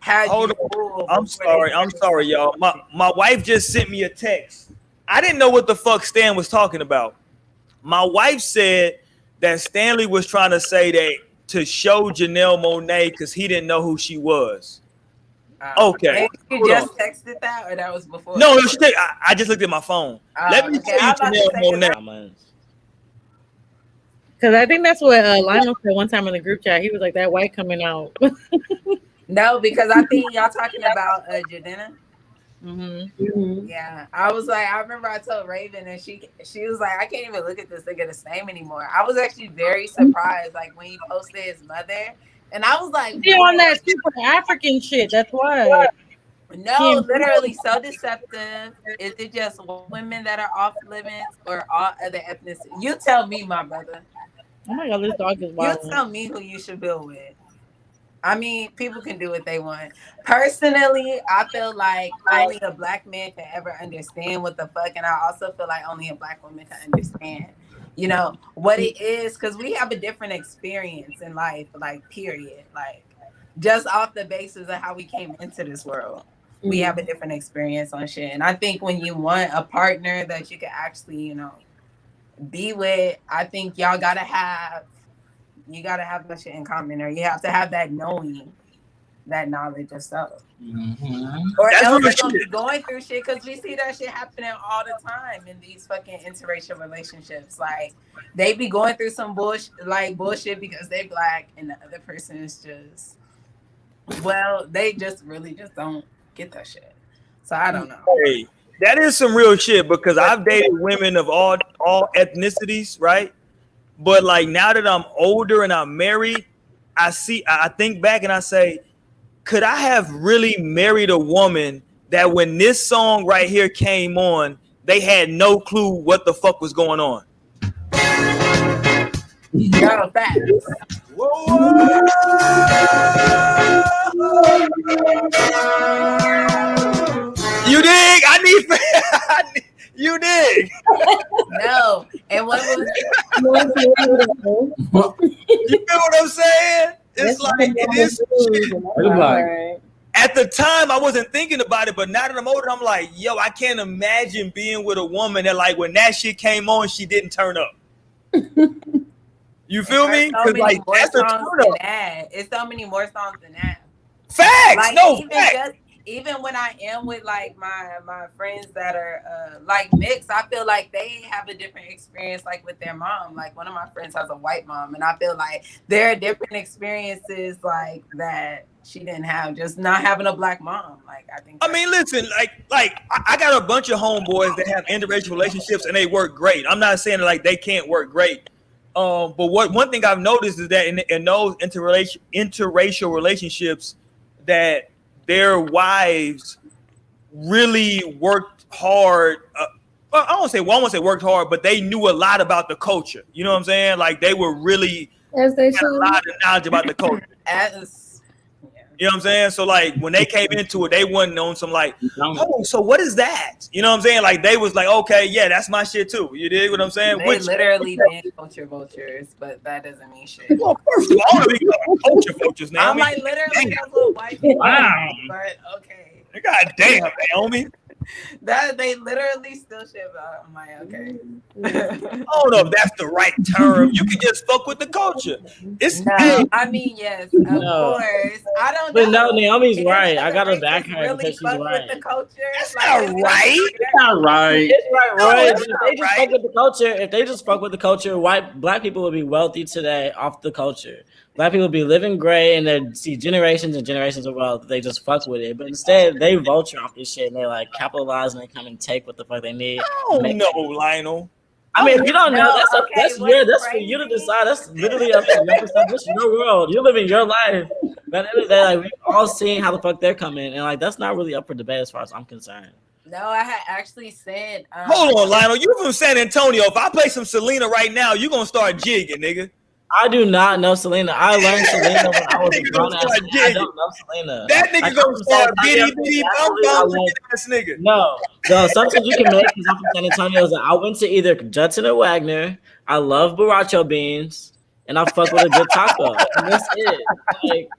Hold on. I'm sorry, y'all. My wife just sent me a text. I didn't know what the fuck Stan was talking about. My wife said that Stanley was trying to say that to show Janelle Monáe because he didn't know who she was. Okay. You just texted that, or that was before? No, I just looked at my phone. Let me tell you Janelle Monáe. Because I think that's what Lionel said one time in the group chat. He was like, that white coming out. No, because I think y'all talking about Jadena. Mm-hmm. Yeah, I was like, I remember I told Raven, and she was like, I can't even look at this nigga the same anymore. I was actually very surprised, like when he posted his mother, and I was like, yeah, on that super African shit. That's why. No, literally so deceptive. Is it just women that are off limits or all other ethnicities? You tell me, my brother. Oh my god, this dog is wild. You tell me who you should build with. I mean, people can do what they want. Personally, I feel like only a black man can ever understand what the fuck, and I also feel like only a black woman can understand, you know, what it is, because we have a different experience in life, like, period. Like, just off the basis of how we came into this world, we have a different experience on shit. And I think when you want a partner that you can actually, you know, be with, I think y'all gotta have that shit in common, or you have to have that knowing, that knowledge of stuff. Or else you're gonna be going through shit, because we see that shit happening all the time in these fucking interracial relationships. Like, they be going through some bullshit because they black and the other person is just, well, they just really just don't get that shit. So I don't know. Hey, that is some real shit, because I've dated women of all ethnicities, right? But like, now that I'm older and I'm married, I think back and I say, could I have really married a woman that when this song right here came on, they had no clue what the fuck was going on? No, facts. You dig? You dig? No. And what was you feel what I'm saying? It's like, it is shit. At the time, I wasn't thinking about it, but now that I'm older, I'm like, yo, I can't imagine being with a woman that, like, when that shit came on, she didn't turn up. You feel me? So many like, more that's a songs turn than up. that. It's so many more songs than that. Facts. Like, No, facts. Even when I am with like my friends that are like mixed, I feel like they have a different experience, like with their mom. Like, one of my friends has a white mom, and I feel like there are different experiences like that she didn't have, just not having a black mom. Like, I mean, listen, like I got a bunch of homeboys that have interracial relationships and they work great. I'm not saying like they can't work great. But one thing I've noticed is that in those interracial relationships, that their wives really worked hard. I won't say worked hard, but they knew a lot about the culture. You know what I'm saying? Like, they were really had a lot of knowledge about the culture. You know what I'm saying? So like, when they came into it, they wasn't on some like, oh, so what is that? You know what I'm saying? Like, they was like, okay, yeah, that's my shit too. You dig what I'm saying? They literally been culture vultures, but that doesn't mean shit. Well, first of all, we got culture vultures now. I'm like, literally, that's what white people. Wow. But okay. God damn, Naomi. That they literally still ship out. I'm like, okay. I don't know if that's the right term. You can just fuck with the culture. It's no, I mean, yes, of course. I don't but know. no, Naomi's right. I gotta They back just her really because she's fuck right. with the culture. That's not right. It's not right. It's right, No, Roy. it's If not they just right. fuck with the culture, if they just fuck with the culture, black people would be wealthy today off the culture. Black people would be living great and they'd see generations and generations of wealth. They just fuck with it. But instead, they vulture off this shit and they like capitalize and they come and take what the fuck they need. I don't know, Lionel. I mean, if you don't know, that's what's for you to decide. That's literally up to your perspective. That's your world. You're living your life. But at the end of the day, like we all seeing how the fuck they're coming, and like that's not really up for debate as far as I'm concerned. No, I had actually said. Hold on, Lionel. You from San Antonio. If I play some Selena right now, you gonna start jigging, nigga. I do not know Selena. I learned Selena when I was a grown ass. I don't know Selena. That nigga gonna start bitty bitty bum bum ass nigga. No, something you can make because I'm from San Antonio is that I went to either Judson or Wagner. I love Borracho beans, and I fuck with a good taco. And that's it. Like,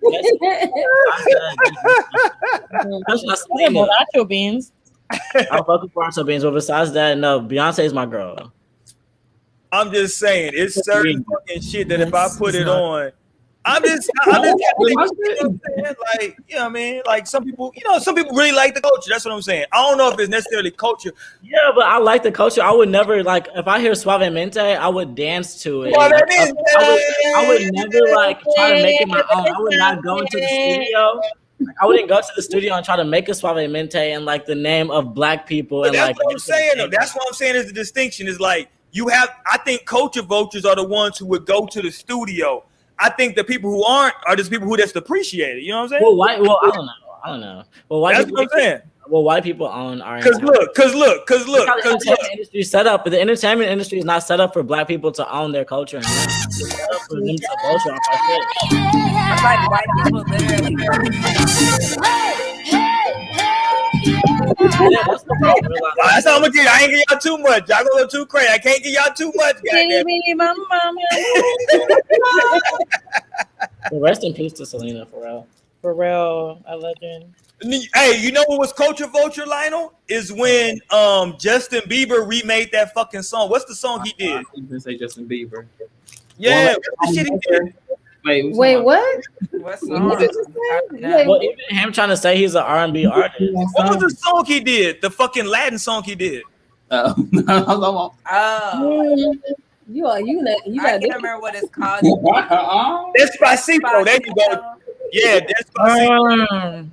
that's not Selena. Borracho beans. I fuck with Borracho beans, but besides that, no, Beyonce is my girl. I'm just saying, it's certain fucking shit that if I put it on, I'm just you know what I'm saying? Like, you know what I mean? Like some people really like the culture. That's what I'm saying. I don't know if it's necessarily culture. Yeah, but I like the culture. I would never like if I hear Suavemente, I would dance to it. I would never like try to make it my own. I would not go into the studio. I wouldn't go to the studio and try to make a Suavemente in like the name of black people. But and that's like what I'm saying though. That's what I'm saying is the distinction is like I think culture vultures are the ones who would go to the studio. I think the people who aren't are just people who just appreciate it. You know what I'm saying? Well, I don't know. Well, that's what I'm saying. Well, white people own our Cause look. The entertainment industry is set up, but the entertainment industry is not set up for black people to own their culture. And it's set up for them to vulture off our shit. It's like white people literally. That's the problem. That's how I'm gonna get. I ain't give y'all too much. Y'all gonna go too crazy. I can't give y'all too much. Well, rest in peace to Selena, for real. For real, a legend. Hey, you know what was culture vulture, Lionel? Is when Justin Bieber remade that fucking song. What's the song he did? You can say Justin Bieber. Yeah, what's the shit he did? Wait, what? What song? Well, even him trying to say he's an R&B artist. What was the song he did? The fucking Latin song he did. Oh. You I can't remember what it's called. Despacito. There you go. Yeah, Despacito.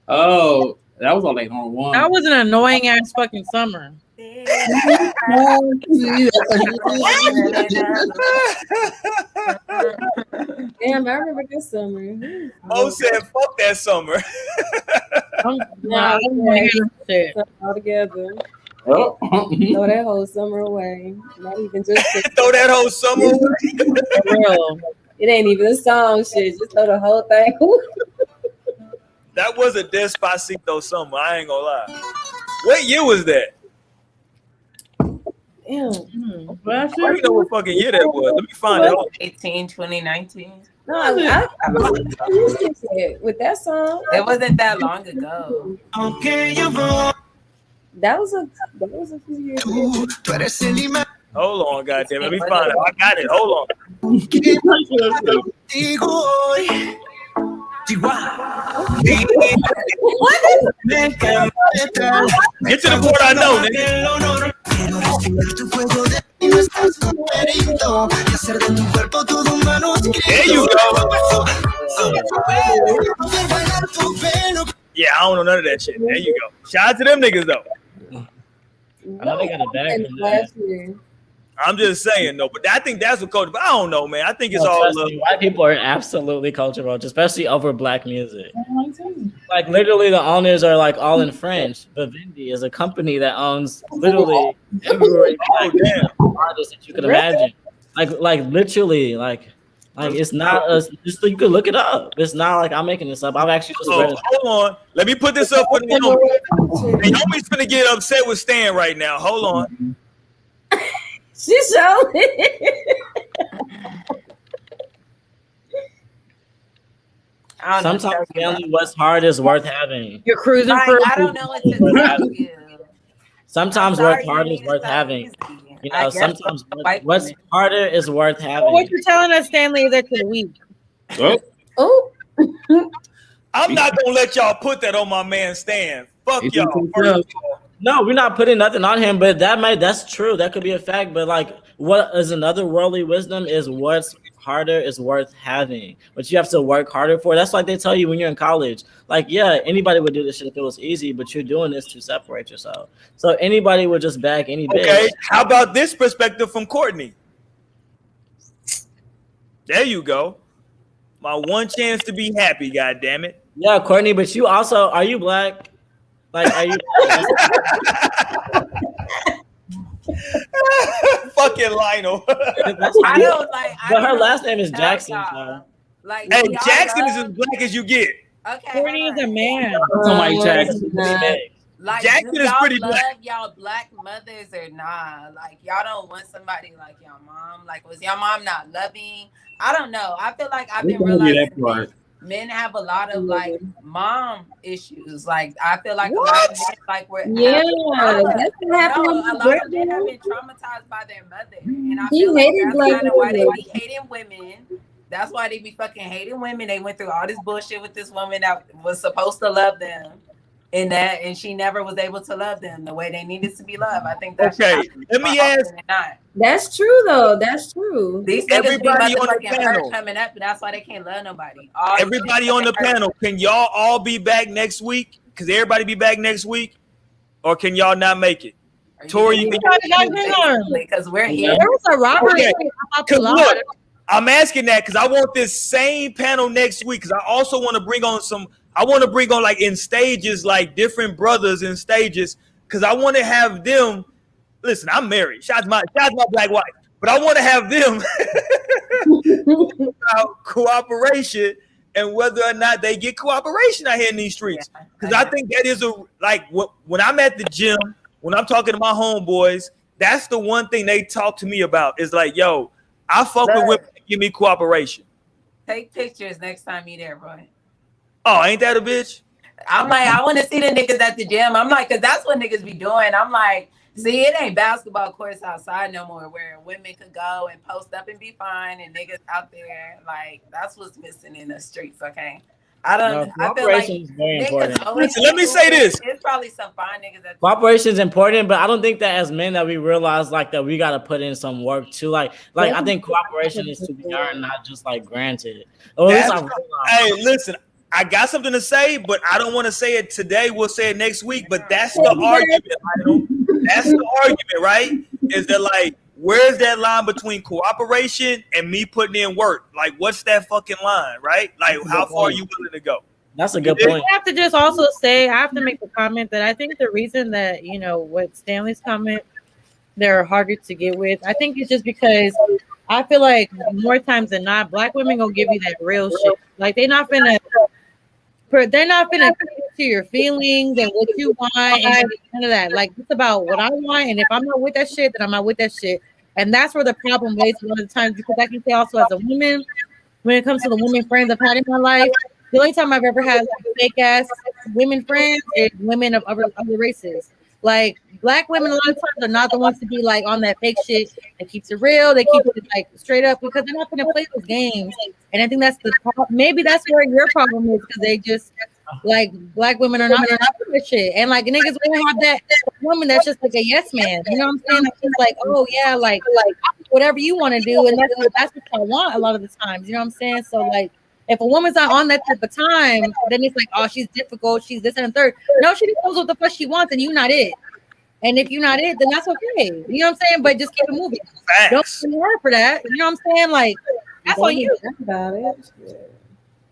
Oh, that was all like on one. That was an annoying ass fucking summer. Damn, I remember this summer. Mo said, "Fuck that summer." Nah, all together. Oh. Throw that whole summer away. Not even just throw that whole summer away. For real. It ain't even a song shit. Just throw the whole thing. That was a Despacito summer. I ain't gonna lie. What year was that? Damn. I don't know what fucking year that was. Let me find out. 2019. No, I with that song. It wasn't that long ago. Okay, That was a few years ago. Hold on, goddamn. Let me find it. I got it. Hold on. Get to the part I know, nigga. There you go. Yeah, I don't know none of that shit. There you go. Shout out to them niggas though. I know they got a bag from last year. I'm just saying though, but I think that's what culture. But I don't know, man. I think it's all love. White people are absolutely cultural, especially over black music. Like literally, the owners are like all in French. Vivendi is a company that owns literally every artist that you could imagine. Like literally, like it's not just so you could look it up. It's not like I'm making this up. I've actually just read it. Hold on, let me put this up for Naomi. Naomi's gonna get upset with Stan right now. Hold on. She showed it. Sometimes family, what's hard is worth having. You're cruising like, for. I don't know what to tell you. Sometimes what's hard is worth having. You know, sometimes what's harder is worth having. What you're telling us, Stanley, is that you're weak. Oh. I'm not gonna let y'all put that on my man Stan. Fuck y'all. No, we're not putting nothing on him, but that's true. That could be a fact. But like, what is another worldly wisdom is what's harder is worth having, but you have to work harder for it. That's like they tell you when you're in college. Like, yeah, anybody would do this shit if it was easy, but you're doing this to separate yourself. So anybody would just bag any bitch. Okay, how about this perspective from Courtney? There you go. My one chance to be happy, God damn it. Yeah, Courtney, but you also, are you black? Like, are you? Fucking Lionel. I don't like. But her last name is Jackson. So. Like, hey, Jackson is as black as you get. Okay, Courtney is a man. Somebody Jackson. Like, Jackson is y'all pretty love black. y'all black mothers or not? Like, y'all don't want somebody like your mom. Like, was your mom not loving? I don't know. I feel like I've been realizing men have a lot of like mom issues. Like, I feel like a lot of men like we're that's what happened. A lot of men have been traumatized by their mother, and I feel like that's kind of why they be hating women. That's why they be fucking hating women. They went through all this bullshit with this woman that was supposed to love them, and she never was able to love them the way they needed to be loved. I think that's okay. Let me ask. That's true though. That's true. These niggas be motherfucking hurt coming up, but that's why they can't love nobody. Everybody on the panel, can y'all all be back next week? Because everybody be back next week, or can y'all not make it? Tori, you because we're here. There was a robbery. Look, I'm asking that because I want this same panel next week. Because I also want to bring on like in stages, like different brothers in stages. Because I want to have them. Listen, I'm married. Shots my black wife, but I want to have them about cooperation and whether or not they get cooperation out here in these streets. Because I think that is when I'm at the gym, when I'm talking to my homeboys, that's the one thing they talk to me about. Is like, yo, I fuck with women that give me cooperation. Take pictures next time you there, bro. Oh, ain't that a bitch? I'm like, I want to see the niggas at the gym. I'm like, because that's what niggas be doing. I'm like, see, it ain't basketball courts outside no more where women could go and post up and be fine and niggas out there. Like, that's what's missing in the streets, okay? I feel like is very important. Listen, let me say this. There's probably some fine niggas at Cooperation is important, but I don't think that as men that we realize like that we got to put in some work too. Like I think cooperation is to be earned, not just like granted. Or at least hey, listen, I got something to say, but I don't want to say it today. We'll say it next week. But that's the argument, Lionel. That's the argument, right? Is that like, where's that line between cooperation and me putting in work? Like, what's that fucking line, right? Like, how far are you willing to go? That's a good point. I have to just also say, I have to make the comment that I think the reason that, what Stanley's comment, they're harder to get with, I think it's just because I feel like more times than not, black women gonna give you that real shit. Like, they're not finna to your feelings and what you want and none of that. Like, it's about what I want, and if I'm not with that shit, then I'm not with that shit. And that's where the problem lays a lot of the times, because I can say also as a woman, when it comes to the women friends I've had in my life, the only time I've ever had like fake ass women friends is women of other races. Like, black women a lot of times are not the ones to be like on that fake shit that keeps it real. They keep it like straight up because they're not going to play those games. And I think that's the problem. Maybe that's where your problem is, because they just like black women are not for this shit. And like niggas will have that woman that's just like a yes man. You know what I'm saying? Like, she's like, oh yeah, like whatever you want to do, and that's what I want a lot of the times. You know what I'm saying? So like, if a woman's not on that type of time, then it's like, oh, she's difficult, she's this and the third. No, she knows what the fuck she wants, and you're not it. And if you're not it, then that's okay. You know what I'm saying? But just keep it moving. Facts. Don't be hard for that. You know what I'm saying? Like, that's on you. About it.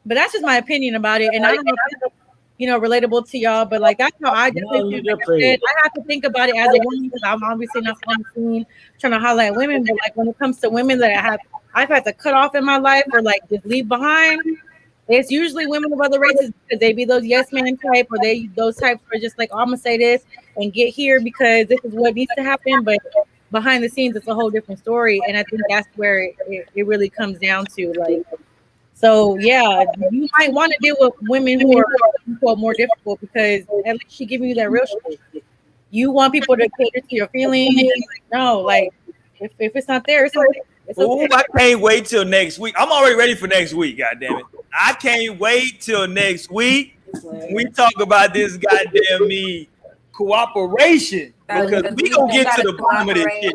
But that's just my opinion about it. And I don't know if it's, relatable to y'all, but like, that's how I definitely I have to think about it as a woman, because I'm obviously not on the scene trying to highlight women. But like, when it comes to women that I've had to cut off in my life or like just leave behind, it's usually women of other races, because they be those yes man type, or those types who are just like, oh, I'm gonna say this and get here because this is what needs to happen. But behind the scenes, it's a whole different story. And I think that's where it really comes down to. Like, So yeah, you might want to deal with women who are quote more difficult because at least she giving you that real shit. You want people to cater to your feelings? No, like if it's not there, it's not there. It's okay. Ooh, I can't wait till next week. I'm already ready for next week. God damn it! I can't wait till next week. We talk about this goddamn cooperation because we gonna get to the bottom of this shit.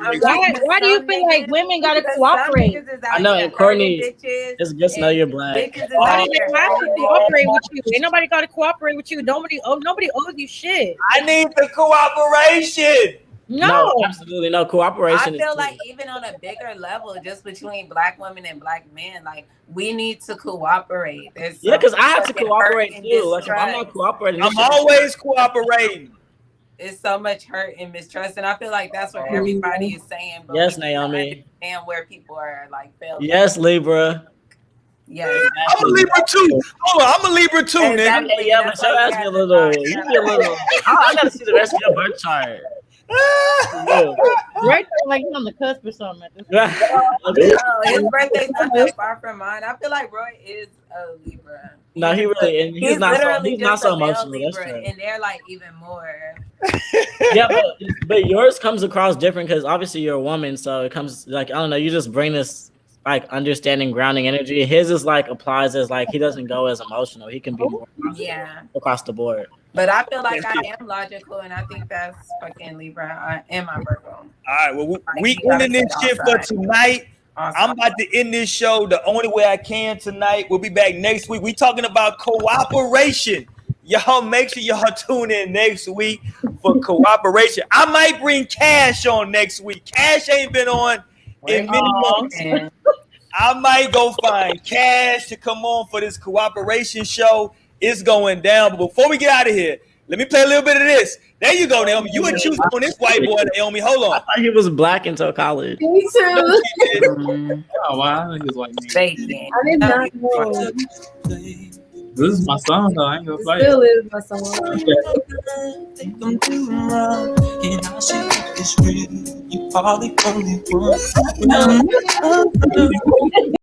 Why do you feel like women gotta cooperate? I know, and Courtney, it's good to know you're black. Why do they have to cooperate with you? Ain't nobody gotta cooperate with you. Nobody owes you shit. I need the cooperation. No, absolutely no cooperation. I feel like even on a bigger level, just between black women and black men, like we need to cooperate. Yeah, because I have to cooperate too. Like if I'm not cooperating, I'm always cooperating. It's so much hurt and mistrust, and I feel like that's what everybody is saying. But yes, Naomi. And where people are like failing. Yes, Libra. Yeah, I'm a Libra too. Hold on, I'm a Libra too, nigga. Yeah, but your ass be a little. You be a little. I gotta see the rest of your birth chart. Right there, like he's on the cusp or something. His birthday's not that far from mine. I feel like Roy is a Libra. No, he really, and he's not so. He's not so emotional. Libra, that's true. And they're like even more. Yeah, but yours comes across different because obviously you're a woman, so it comes like I don't know. You just bring this like understanding, grounding energy. His is like applies as like he doesn't go as emotional. He can be more across the board. But I feel like I am logical, and I think that's fucking Libra. I am my Virgo. All right, well, we ending this shit for tonight. I'm about to end this show the only way I can tonight. We'll be back next week. We talking about cooperation. Y'all make sure y'all tune in next week for cooperation. I might bring Cash on next week. Cash ain't been on in many months. I might go find Cash to come on for this cooperation show. It's going down. But before we get out of here, let me play a little bit of this. There you go, Naomi. You would choose on this white boy, Naomi. Hold on. I thought he was black until college. Me too. Oh, wow. I think it's like me. I did not know. This is my song, though. I ain't gonna play it. Still is my song. You are the only one.